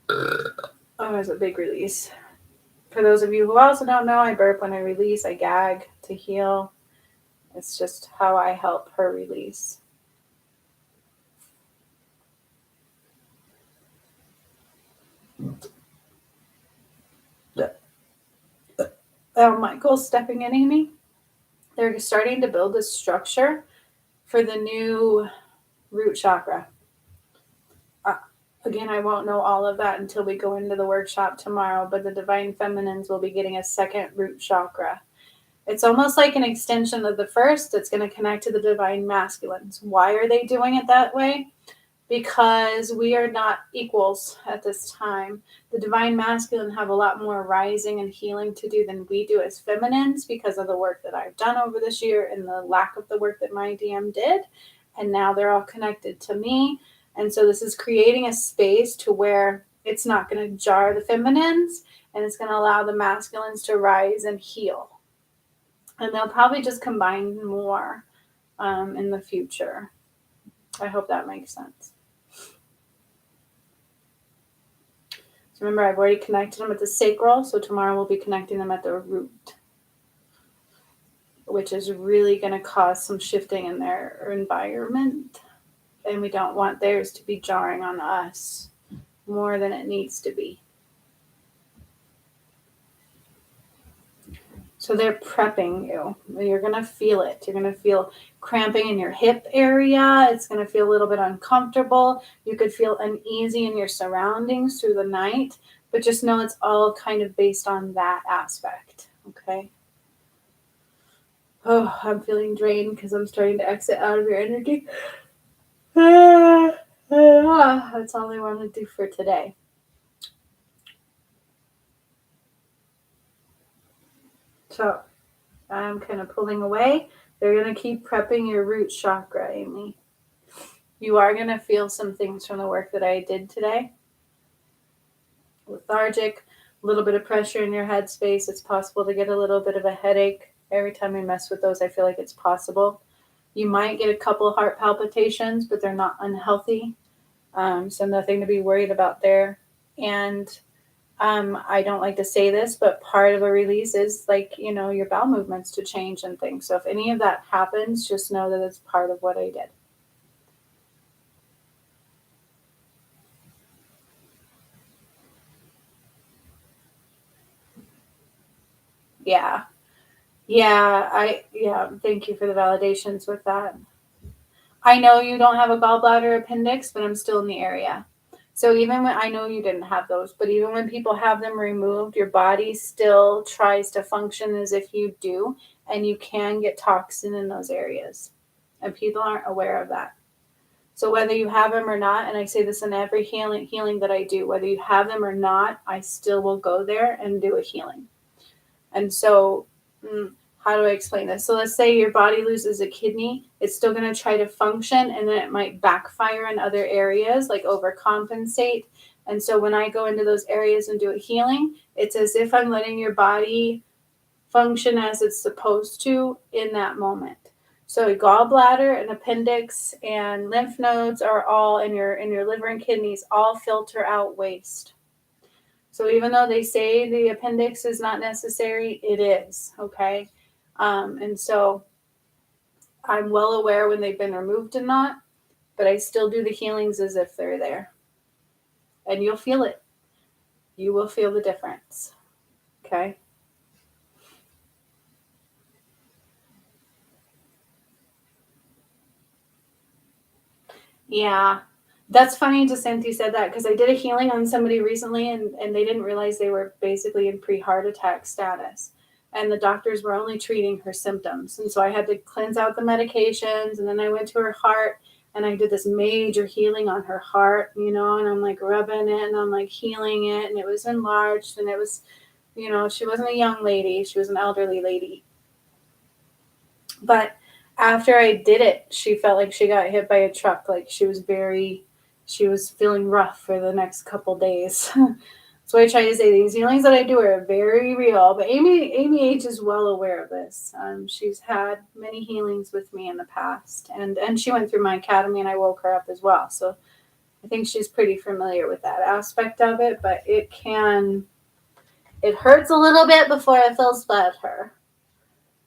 Oh, it's a big release. For those of you who also don't know, I burp when I release. I gag to heal. It's just how I help her release. Oh, Michael's stepping in, Amy. They're starting to build a structure for the new root chakra. Again, I won't know all of that until we go into the workshop tomorrow, but the Divine Feminines will be getting a second root chakra. It's almost like an extension of the first. It's going to connect to the Divine Masculines. Why are they doing it that way? Because we are not equals at this time. The Divine Masculine have a lot more rising and healing to do than we do as feminines because of the work that I've done over this year and the lack of the work that my DM did. And now they're all connected to me. And so this is creating a space to where it's not going to jar the feminines and it's going to allow the masculines to rise and heal. And they'll probably just combine more in the future. I hope that makes sense. So remember, I've already connected them at the sacral, so tomorrow we'll be connecting them at the root, which is really going to cause some shifting in their environment. And we don't want theirs to be jarring on us more than it needs to be. So they're prepping you. You're going to feel it. You're going to feel cramping in your hip area. It's going to feel a little bit uncomfortable. You could feel uneasy in your surroundings through the night, but just know it's all kind of based on that aspect. Okay. Oh, I'm feeling drained because I'm starting to exit out of your energy. That's all I want to do for today. So I'm kind of pulling away. They're going to keep prepping your root chakra, Amy. You are going to feel some things from the work that I did today. Lethargic, a little bit of pressure in your head space. It's possible to get a little bit of a headache. Every time I mess with those, I feel like it's possible. You might get a couple heart palpitations, but they're not unhealthy. So nothing to be worried about there. And I don't like to say this, but part of a release is like, your bowel movements to change and things. So if any of that happens, just know that it's part of what I did. Yeah. Thank you for the validations with that. I know you don't have a gallbladder appendix, but I'm still in the area. So even when I know you didn't have those, but even when people have them removed, your body still tries to function as if you do, and you can get toxin in those areas. And people aren't aware of that. So whether you have them or not, and I say this in every healing that I do, whether you have them or not, I still will go there and do a healing. And so how do I explain this? So let's say your body loses a kidney, it's still going to try to function, and then it might backfire in other areas, like overcompensate. And so when I go into those areas and do a healing, it's as if I'm letting your body function as it's supposed to in that moment. So gallbladder and appendix and lymph nodes are all in your liver and kidneys, all filter out waste. So even though they say the appendix is not necessary, it is, okay? And so I'm well aware when they've been removed and not, but I still do the healings as if they're there. And you'll feel it. You will feel the difference, okay? Yeah. That's funny Jacinti said that because I did a healing on somebody recently and they didn't realize they were basically in pre-heart attack status. And the doctors were only treating her symptoms. And so I had to cleanse out the medications, and then I went to her heart and I did this major healing on her heart, and I'm like rubbing it and I'm like healing it, and it was enlarged, and it was, she wasn't a young lady, she was an elderly lady. But after I did it, she felt like she got hit by a truck. Like she was feeling rough for the next couple days. That's why I try to say these healings that I do are very real. But Amy H is well aware of this. She's had many healings with me in the past, and she went through my academy, and I woke her up as well. So I think she's pretty familiar with that aspect of it. But it hurts a little bit before it feels better.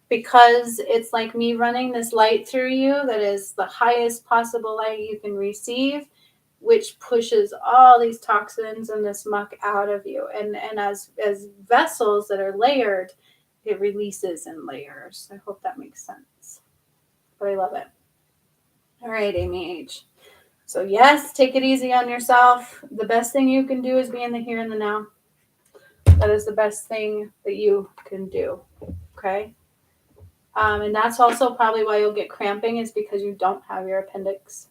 Because it's like me running this light through you that is the highest possible light you can receive, which pushes all these toxins and this muck out of you. And as vessels that are layered, it releases in layers. I hope that makes sense. But I love it. All right, Amy H. So yes, take it easy on yourself. The best thing you can do is be in the here and the now. That is the best thing that you can do. Okay? And that's also probably why you'll get cramping, is because you don't have your appendix.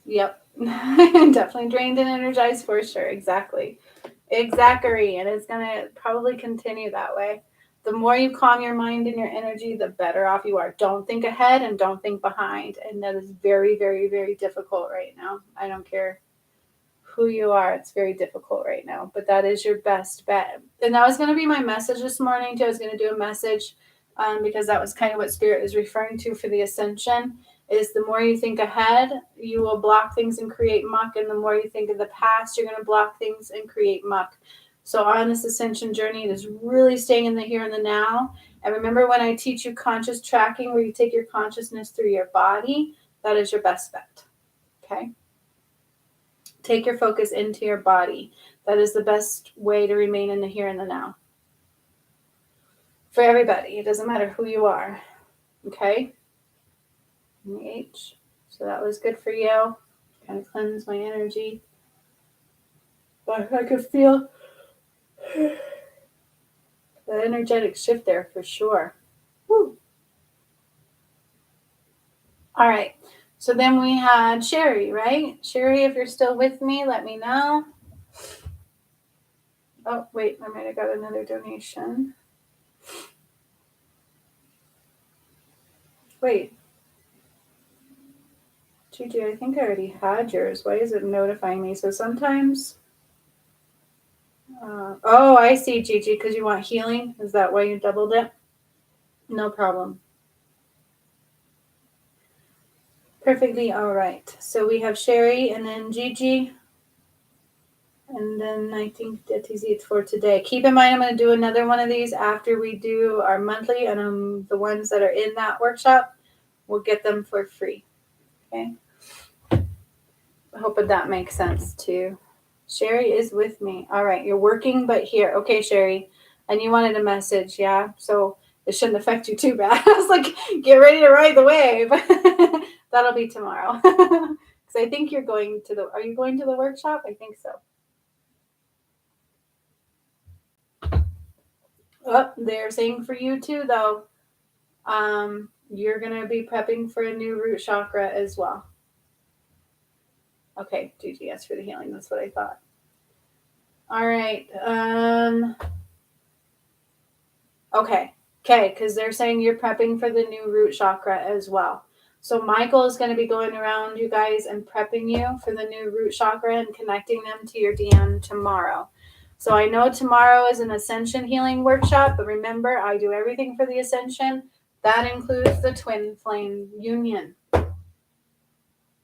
Yep. Definitely drained and energized for sure. Exactly. Exactly. And it's going to probably continue that way. The more you calm your mind and your energy, the better off you are. Don't think ahead and don't think behind. And that is very, very, very difficult right now. I don't care who you are. It's very difficult right now, but that is your best bet. And that was going to be my message this morning too. I was going to do a message because that was kind of what Spirit is referring to for the Ascension, is the more you think ahead, you will block things and create muck. And the more you think of the past, you're going to block things and create muck. So on this Ascension journey, it is really staying in the here and the now. And remember, when I teach you conscious tracking, where you take your consciousness through your body, that is your best bet. Okay? Take your focus into your body. That is the best way to remain in the here and the now. For everybody. It doesn't matter who you are. Okay? H. So that was good for you. Kind of cleanse my energy. But I could feel the energetic shift there for sure. Woo. All right. So then we had Sherry, right? Sherry, if you're still with me, let me know. Oh, wait, I might have got another donation. Wait. Gigi, I think I already had yours. Why is it notifying me? So sometimes... oh, I see, Gigi, because you want healing. Is that why you doubled it? No problem. Perfectly all right. So we have Sherry and then Gigi. And then I think that is it for today. Keep in mind, I'm going to do another one of these after we do our monthly. And the ones that are in that workshop, we'll get them for free. Okay? I hope that makes sense too. Sherry is with me. All right. You're working, but here. Okay, Sherry. And you wanted a message, yeah? So it shouldn't affect you too bad. I was like, get ready to ride the wave. That'll be tomorrow. Because I think you're going to are you going to the workshop? I think so. Oh, they're saying for you too, though. You're going to be prepping for a new root chakra as well. Okay, Gigi, yes, for the healing. That's what I thought. All right. Okay, because they're saying you're prepping for the new root chakra as well. So Michael is going to be going around, you guys, and prepping you for the new root chakra and connecting them to your DM tomorrow. So I know tomorrow is an Ascension healing workshop, but remember, I do everything for the Ascension. That includes the twin flame union,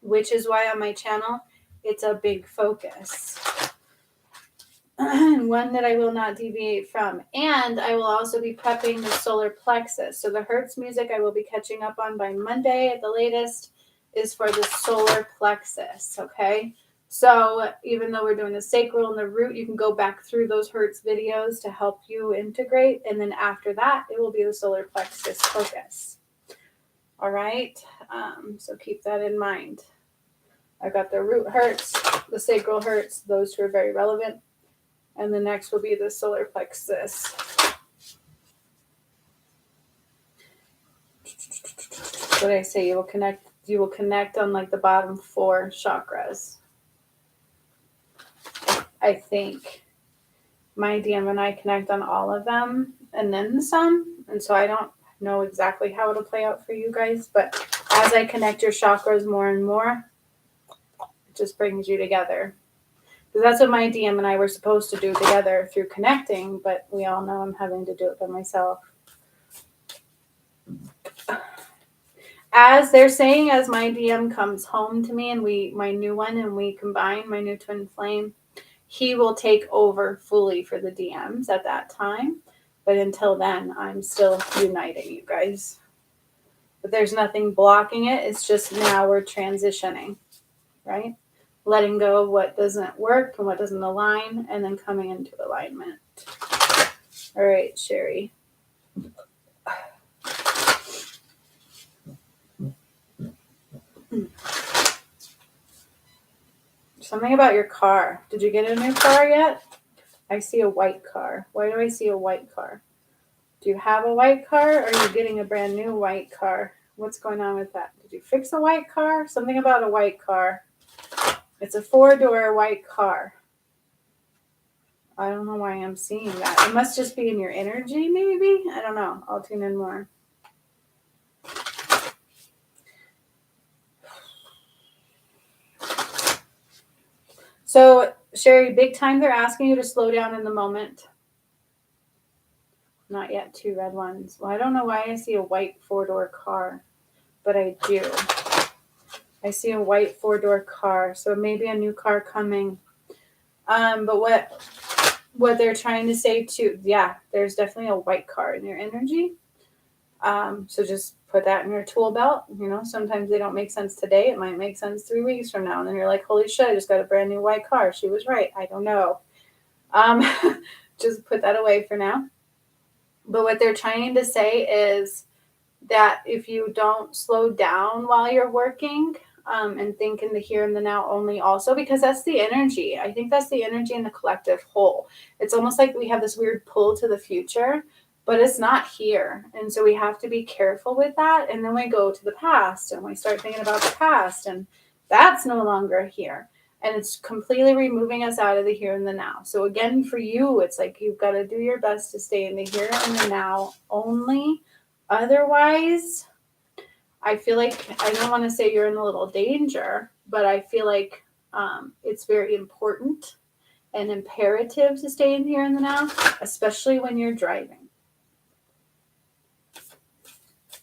which is why on my channel, it's a big focus. One that I will not deviate from. And I will also be prepping the solar plexus. So the Hertz music I will be catching up on by Monday at the latest is for the solar plexus, okay? So even though we're doing the sacral and the root, you can go back through those Hertz videos to help you integrate. And then after that, it will be the solar plexus focus. All right? So keep that in mind. I've got the root Hertz, the sacral Hertz. Those two are very relevant. And the next will be the solar plexus. What did I say? You will connect on like the bottom 4 chakras. I think my DM and I connect on all of them and then some. And so I don't know exactly how it'll play out for you guys. But as I connect your chakras more and more, it just brings you together. Because that's what my DM and I were supposed to do together through connecting, but we all know I'm having to do it by myself. As they're saying, as my DM comes home to me and my new one, and we combine my new twin flame, he will take over fully for the DMs at that time. But until then, I'm still uniting you guys. But there's nothing blocking it. It's just now we're transitioning, right? Letting go of what doesn't work and what doesn't align, and then coming into alignment. All right, Sherry. Something about your car. Did you get a new car yet? I see a white car. Why do I see a white car? Do you have a white car, or are you getting a brand new white car? What's going on with that? Did you fix a white car? Something about a white car. It's a 4-door white car. I don't know why I'm seeing that. It must just be in your energy, maybe? I don't know. I'll tune in more. So, Sherry, big time they're asking you to slow down in the moment. Not yet 2 red ones. Well, I don't know why I see a white 4-door car, but I do. I see a white 4-door car, so maybe a new car coming. But what they're trying to say too, yeah, there's definitely a white car in your energy. So just put that in your tool belt. You know, sometimes they don't make sense today. It might make sense 3 weeks from now. And then you're like, holy shit, I just got a brand new white car. She was right. I don't know. Just put that away for now. But what they're trying to say is that if you don't slow down while you're working, and think in the here and the now only also, because that's the energy. I think that's the energy in the collective whole. It's almost like we have this weird pull to the future, but it's not here. And so we have to be careful with that. And then we go to the past and we start thinking about the past, and that's no longer here. And it's completely removing us out of the here and the now. So again, for you, it's like you've got to do your best to stay in the here and the now only. Otherwise, I feel like, I don't want to say you're in a little danger, but I feel like it's very important and imperative to stay in here and the now, especially when you're driving.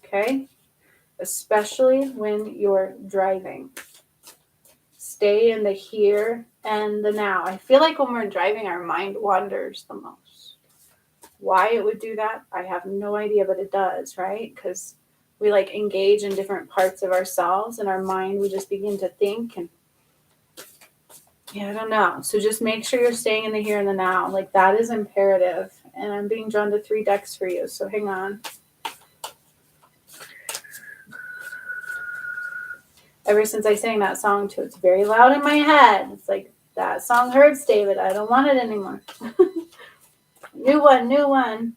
Okay? Especially when you're driving. Stay in the here and the now. I feel like when we're driving, our mind wanders the most. Why it would do that, I have no idea, but it does, right? Because we like engage in different parts of ourselves, and our mind, we just begin to think, and yeah, I don't know. So just make sure you're staying in the here and the now. Like, that is imperative. And I'm being drawn to 3 decks for you, so hang on. Ever since I sang that song too, it's very loud in my head. It's like, that song hurts, David. I don't want it anymore. New one.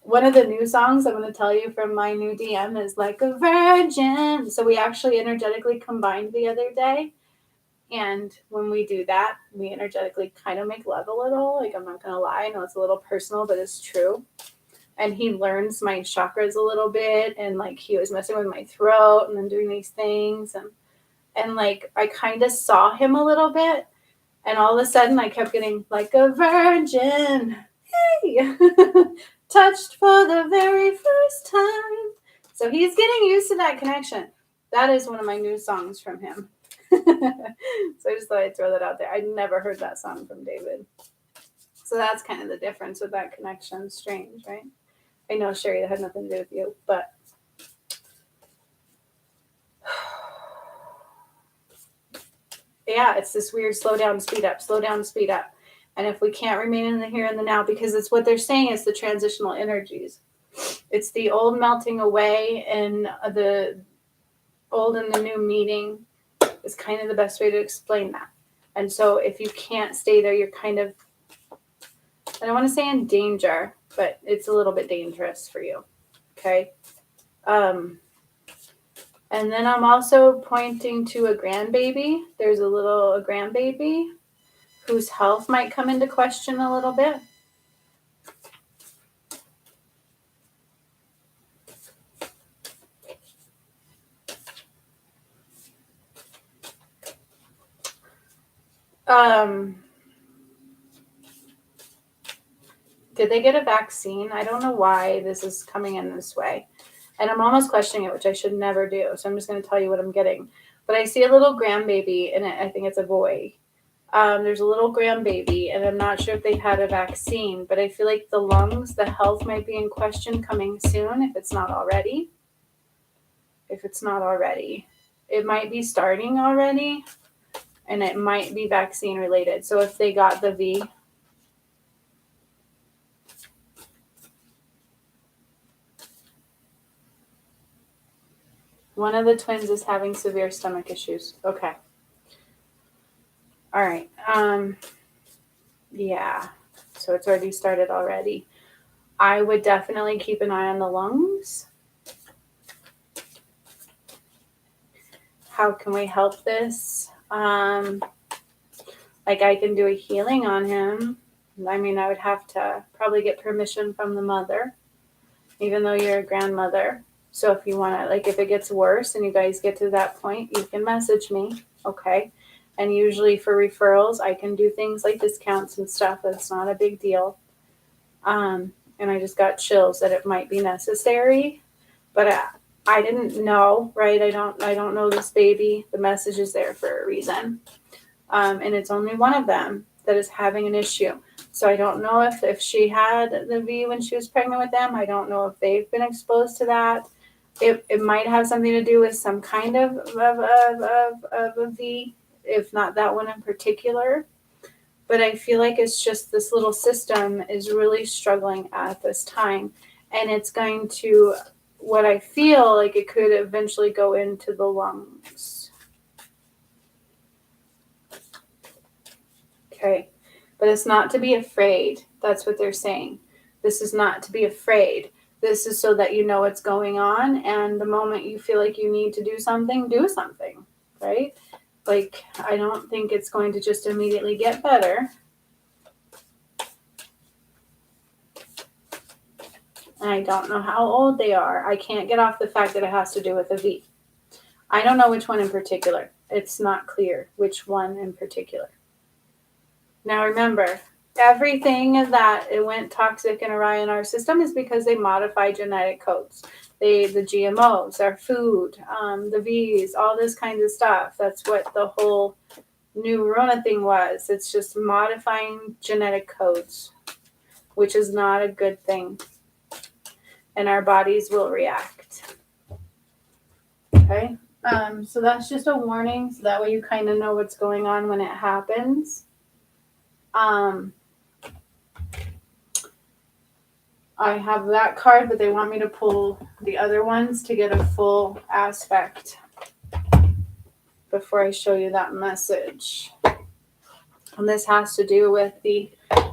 One of the new songs I'm going to tell you from my new DM is Like a Virgin. So we actually energetically combined the other day. And when we do that, we energetically kind of make love a little. Like, I'm not going to lie. I know it's a little personal, but it's true. And he learns my chakras a little bit. And like, he was messing with my throat and then doing these things. And like, I kind of saw him a little bit. And all of a sudden I kept getting like a virgin. Hey, touched for the very first time. So he's getting used to that connection. That is one of my new songs from him. So I just thought I'd throw that out there. I'd never heard that song from David. So that's kind of the difference with that connection. Strange, right? I know, Sherry, that had nothing to do with you, but yeah, it's this weird slow down, speed up, slow down, speed up. And if we can't remain in the here and the now, because it's what they're saying is the transitional energies. It's the old melting away, and the old and the new meeting is kind of the best way to explain that. And so if you can't stay there, you're kind of, I don't want to say in danger, but it's a little bit dangerous for you. Okay. And then I'm also pointing to a grandbaby. There's a grandbaby whose health might come into question a little bit. Did they get a vaccine? I don't know why this is coming in this way. And I'm almost questioning it, which I should never do. So I'm just going to tell you what I'm getting. But I see a little grandbaby, and I think it's a boy. There's a little grandbaby, and I'm not sure if they had a vaccine, but I feel like the lungs, the health might be in question coming soon, if it's not already. It might be starting already, and it might be vaccine related. So if they got the V, one of the twins is having severe stomach issues. Okay. All right. Yeah. So it's already started already. I would definitely keep an eye on the lungs. How can we help this? Like, I can do a healing on him. I mean, I would have to probably get permission from the mother, even though you're a grandmother. So if you want to, like, if it gets worse and you guys get to that point, you can message me. Okay. And usually for referrals, I can do things like discounts and stuff. That's not a big deal. And I just got chills that it might be necessary, but I didn't know, right? I don't know this baby. The message is there for a reason. And it's only one of them that is having an issue. So I don't know if she had the V when she was pregnant with them. I don't know if they've been exposed to that. It might have something to do with some kind of a V, if not that one in particular. But I feel like it's just this little system is really struggling at this time. And it's going to, what I feel like it could eventually go into the lungs. Okay. But it's not to be afraid. That's what they're saying. This is not to be afraid. This is so that you know what's going on. And the moment you feel like you need to do something, right? Like, I don't think it's going to just immediately get better. And I don't know how old they are. I can't get off the fact that it has to do with a V. I don't know which one in particular. It's not clear which one in particular. Now remember, everything that it went toxic and awry in our system is because they modify genetic codes. The GMOs, our food, the V's, all this kind of stuff. That's what the whole new Rona thing was. It's just modifying genetic codes, which is not a good thing. And our bodies will react. Okay? So that's just a warning. So that way you kind of know what's going on when it happens. I have that card, but they want me to pull the other ones to get a full aspect before I show you that message. And this has to do with the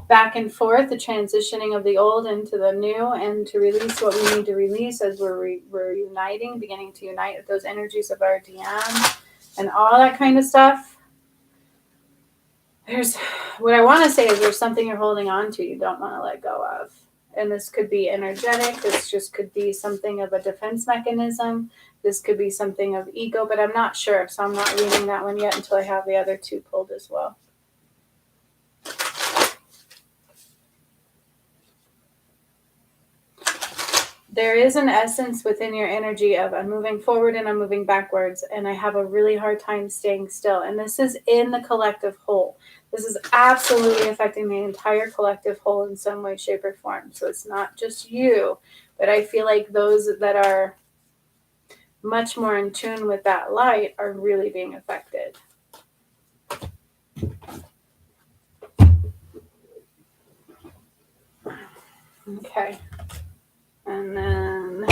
back and forth, the transitioning of the old into the new, and to release what we need to release as we're uniting, beginning to unite with those energies of our DM and all that kind of stuff. What I want to say is there's something you're holding on to you don't want to let go of. And this could be energetic. This just could be something of a defense mechanism. This could be something of ego, but I'm not sure. So I'm not reading that one yet until I have the other two pulled as well. There is an essence within your energy of I'm moving forward and I'm moving backwards, and I have a really hard time staying still. And this is in the collective whole. This is absolutely affecting the entire collective whole in some way, shape, or form. So it's not just you, but I feel like those that are much more in tune with that light are really being affected. Okay. And then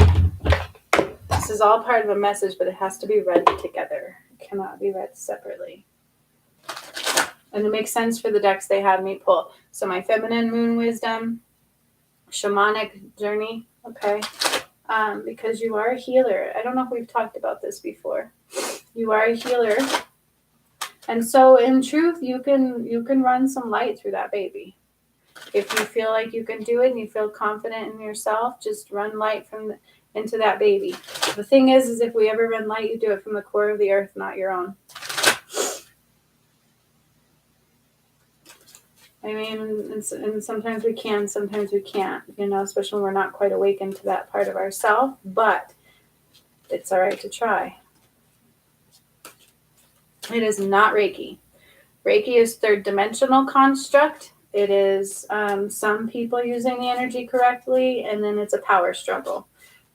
this is all part of a message, but it has to be read together. It cannot be read separately. And it makes sense for the decks they had me pull. So my feminine moon wisdom, shamanic journey, okay? Because you are a healer. I don't know if we've talked about this before. You are a healer. And so in truth, you can run some light through that baby. If you feel like you can do it and you feel confident in yourself, just run light into that baby. The thing is if we ever run light, you do it from the core of the earth, not your own. I mean, and sometimes we can, sometimes we can't, especially when we're not quite awakened to that part of ourselves, but it's all right to try. It is not Reiki. Reiki is third dimensional construct. It is some people using the energy correctly, and then it's a power struggle.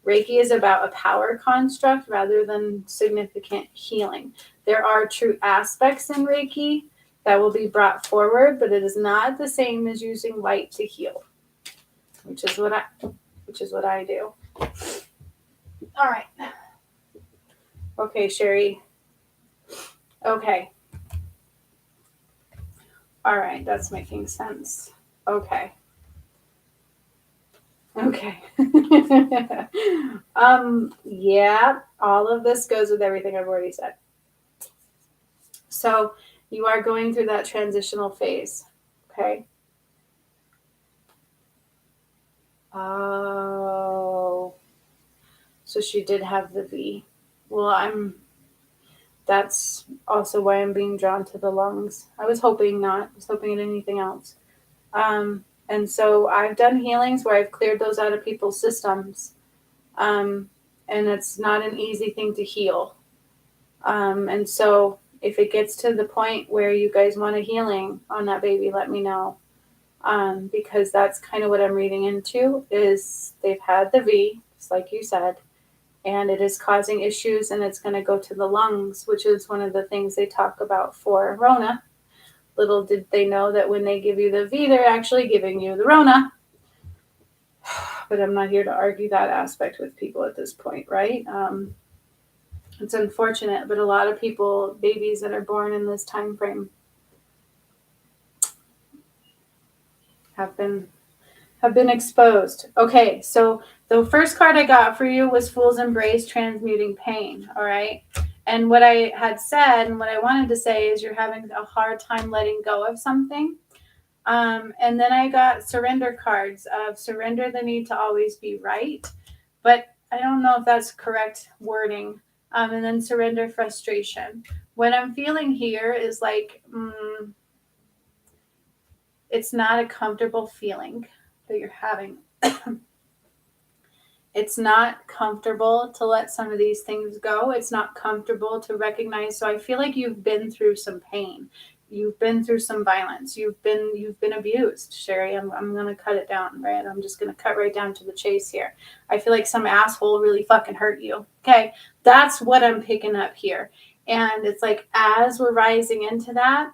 Reiki is about a power construct rather than significant healing. There are true aspects in Reiki that will be brought forward, but it is not the same as using light to heal, which is what I do. All right. Okay, Sherry. Okay. All right, that's making sense. Okay. Yeah, all of this goes with everything I've already said. So you are going through that transitional phase, okay? Oh, so she did have the V. Well, that's also why I'm being drawn to the lungs. I was hoping not. I was hoping at anything else. And so I've done healings where I've cleared those out of people's systems. And it's not an easy thing to heal. And so if it gets to the point where you guys want a healing on that baby, let me know. Because that's kind of what I'm reading into is they've had the V, just like you said, and it is causing issues, and it's going to go to the lungs, which is one of the things they talk about for Rona. Little did they know that when they give you the V, they're actually giving you the Rona. But I'm not here to argue that aspect with people at this point, right? It's unfortunate, but a lot of people, babies that are born in this time frame, have been have been exposed. Okay, so the first card I got for you was Fool's Embrace, Transmuting Pain, all right? And what I had said and what I wanted to say is you're having a hard time letting go of something. And then I got surrender cards of surrender the need to always be right. But I don't know if that's correct wording. And then surrender frustration. What I'm feeling here is like, it's not a comfortable feeling that you're having. It's not comfortable to let some of these things go. It's not comfortable to recognize. So I feel like you've been through some pain. You've been through some violence. You've been abused, Sherry. I'm going to cut it down, right? I'm just going to cut right down to the chase here. I feel like some asshole really fucking hurt you. Okay. That's what I'm picking up here. And it's like, as we're rising into that,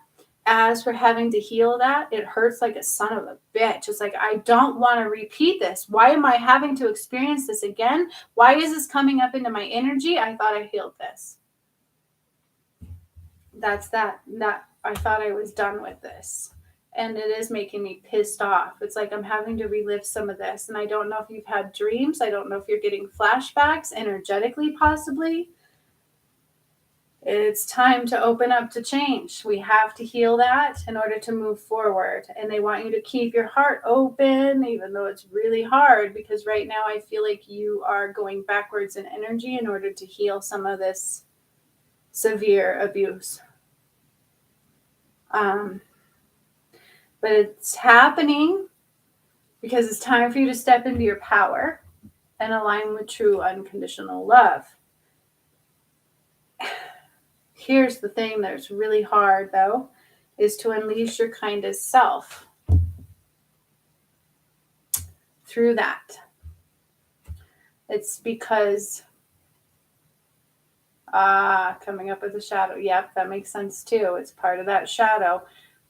as we're having to heal that, it hurts like a son of a bitch. It's like, I don't want to repeat this. Why am I having to experience this again? Why is this coming up into my energy? I thought I healed this. That's that. I thought I was done with this. And it is making me pissed off. It's like I'm having to relive some of this. And I don't know if you've had dreams. I don't know if you're getting flashbacks energetically, possibly. It's time to open up to change. We have to heal that in order to move forward. And they want you to keep your heart open, even though it's really hard, because right now I feel like you are going backwards in energy in order to heal some of this severe abuse. But it's happening because it's time for you to step into your power and align with true unconditional love. Here's the thing that's really hard, though, is to unleash your kindest self through that. It's because coming up with a shadow. Yep, that makes sense too. It's part of that shadow.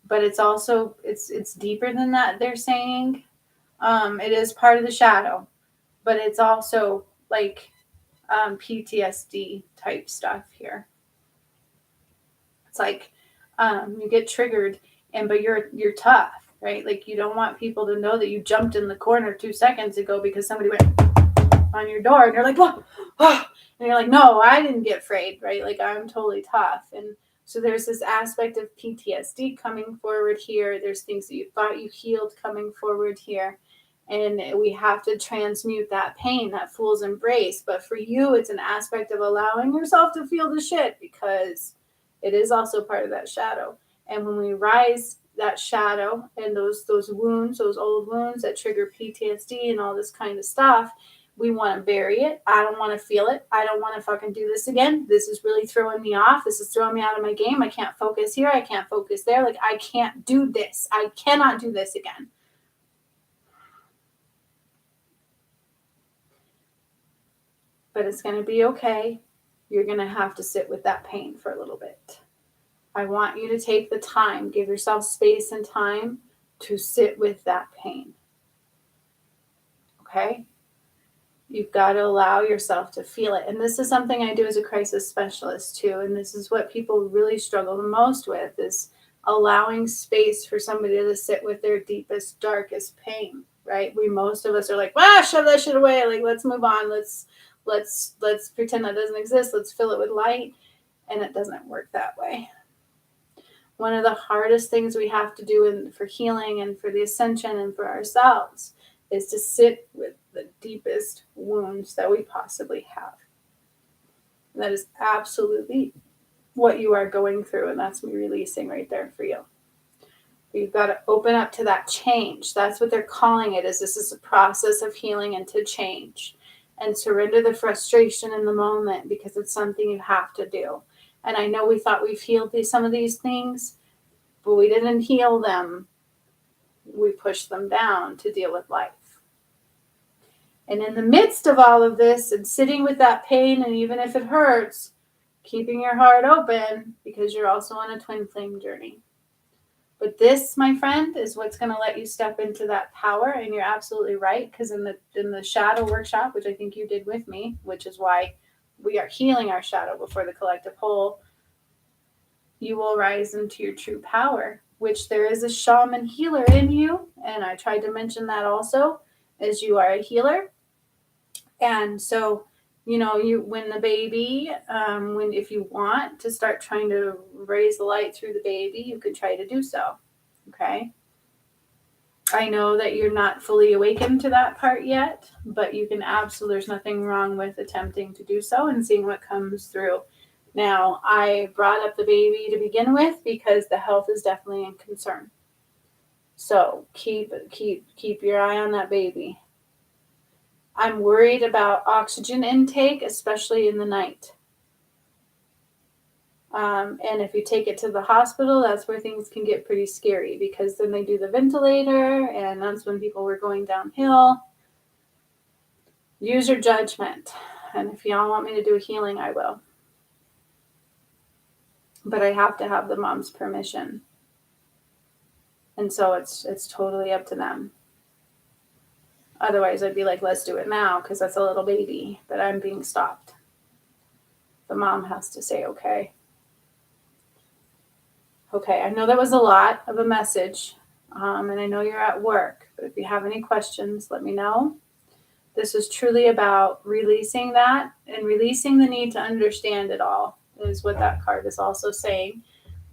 But it's also, it's deeper than that, they're saying. It is part of the shadow. But it's also like PTSD type stuff here. It's like you get triggered, but you're tough, right? Like you don't want people to know that you jumped in the corner 2 seconds ago because somebody went on your door, and you're like, "What?" And you're like, "No, I didn't get afraid," right? Like I'm totally tough, and so there's this aspect of PTSD coming forward here. There's things that you thought you healed coming forward here. And we have to transmute that pain, that fool's embrace. But for you, it's an aspect of allowing yourself to feel the shit because it is also part of that shadow. And when we rise that shadow and those wounds, those old wounds that trigger PTSD and all this kind of stuff, we want to bury it. I don't want to feel it. I don't want to fucking do this again. This is really throwing me off. This is throwing me out of my game. I can't focus here. I can't focus there. Like I can't do this. I cannot do this again. But it's going to be okay. You're going to have to sit with that pain for a little bit. I want you to take the time, give yourself space and time to sit with that pain. Okay? You've got to allow yourself to feel it. And this is something I do as a crisis specialist too. And this is what people really struggle the most with is allowing space for somebody to sit with their deepest, darkest pain, right? Most of us are like, shove that shit away. Like, let's move on. Let's pretend that doesn't exist. Let's fill it with light. And it doesn't work that way. One of the hardest things we have to do for healing and for the ascension and for ourselves is to sit with the deepest wounds that we possibly have. And that is absolutely what you are going through. And that's me releasing right there for you. But you've got to open up to that change. That's what they're calling it, is this is a process of healing and to change. And surrender the frustration in the moment because it's something you have to do. And I know we thought we've healed some of these things, but we didn't heal them. We pushed them down to deal with life. And in the midst of all of this and sitting with that pain, and even if it hurts, keeping your heart open because you're also on a twin flame journey. But this, my friend, is what's going to let you step into that power. And you're absolutely right, because in the shadow workshop, which I think you did with me, which is why we are healing our shadow before the collective whole, you will rise into your true power, which there is a shaman healer in you. And I tried to mention that also, as you are a healer. And so, you when the baby, if you want to start trying to raise the light through the baby, you could try to do so. Okay. I know that you're not fully awakened to that part yet, but you can absolutely, there's nothing wrong with attempting to do so and seeing what comes through. Now, I brought up the baby to begin with because the health is definitely in concern. So keep your eye on that baby. I'm worried about oxygen intake, especially in the night. And if you take it to the hospital, that's where things can get pretty scary, because then they do the ventilator, and that's when people were going downhill. Use your judgment. And if y'all want me to do a healing, I will. But I have to have the mom's permission. And so it's totally up to them. Otherwise, I'd be like, let's do it now, because that's a little baby. But I'm being stopped. The mom has to say, okay. Okay, I know that was a lot of a message, and I know you're at work, but if you have any questions, let me know. This is truly about releasing that and releasing the need to understand it all, is what that card is also saying.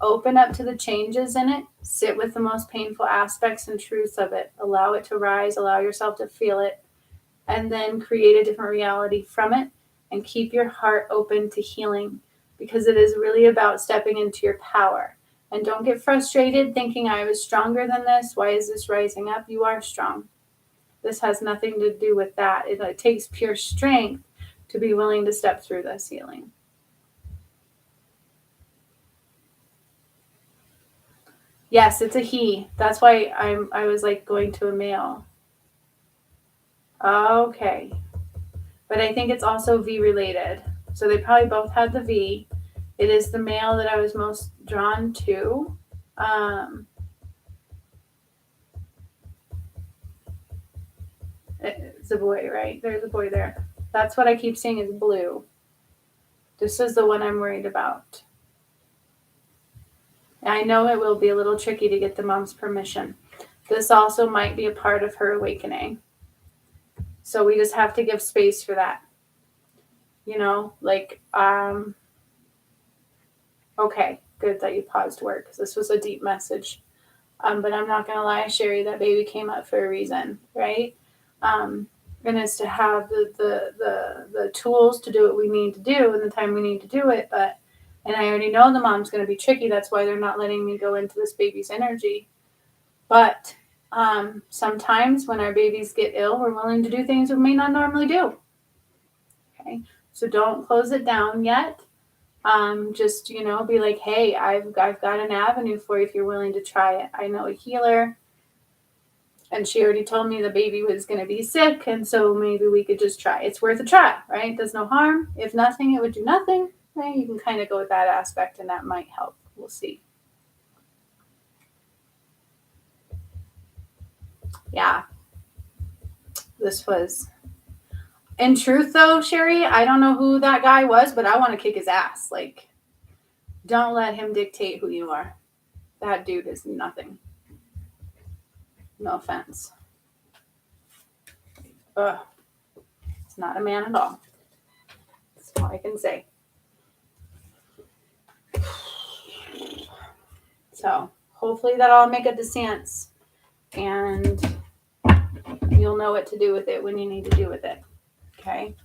Open up to the changes in it. Sit with the most painful aspects and truths of it. Allow it to rise. Allow yourself to feel it. And then create a different reality from it. And keep your heart open to healing, because it is really about stepping into your power. And don't get frustrated thinking, I was stronger than this. Why is this rising up? You are strong. This has nothing to do with that. It takes pure strength to be willing to step through this healing. Yes, it's a he. That's why I was like going to a male. Okay. But I think it's also V related. So they probably both had the V. It is the male that I was most drawn to. It's a boy, right? There's a boy there. That's what I keep seeing is blue. This is the one I'm worried about. I know it will be a little tricky to get the mom's permission. This also might be a part of her awakening. So we just have to give space for that. Okay, good that you paused work, because this was a deep message. But I'm not going to lie, Sherry, that baby came up for a reason, right? And it's to have the tools to do what we need to do in the time we need to do it. And I already know the mom's going to be tricky. That's why they're not letting me go into this baby's energy. But sometimes when our babies get ill, we're willing to do things we may not normally do. Okay, so don't close it down yet. Just, be like, hey, I've got an avenue for you if you're willing to try it. I know a healer, and she already told me the baby was going to be sick, and so maybe we could just try. It's worth a try, right? It does no harm. If nothing, it would do nothing. Right? You can kind of go with that aspect, and that might help. We'll see. Yeah. This was... In truth, though, Sherry, I don't know who that guy was, but I want to kick his ass. Like, don't let him dictate who you are. That dude is nothing. No offense. It's not a man at all. That's all I can say. So hopefully that'll all make a sense, and you'll know what to do with it when you need to do with it. Okay?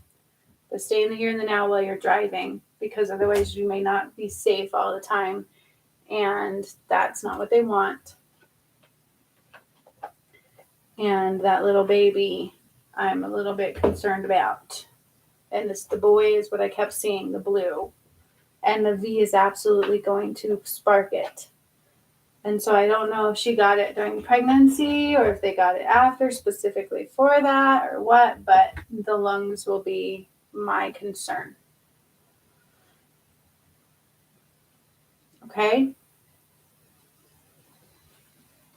But stay in the here and the now while you're driving, because otherwise you may not be safe all the time, and that's not what they want. And that little baby, I'm a little bit concerned about. And the boy is what I kept seeing, the blue. And the V is absolutely going to spark it. And so I don't know if she got it during pregnancy or if they got it after specifically for that or what, but the lungs will be my concern. Okay?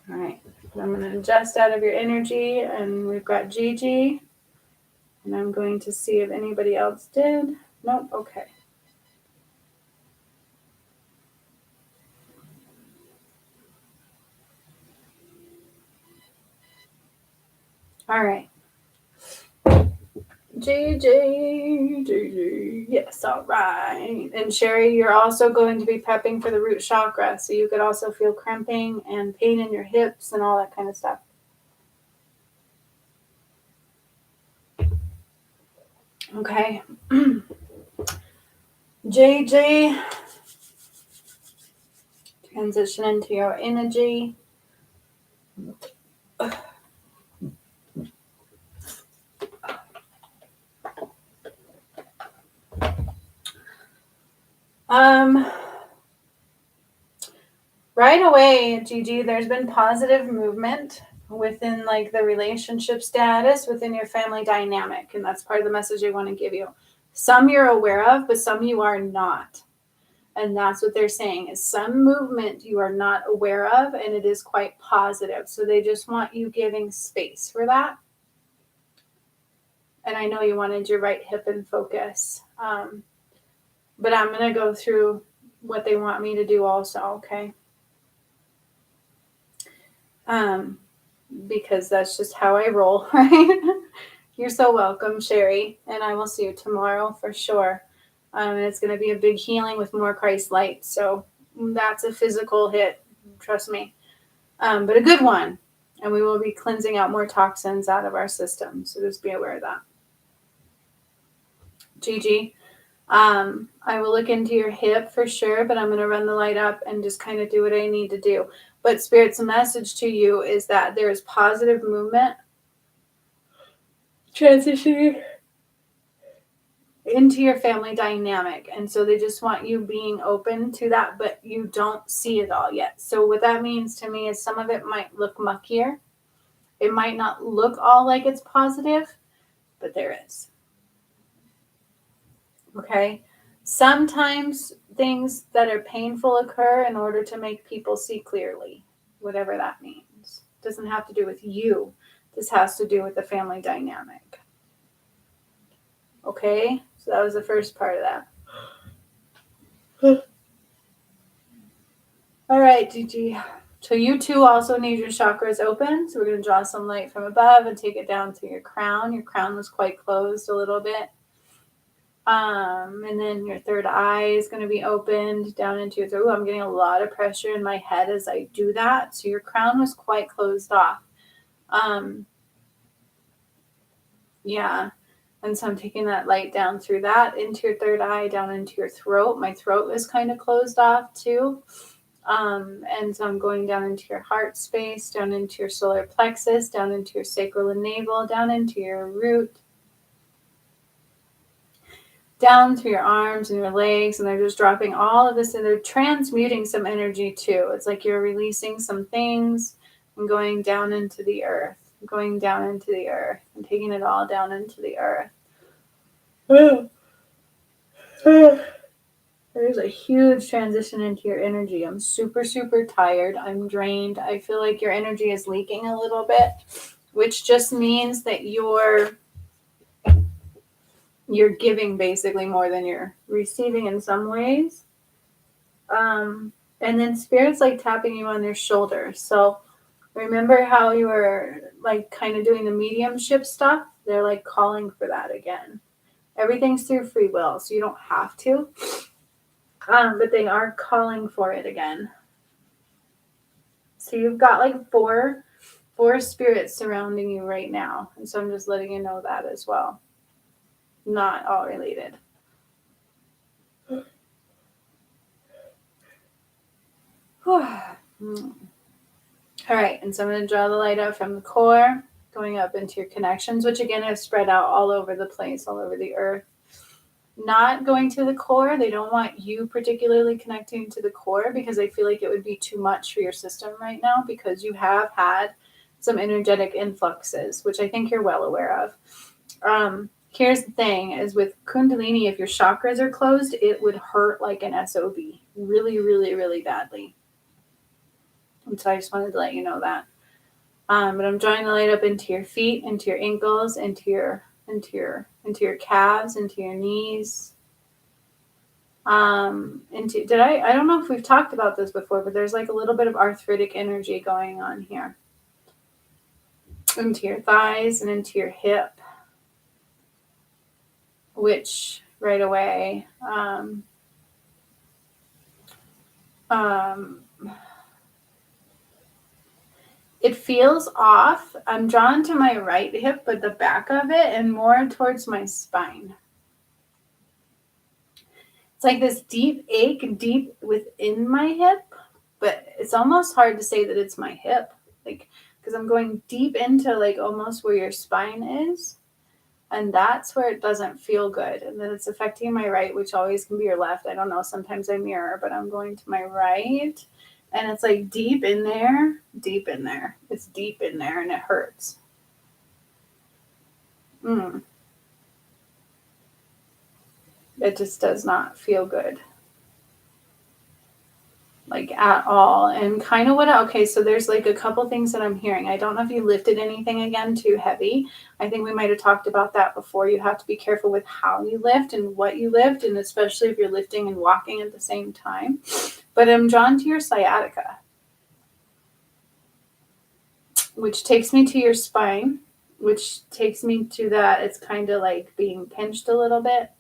All right. I'm going to adjust out of your energy, and we've got Gigi. And I'm going to see if anybody else did. Nope. Okay. All right. JJ. Yes, all right. And Sherry, you're also going to be prepping for the root chakra. So you could also feel cramping and pain in your hips and all that kind of stuff. Okay. JJ, transition into your energy. Right away, Gigi, there's been positive movement within like the relationship status within your family dynamic, and that's part of the message I want to give you. Some you're aware of, but some you are not. And that's what they're saying is some movement you are not aware of, and it is quite positive. So they just want you giving space for that. And I know you wanted your right hip in focus. But I'm going to go through what they want me to do also, okay? Because that's just how I roll, right? You're so welcome, Sherry. And I will see you tomorrow for sure. And it's going to be a big healing with more Christ light. So that's a physical hit, trust me. But a good one. And we will be cleansing out more toxins out of our system. So just be aware of that. Gigi, I will look into your hip for sure, but I'm going to run the light up and just kind of do what I need to do. But Spirit's message to you is that there is positive movement transitioning into your family dynamic. And so they just want you being open to that, but you don't see it all yet. So what that means to me is some of it might look muckier. It might not look all like it's positive, but there is. Okay? Sometimes things that are painful occur in order to make people see clearly, whatever that means. It doesn't have to do with you. This has to do with the family dynamic. Okay? So that was the first part of that. All right, Gigi. So you too also need your chakras open. So we're going to draw some light from above and take it down to your crown. Your crown was quite closed a little bit. And then your third eye is going to be opened down into your throat. Ooh, I'm getting a lot of pressure in my head as I do that. So your crown was quite closed off. Yeah. And so I'm taking that light down through that into your third eye, down into your throat. My throat was kind of closed off too. And so I'm going down into your heart space, down into your solar plexus, down into your sacral and navel, down into your root, down through your arms and your legs, and they're just dropping all of this, and they're transmuting some energy too. It's like you're releasing some things and going down into the earth, going down into the earth, and taking it all down into the earth. There's a huge transition into your energy. I'm super, super tired. I'm drained. I feel like your energy is leaking a little bit, which just means that you're giving basically more than you're receiving in some ways. And then Spirit's like tapping you on your shoulder. So remember how you were like kind of doing the mediumship stuff? They're like calling for that again. Everything's through free will, so you don't have to. But they are calling for it again. So you've got like four spirits surrounding you right now. And so I'm just letting you know that as well. Not all related. All right, and so I'm going to draw the light out from the core, going up into your connections, which again have spread out all over the place, all over the earth. Not going to the core. They don't want you particularly connecting to the core because I feel like it would be too much for your system right now because you have had some energetic influxes, which I think you're well aware of. Here's the thing is with Kundalini, if your chakras are closed, it would hurt like an SOB really, really, really badly. And so I just wanted to let you know that. But I'm drawing the light up into your feet, into your ankles, into your calves, into your knees. I don't know if we've talked about this before, but there's like a little bit of arthritic energy going on here. into your thighs and into your hip, which right away, it feels off. I'm drawn to my right hip, but the back of it and more towards my spine. It's like this deep ache deep within my hip, but it's almost hard to say that it's my hip. Like, because I'm going deep into like almost where your spine is. And that's where it doesn't feel good. And then it's affecting my right, which always can be your left. I don't know. Sometimes I mirror, but I'm going to my right. And it's like deep in there, deep in there. It's deep in there and it hurts. It just does not feel good. Like at all. And kind of okay, so there's like a couple things that I'm hearing. I don't know if you lifted anything again too heavy. I think we might have talked about that before. You have to be careful with how you lift and what you lift, and especially if you're lifting and walking at the same time. But I'm drawn to your sciatica, which takes me to your spine, which takes me to that. It's kind of like being pinched a little bit.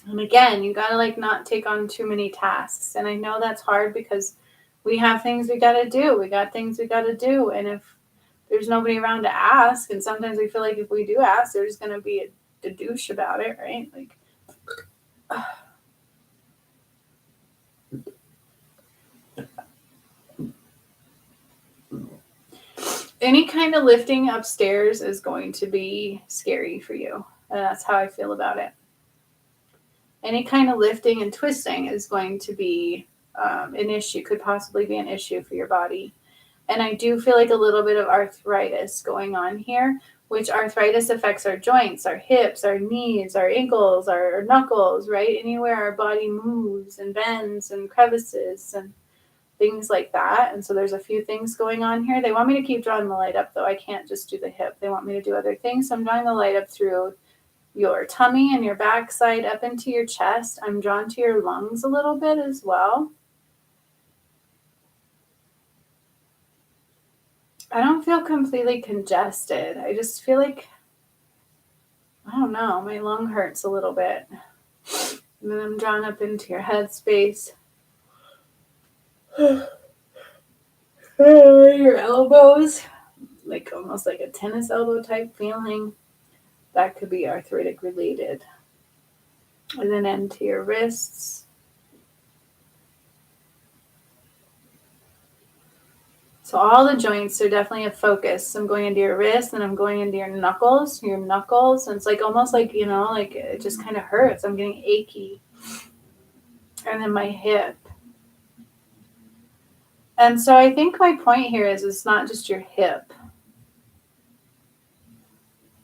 And again, you got to like not take on too many tasks. And I know that's hard because we have things we got to do. We got things we got to do. And if there's nobody around to ask, and sometimes we feel like if we do ask, there's going to be a douche about it, right? Like, any kind of lifting upstairs is going to be scary for you. And that's how I feel about it. Any kind of lifting and twisting is going to be an issue, could possibly be an issue for your body. And I do feel like a little bit of arthritis going on here, which arthritis affects our joints, our hips, our knees, our ankles, our knuckles, right? Anywhere our body moves and bends and crevices and things like that. And so there's a few things going on here. They want me to keep drawing the light up, though. I can't just do the hip. They want me to do other things. So I'm drawing the light up through your tummy and your backside up into your chest. I'm drawn to your lungs a little bit as well. I don't feel completely congested. I just feel like, I don't know, my lung hurts a little bit. And then I'm drawn up into your head space. Your elbows, like almost like a tennis elbow type feeling. That could be arthritic related. And then into your wrists. So all the joints are definitely a focus. I'm going into your wrist and I'm going into your knuckles. And it's like almost like, like it just kind of hurts. I'm getting achy. And then my hip. And so I think my point here is it's not just your hip.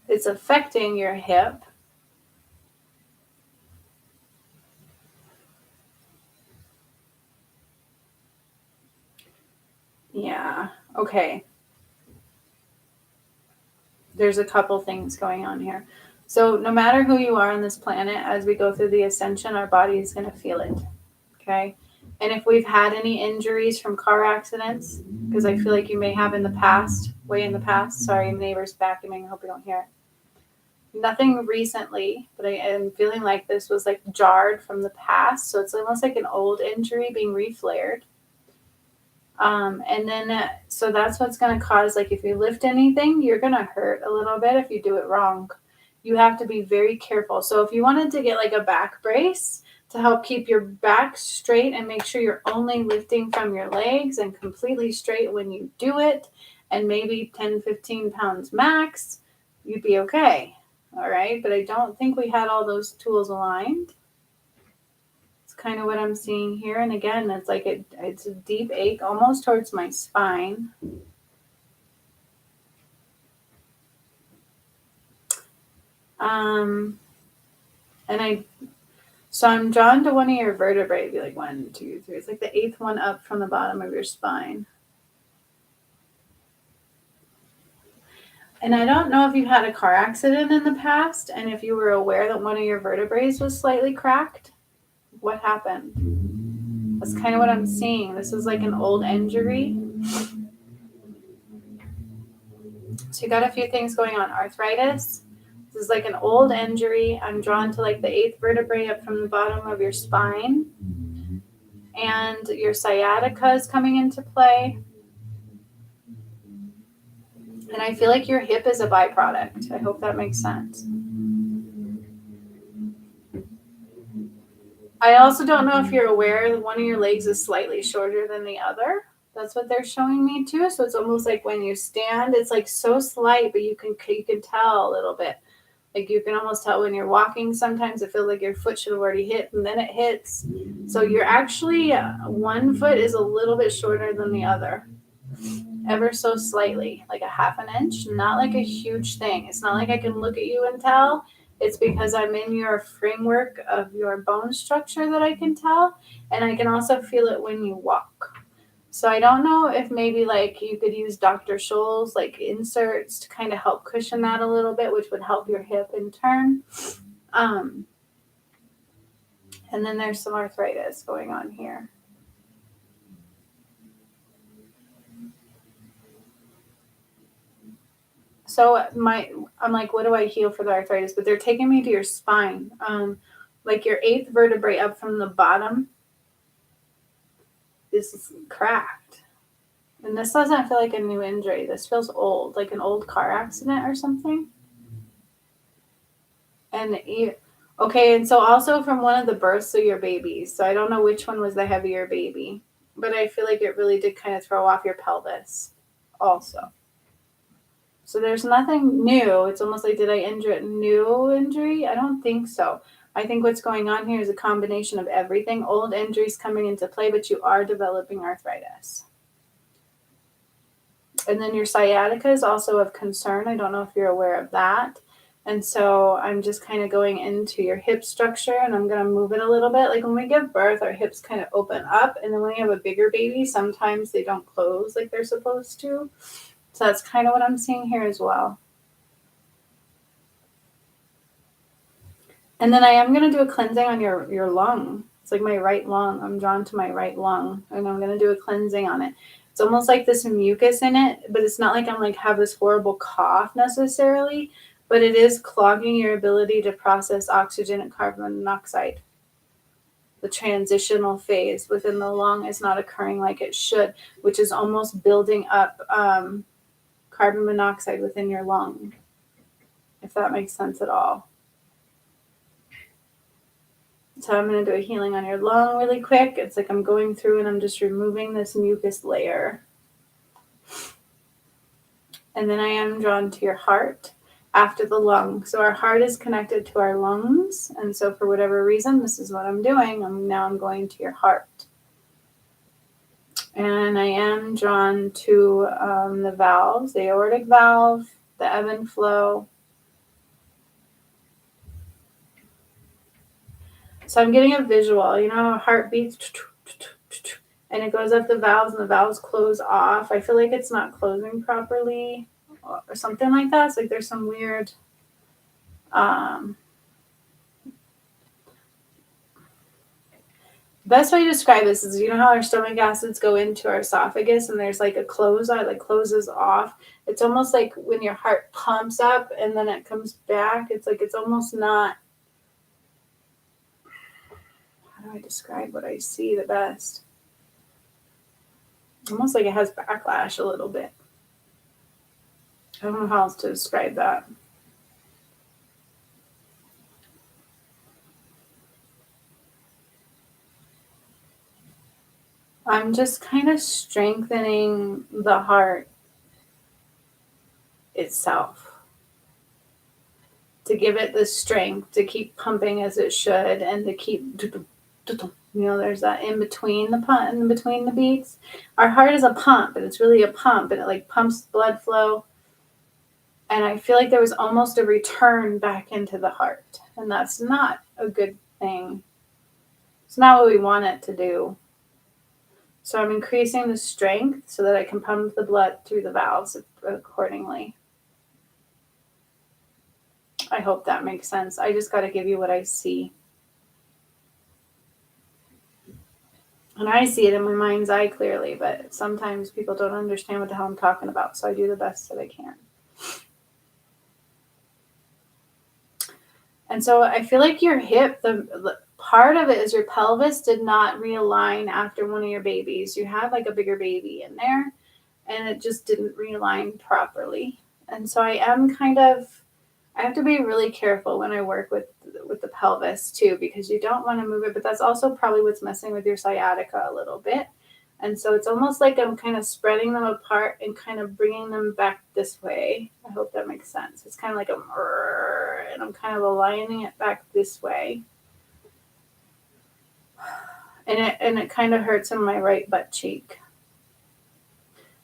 It's affecting your hip. Yeah. Okay. There's a couple things going on here. So no matter who you are on this planet, as we go through the ascension, our body is going to feel it. Okay. And if we've had any injuries from car accidents, because I feel like you may have in the past, way in the past, sorry, neighbors vacuuming, I hope you don't hear it. Nothing recently, but I am feeling like this was like jarred from the past. So it's almost like an old injury being reflared. And then, so that's what's going to cause, like, if you lift anything, you're going to hurt a little bit if you do it wrong. You have to be very careful. So if you wanted to get like a back brace to help keep your back straight and make sure you're only lifting from your legs and completely straight when you do it, and maybe 10, 15 pounds max, you'd be okay. All right. But I don't think we had all those tools aligned. Kind of what I'm seeing here. And again, it's like it's a deep ache almost towards my spine. So I'm drawn to one of your vertebrae. It'd be like 1, 2, 3. It's like the 8th one up from the bottom of your spine. And I don't know if you had a car accident in the past and if you were aware that one of your vertebrae was slightly cracked. What happened? That's kind of what I'm seeing. This is like an old injury. So you got a few things going on. Arthritis. This is like an old injury. I'm drawn to like the 8th vertebrae up from the bottom of your spine. And your sciatica is coming into play. And I feel like your hip is a byproduct. I hope that makes sense. I also don't know if you're aware that one of your legs is slightly shorter than the other. That's what they're showing me too. So it's almost like when you stand, it's like so slight, but you can tell a little bit. Like you can almost tell when you're walking. Sometimes it feels like your foot should have already hit, and then it hits. So you're actually one foot is a little bit shorter than the other, ever so slightly, like a half an inch. Not like a huge thing. It's not like I can look at you and tell. It's because I'm in your framework of your bone structure that I can tell, and I can also feel it when you walk. So I don't know if maybe like you could use Dr. Scholl's like inserts to kind of help cushion that a little bit, which would help your hip in turn. And then there's some arthritis going on here. So I'm like, what do I heal for the arthritis? But they're taking me to your spine, like your 8th vertebrae up from the bottom is cracked. And this doesn't feel like a new injury. This feels old, like an old car accident or something. And okay, and so also from one of the births of your babies. So I don't know which one was the heavier baby, but I feel like it really did kind of throw off your pelvis also. So there's nothing new. It's almost like, did I injure it? New injury? I don't think so. I think what's going on here is a combination of everything. Old injuries coming into play, but you are developing arthritis. And then your sciatica is also of concern. I don't know if you're aware of that. And so I'm just kind of going into your hip structure, and I'm going to move it a little bit. Like when we give birth, our hips kind of open up. And then when we have a bigger baby, sometimes they don't close like they're supposed to. So that's kind of what I'm seeing here as well. And then I am going to do a cleansing on your lung. It's like my right lung. I'm drawn to my right lung, and I'm going to do a cleansing on it. It's almost like this mucus in it, but it's not like I'm like have this horrible cough necessarily, but it is clogging your ability to process oxygen and carbon monoxide. The transitional phase within the lung is not occurring like it should, which is almost building up carbon monoxide within your lung, if that makes sense at all. So I'm going to do a healing on your lung really quick. It's like I'm going through and I'm just removing this mucus layer. And then I am drawn to your heart after the lung. So our heart is connected to our lungs. And so for whatever reason, this is what I'm doing. I'm going to your heart. And I am drawn to the valves, the aortic valve, the ebb and flow. So I'm getting a visual, you know, how a heart beats and it goes up the valves and the valves close off. I feel like it's not closing properly or something like that. It's like there's some weird best way to describe this is, you know how our stomach acids go into our esophagus and there's like a close that like closes off. It's almost like when your heart pumps up and then it comes back. It's like it's almost not. How do I describe what I see the best? Almost like it has backlash a little bit. I don't know how else to describe that. I'm just kind of strengthening the heart itself to give it the strength to keep pumping as it should and to keep, you know, there's that in between the pump, in between the beats. Our heart is a pump, and it's really a pump, and it like pumps blood flow. And I feel like there was almost a return back into the heart, and that's not a good thing. It's not what we want it to do. So I'm increasing the strength so that I can pump the blood through the valves accordingly. I hope that makes sense. I just got to give you what I see. And I see it in my mind's eye clearly, but sometimes people don't understand what the hell I'm talking about. So I do the best that I can. And so I feel like your hip, the part of it is your pelvis did not realign after one of your babies. You had like a bigger baby in there and it just didn't realign properly. And so I have to be really careful when I work with the pelvis too, because you don't want to move it, but that's also probably what's messing with your sciatica a little bit. And so it's almost like I'm kind of spreading them apart and kind of bringing them back this way. I hope that makes sense. It's kind of like and I'm kind of aligning it back this way. And it kind of hurts in my right butt cheek.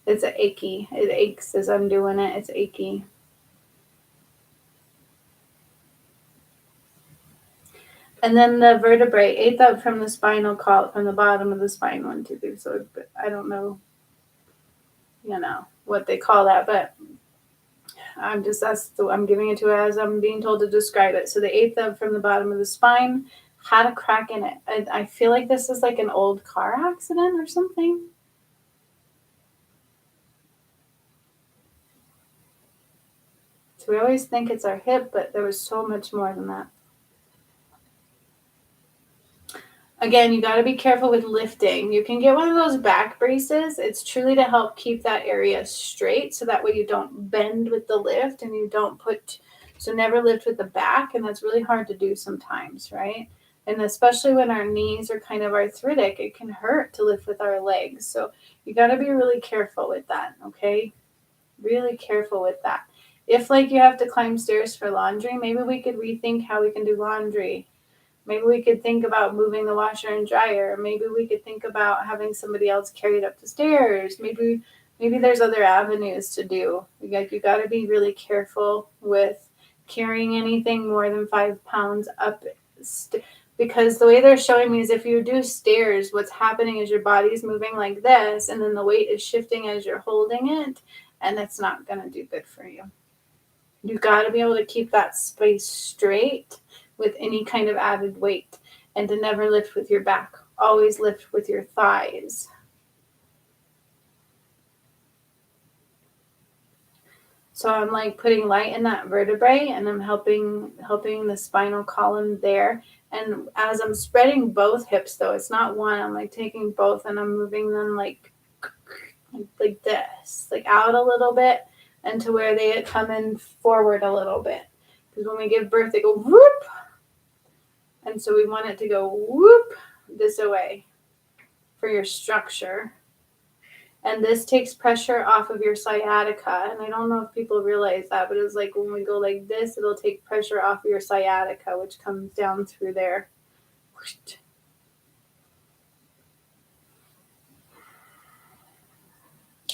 It's achy. It aches as I'm doing it. It's achy. And then the vertebrae, eighth up from the spinal column, from the bottom of the spine, 1, 2, 3. So I don't know, what they call that, but I'm giving it to it as I'm being told to describe it. So the eighth up from the bottom of the spine had a crack in it. I feel like this is like an old car accident or something. So we always think it's our hip, but there was so much more than that. Again, you got to be careful with lifting. You can get one of those back braces. It's truly to help keep that area straight so that way you don't bend with the lift and you don't never lift with the back. And that's really hard to do sometimes, right? And especially when our knees are kind of arthritic, it can hurt to lift with our legs. So you got to be really careful with that, okay? Really careful with that. If like you have to climb stairs for laundry, maybe we could rethink how we can do laundry. Maybe we could think about moving the washer and dryer. Maybe we could think about having somebody else carry it up the stairs. Maybe there's other avenues to do. Like you got to be really careful with carrying anything more than 5 pounds up, because the way they're showing me is if you do stairs, what's happening is your body's moving like this, and then the weight is shifting as you're holding it, and it's not going to do good for you. You got to be able to keep that space straight with any kind of added weight, and to never lift with your back. Always lift with your thighs. So I'm like putting light in that vertebrae, and I'm helping the spinal column there. And as I'm spreading both hips, though, it's not one. I'm like taking both and I'm moving them like this, like out a little bit, and to where they come in forward a little bit. Because when we give birth, they go whoop. And so we want it to go whoop this away for your structure. And this takes pressure off of your sciatica. And I don't know if people realize that, but it's like when we go like this, it'll take pressure off of your sciatica, which comes down through there.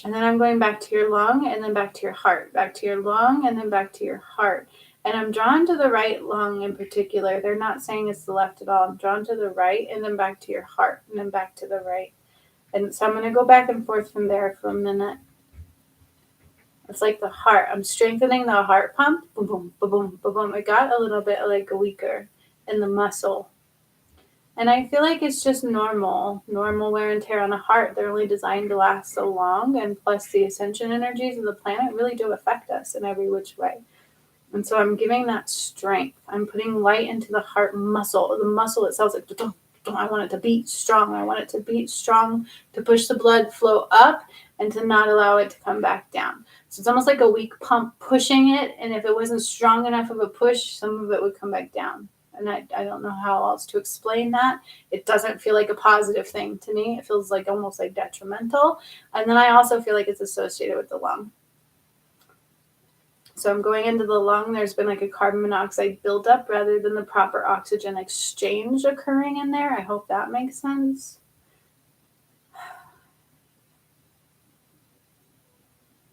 And then I'm going back to your lung and then back to your heart, back to your lung and then back to your heart. And I'm drawn to the right lung in particular. They're not saying it's the left at all. I'm drawn to the right and then back to your heart and then back to the right. And so I'm going to go back and forth from there for a minute. It's like the heart. I'm strengthening the heart pump. Boom, boom, boom, boom, boom, boom. It got a little bit like weaker in the muscle. And I feel like it's just normal wear and tear on a heart. They're only designed to last so long. And plus the ascension energies of the planet really do affect us in every which way. And so I'm giving that strength. I'm putting light into the heart muscle. The muscle itself is like, I want it to beat strong. I want it to beat strong to push the blood flow up and to not allow it to come back down. So it's almost like a weak pump pushing it. And if it wasn't strong enough of a push, some of it would come back down. And I don't know how else to explain that. It doesn't feel like a positive thing to me. It feels like almost like detrimental. And then I also feel like it's associated with the lung. So I'm going into the lung. There's been like a carbon monoxide buildup rather than the proper oxygen exchange occurring in there. I hope that makes sense.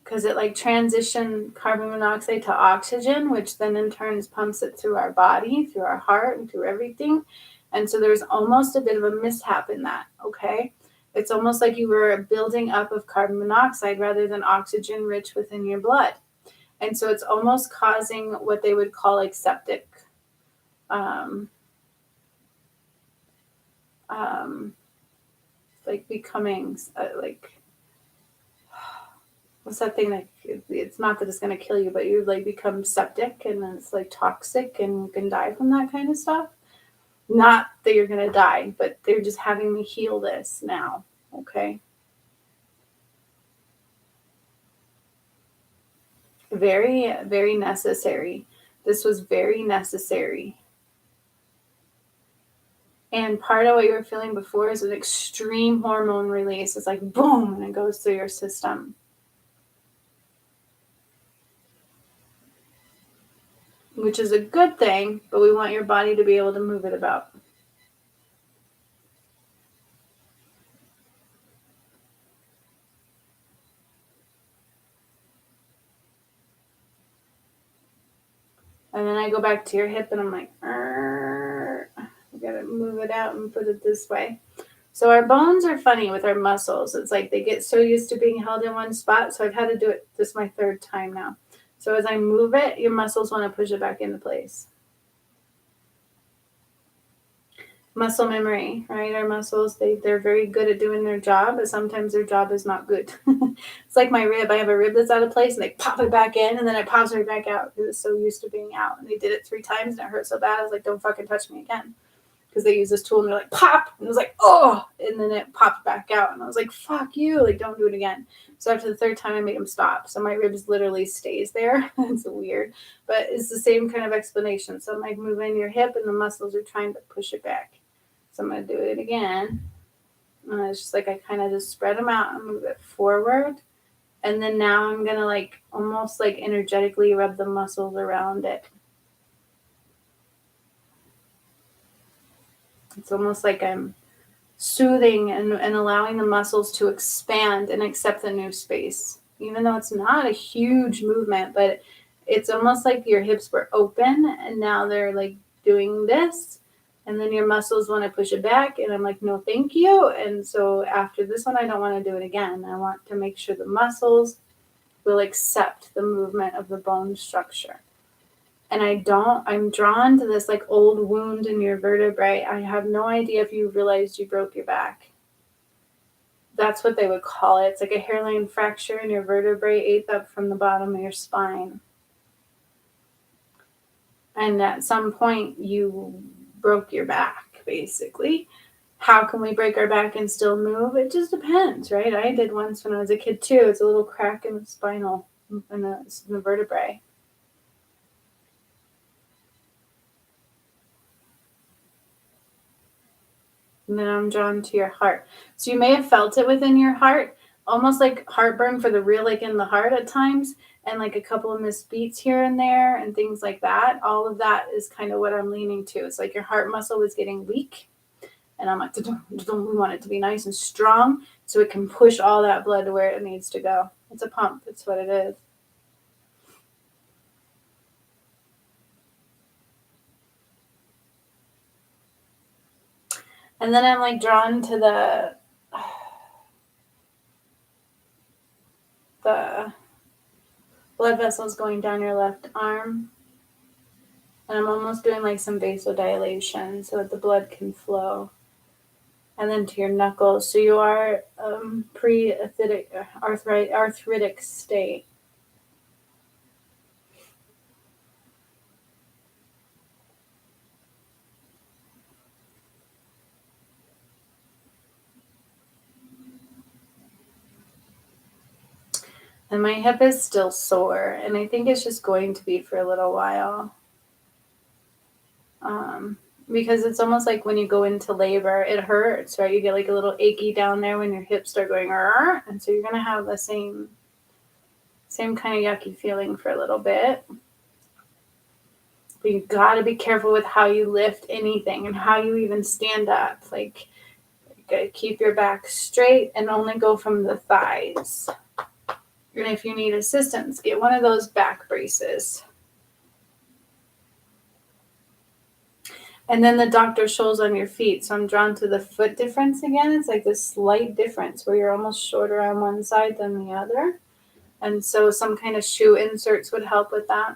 Because it like transitioned carbon monoxide to oxygen, which then in turn pumps it through our body, through our heart, and through everything. And so there's almost a bit of a mishap in that, okay? It's almost like you were building up of carbon monoxide rather than oxygen rich within your blood. And so it's almost causing what they would call like septic like becoming like, what's that thing that, it's not that it's going to kill you, but you like become septic and then it's like toxic and you can die from that kind of stuff. Not that you're going to die, but they're just having me heal this now. Okay. Very, very necessary. This was very necessary. And part of what you were feeling before is an extreme hormone release. It's like boom, and it goes through your system. Which is a good thing, but we want your body to be able to move it about. And then I go back to your hip and I'm like, we gotta move it out and put it this way. So our bones are funny with our muscles. It's like they get so used to being held in one spot. So I've had to do it. This is my third time now. So as I move it, your muscles want to push it back into place. Muscle memory, right? Our muscles, they're very good at doing their job, but sometimes their job is not good. It's like my rib. I have a rib that's out of place and they pop it back in and then it pops right back out because it's so used to being out. And they did it 3 times and it hurt so bad. I was like, don't fucking touch me again. Because they use this tool and they're like, pop. And it was like, oh. And then it popped back out. And I was like, fuck you. Like, don't do it again. So after the 3rd time, I made them stop. So my ribs literally stays there. It's weird. But it's the same kind of explanation. So I'm like moving your hip and the muscles are trying to push it back. So I'm going to do it again. And it's just like I kind of just spread them out and move it forward. And then now I'm going to like almost like energetically rub the muscles around it. It's almost like I'm soothing and allowing the muscles to expand and accept the new space. Even though it's not a huge movement, but it's almost like your hips were open and now they're like doing this. And then your muscles want to push it back. And I'm like, no, thank you. And so after this one, I don't want to do it again. I want to make sure the muscles will accept the movement of the bone structure. And I'm drawn to this like old wound in your vertebrae. I have no idea if you realized you broke your back. That's what they would call it. It's like a hairline fracture in your vertebrae 8th up from the bottom of your spine. And at some point you broke your back, basically. How can we break our back and still move? It just depends, right? I did once when I was a kid too. It's a little crack in the vertebrae. And then I'm drawn to your heart. So you may have felt it within your heart, almost like heartburn for the real, like in the heart at times, and like a couple of missed beats here and there and things like that. All of that is kind of what I'm leaning to. It's like your heart muscle was getting weak. And I'm like, we want it to be nice and strong so it can push all that blood to where it needs to go. It's a pump. It's what it is. And then I'm like drawn to the blood vessels going down your left arm. And I'm almost doing like some vasodilation so that the blood can flow. And then to your knuckles. So you are arthritic state. And my hip is still sore, and I think it's just going to be for a little while. Because it's almost like when you go into labor, it hurts, right? You get like a little achy down there when your hips start going, and so you're going to have the same kind of yucky feeling for a little bit. But you got to be careful with how you lift anything and how you even stand up. Like, you got to keep your back straight and only go from the thighs. And if you need assistance, get one of those back braces. And then the doctor shows on your feet. So I'm drawn to the foot difference again. It's like this slight difference where you're almost shorter on one side than the other. And so some kind of shoe inserts would help with that.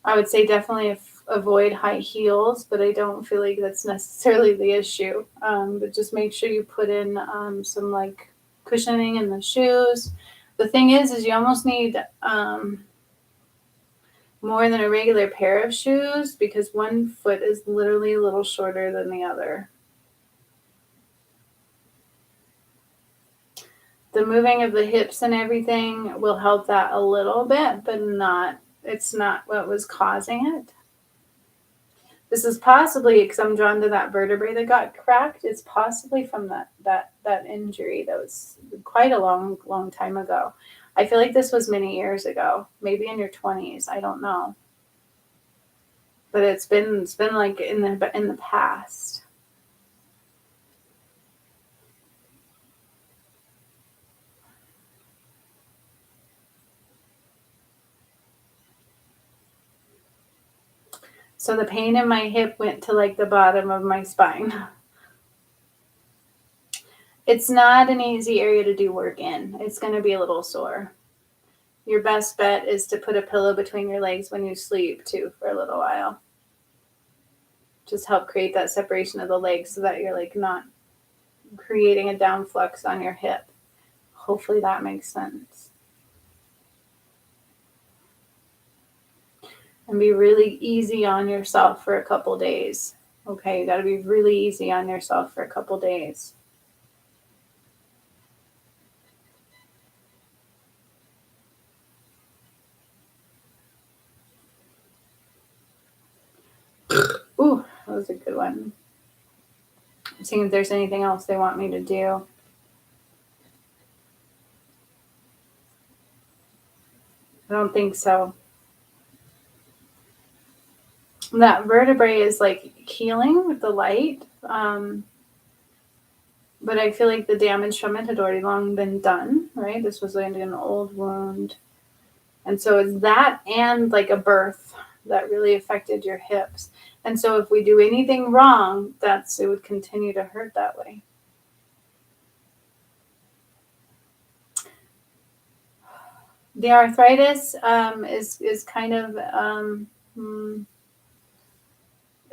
I would say definitely avoid high heels, but I don't feel like that's necessarily the issue. But just make sure you put in some like cushioning in the shoes. The thing is you almost need more than a regular pair of shoes because one foot is literally a little shorter than the other. The moving of the hips and everything will help that a little bit, but it's not what was causing it. This is possibly because I'm drawn to that vertebrae that got cracked. It's possibly from that injury that was quite a long time ago. I feel like this was many years ago, maybe in your 20s. I don't know, but it's been like in the past. So the pain in my hip went to like the bottom of my spine. It's not an easy area to do work in. It's going to be a little sore. Your best bet is to put a pillow between your legs when you sleep too for a little while. Just help create that separation of the legs so that you're like not creating a down flux on your hip. Hopefully that makes sense. And be really easy on yourself for a couple days. Okay, you got to be really easy on yourself for a couple days. Ooh, that was a good one. I'm seeing if there's anything else they want me to do. I don't think so. That vertebrae is like healing with the light. But I feel like the damage from it had already long been done, right? This was like an old wound. And so it's that and like a birth that really affected your hips. And so if we do anything wrong, it would continue to hurt that way. The arthritis is kind of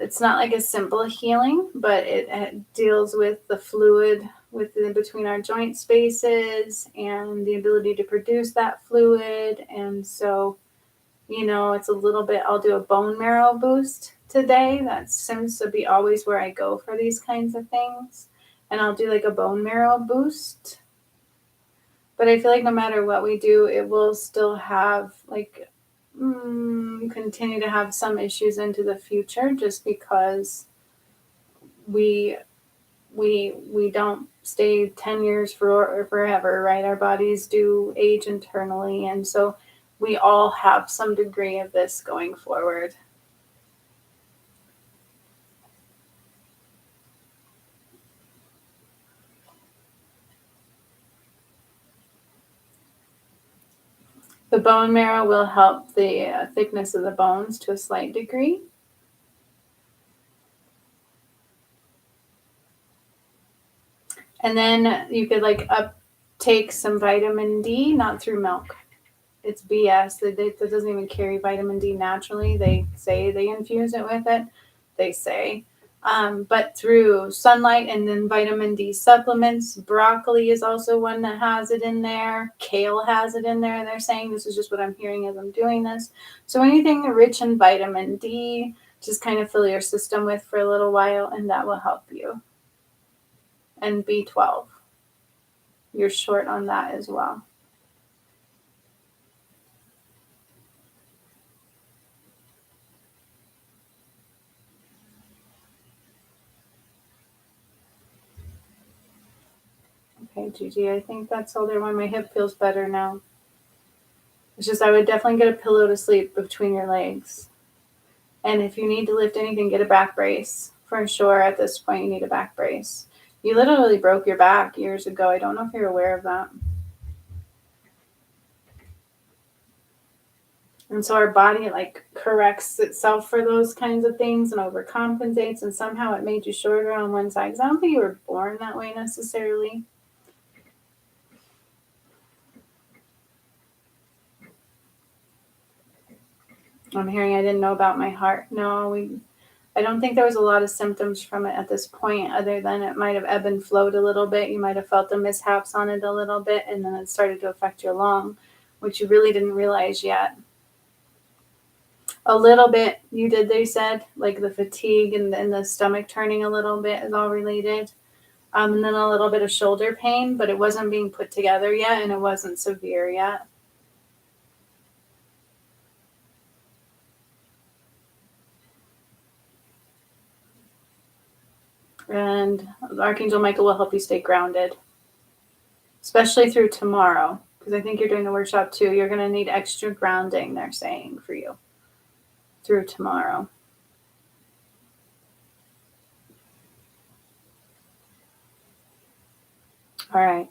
it's not like a simple healing, but it deals with the fluid within between our joint spaces and the ability to produce that fluid. And so, it's a little bit, I'll do a bone marrow boost today. That seems to be always where I go for these kinds of things. And I'll do like a bone marrow boost. But I feel like no matter what we do, it will still have like continue to have some issues into the future just because we don't stay 10 years forever, right? Our bodies do age internally, and so we all have some degree of this going forward. The bone marrow will help the thickness of the bones to a slight degree. And then you could like uptake some vitamin D, not through milk. It's BS. That doesn't even carry vitamin D naturally. They say they infuse it with it. They say. But through sunlight and then vitamin D supplements. Broccoli is also one that has it in there. Kale has it in there. They're saying this is just what I'm hearing as I'm doing this. So anything rich in vitamin D, just kind of fill your system with for a little while, and that will help you. And B12. You're short on that as well. Okay, Gigi, I think that's all there. When my hip feels better now. It's just I would definitely get a pillow to sleep between your legs. And if you need to lift anything, get a back brace. For sure, at this point, you need a back brace. You literally broke your back years ago. I don't know if you're aware of that. And so our body like corrects itself for those kinds of things and overcompensates. And somehow it made you shorter on one side. Because I don't think you were born that way necessarily. I'm hearing I didn't know about my heart. No, I don't think there was a lot of symptoms from it at this point, other than it might have ebbed and flowed a little bit. You might have felt the mishaps on it a little bit, and then it started to affect your lung, which you really didn't realize yet. A little bit you did, they said, like the fatigue and the stomach turning a little bit is all related. And then a little bit of shoulder pain, but it wasn't being put together yet, and it wasn't severe yet. And Archangel Michael will help you stay grounded, especially through tomorrow, because I think you're doing the workshop too. You're going to need extra grounding, they're saying, for you through tomorrow. All right.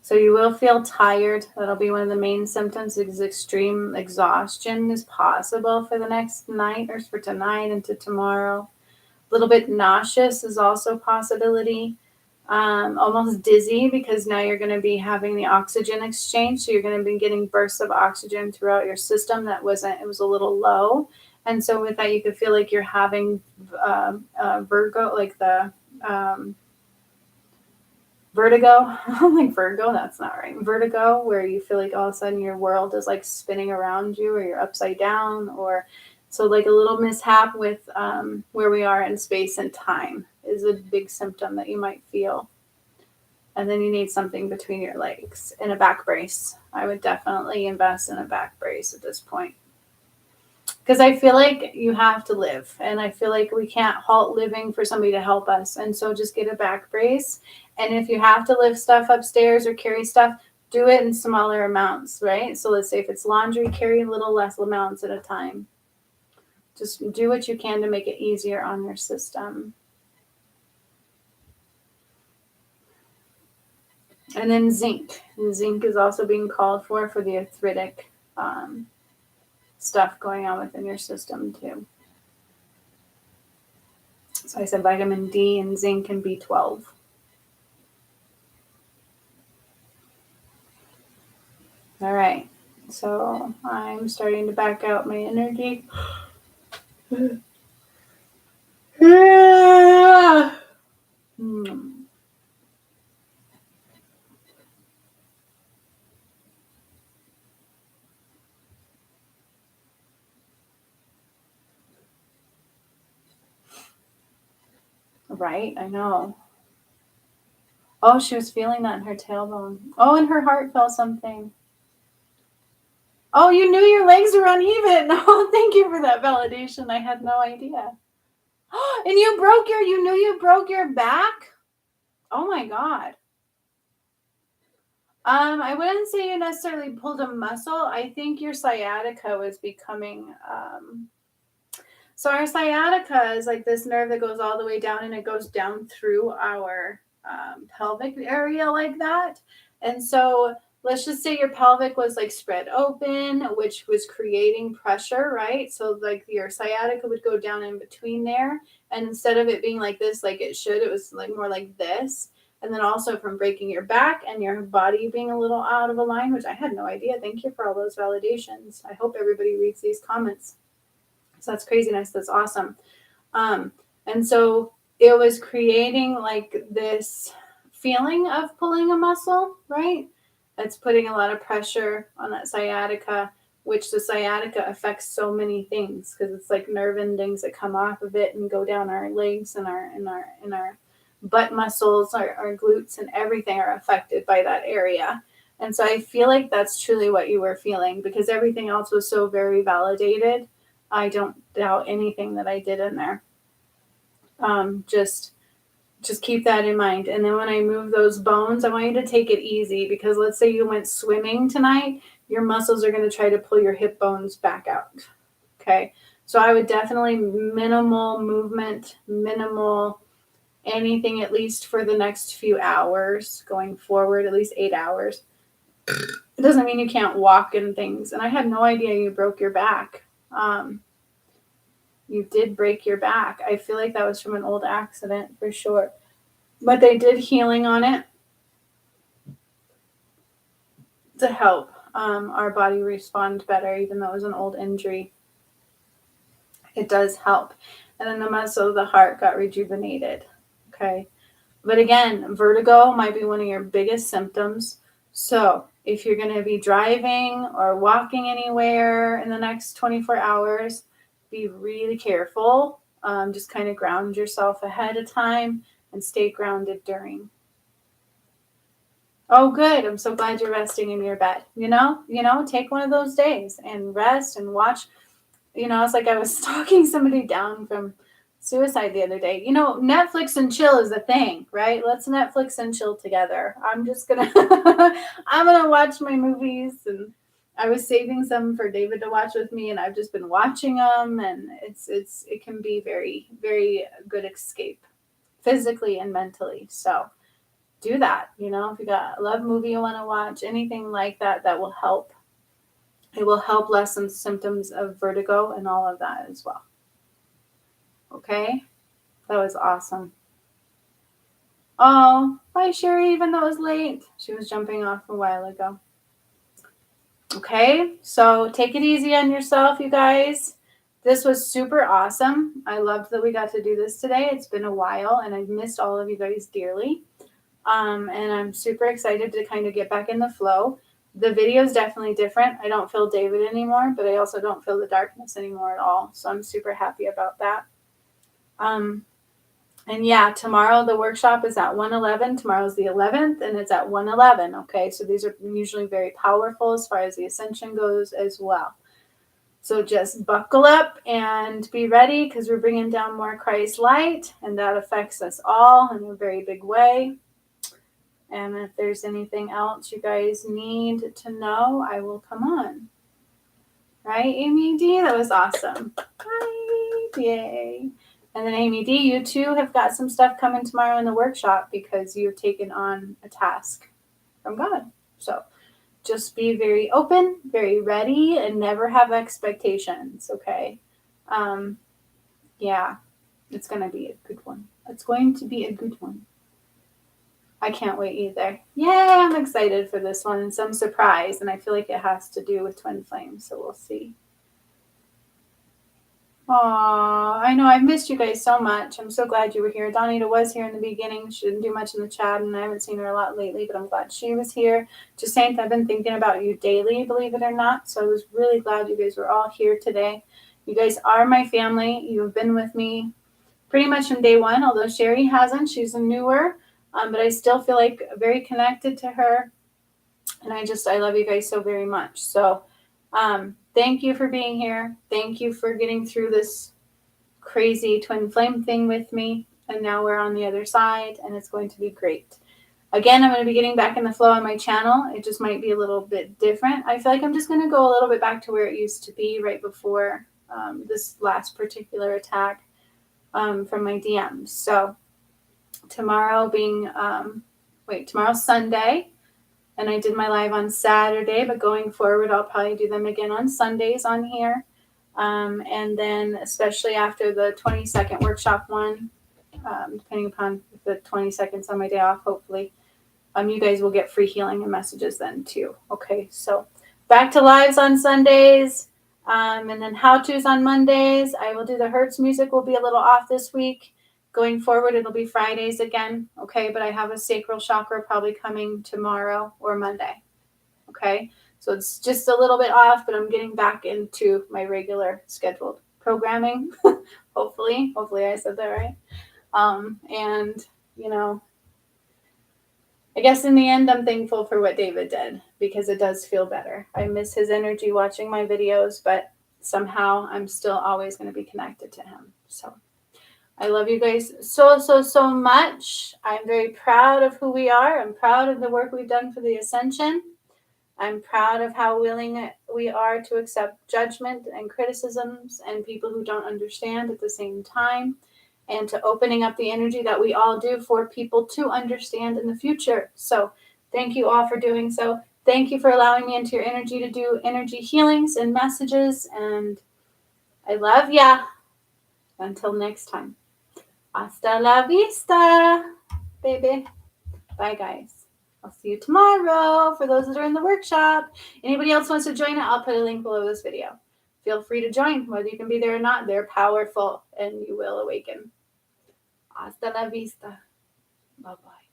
So you will feel tired. That'll be one of the main symptoms. Extreme exhaustion is possible for the next night, or for tonight into tomorrow. A little bit nauseous is also a possibility. Almost dizzy, because now you're going to be having the oxygen exchange. So you're going to be getting bursts of oxygen throughout your system. It was a little low. And so with that, you could feel like you're having vertigo, like the vertigo. I'm like, vertigo, that's not right. Vertigo, where you feel like all of a sudden your world is like spinning around you, or you're upside down, or so like a little mishap with where we are in space and time is a big symptom that you might feel. And then you need something between your legs and a back brace. I would definitely invest in a back brace at this point, because I feel like you have to live, and I feel like we can't halt living for somebody to help us. And so just get a back brace. And if you have to lift stuff upstairs or carry stuff, do it in smaller amounts, right? So let's say if it's laundry, carry a little less amounts at a time. Just do what you can to make it easier on your system. And then zinc. And zinc is also being called for the arthritic stuff going on within your system too. So I said vitamin D and zinc and B12. All right. So I'm starting to back out my energy. Right, I know. Oh, she was feeling that in her tailbone. Oh, and her heart felt something. Oh, you knew your legs were uneven. Oh, thank you for that validation. I had no idea. And you knew you broke your back? Oh my God. I wouldn't say you necessarily pulled a muscle. I think your sciatica was becoming, so our sciatica is like this nerve that goes all the way down, and it goes down through our pelvic area like that. And so let's just say your pelvic was like spread open, which was creating pressure, right? So like your sciatica would go down in between there. And instead of it being like this, like it should, it was like more like this. And then also from breaking your back and your body being a little out of line, which I had no idea. Thank you for all those validations. I hope everybody reads these comments. So that's craziness. That's awesome. And so it was creating like this feeling of pulling a muscle, right? That's putting a lot of pressure on that sciatica, which the sciatica affects so many things, because it's like nerve endings that come off of it and go down our legs and our butt muscles, our glutes, and everything are affected by that area. And so I feel like that's truly what you were feeling, because everything else was so very validated. I don't doubt anything that I did in there. Just keep that in mind. And then when I move those bones, I want you to take it easy, because let's say you went swimming tonight, your muscles are going to try to pull your hip bones back out. Okay. So I would definitely minimal movement, minimal anything, at least for the next few hours going forward, at least 8 hours. It doesn't mean you can't walk and things. And I had no idea you broke your back. You did break your back. I feel like that was from an old accident for sure. But they did healing on it to help our body respond better, even though it was an old injury. It does help. And then the muscle of the heart got rejuvenated. Okay. But again, vertigo might be one of your biggest symptoms. So if you're going to be driving or walking anywhere in the next 24 hours, be really careful. Just kind of ground yourself ahead of time and stay grounded during. Oh, good. I'm so glad you're resting in your bed. Take one of those days and rest and watch. It's like I was stalking somebody down from suicide the other day. Netflix and chill is a thing, right? Let's Netflix and chill together. I'm gonna watch my movies, and I was saving some for David to watch with me, and I've just been watching them, and it can be very, very good escape physically and mentally. So do that. If you got a love movie you want to watch, anything like that, that will help. It will help lessen symptoms of vertigo and all of that as well. Okay? That was awesome. Oh, bye, Sherry, even though it was late. She was jumping off a while ago. Okay, so take it easy on yourself, you guys. This was super awesome. I loved that we got to do this today. It's been a while, and I've missed all of you guys dearly. And I'm super excited to kind of get back in the flow. The video is definitely different. I don't feel David anymore, but I also don't feel the darkness anymore at all. So I'm super happy about that. And yeah, tomorrow the workshop is at 1:11. Tomorrow's the 11th, and it's at 1:11. Okay, so these are usually very powerful as far as the Ascension goes as well. So just buckle up and be ready, because we're bringing down more Christ light, and that affects us all in a very big way. And if there's anything else you guys need to know, I will come on. Right, Amy D? That was awesome. Hi, yay. And then Amy D, you too have got some stuff coming tomorrow in the workshop because you've taken on a task from God. So just be very open, very ready, and never have expectations, okay? Yeah, it's going to be a good one. It's going to be a good one. I can't wait either. Yeah, I'm excited for this one. Some surprise, and I feel like it has to do with twin flames, so we'll see. Aw, I know I've missed you guys so much. I'm so glad you were here. Donita was here in the beginning. She didn't do much in the chat, and I haven't seen her a lot lately, but I'm glad she was here. Jacinth, I've been thinking about you daily, believe it or not, so I was really glad you guys were all here today. You guys are my family. You have been with me pretty much from day one, although Sherry hasn't. She's a newer, but I still feel like very connected to her, and I love you guys so very much. So thank you for being here. Thank you for getting through this crazy twin flame thing with me. And now we're on the other side, and it's going to be great. Again, I'm going to be getting back in the flow on my channel. It just might be a little bit different. I feel like I'm just going to go a little bit back to where it used to be right before this last particular attack from my DMs. So tomorrow tomorrow's Sunday. And I did my live on Saturday, but going forward, I'll probably do them again on Sundays on here. And then especially after the 20-second workshop one, depending upon the 20 seconds on my day off, hopefully, you guys will get free healing and messages then too. Okay, so back to lives on Sundays, and then how-tos on Mondays. I will do the Hertz music will be a little off this week. Going forward, it'll be Fridays again, okay? But I have a sacral chakra probably coming tomorrow or Monday, okay? So it's just a little bit off, but I'm getting back into my regular scheduled programming, hopefully. Hopefully I said that right. And, I guess in the end, I'm thankful for what David did because it does feel better. I miss his energy watching my videos, but somehow I'm still always going to be connected to him, so. I love you guys so, so, so much. I'm very proud of who we are. I'm proud of the work we've done for the Ascension. I'm proud of how willing we are to accept judgment and criticisms and people who don't understand at the same time, and to opening up the energy that we all do for people to understand in the future. So thank you all for doing so. Thank you for allowing me into your energy to do energy healings and messages. And I love ya. Until next time. Hasta la vista, baby. Bye, guys. I'll see you tomorrow for those that are in the workshop. Anybody else wants to join it, I'll put a link below this video. feel free to join, whether you can be there or not. They're powerful and you will awaken. Hasta la vista. Bye-bye.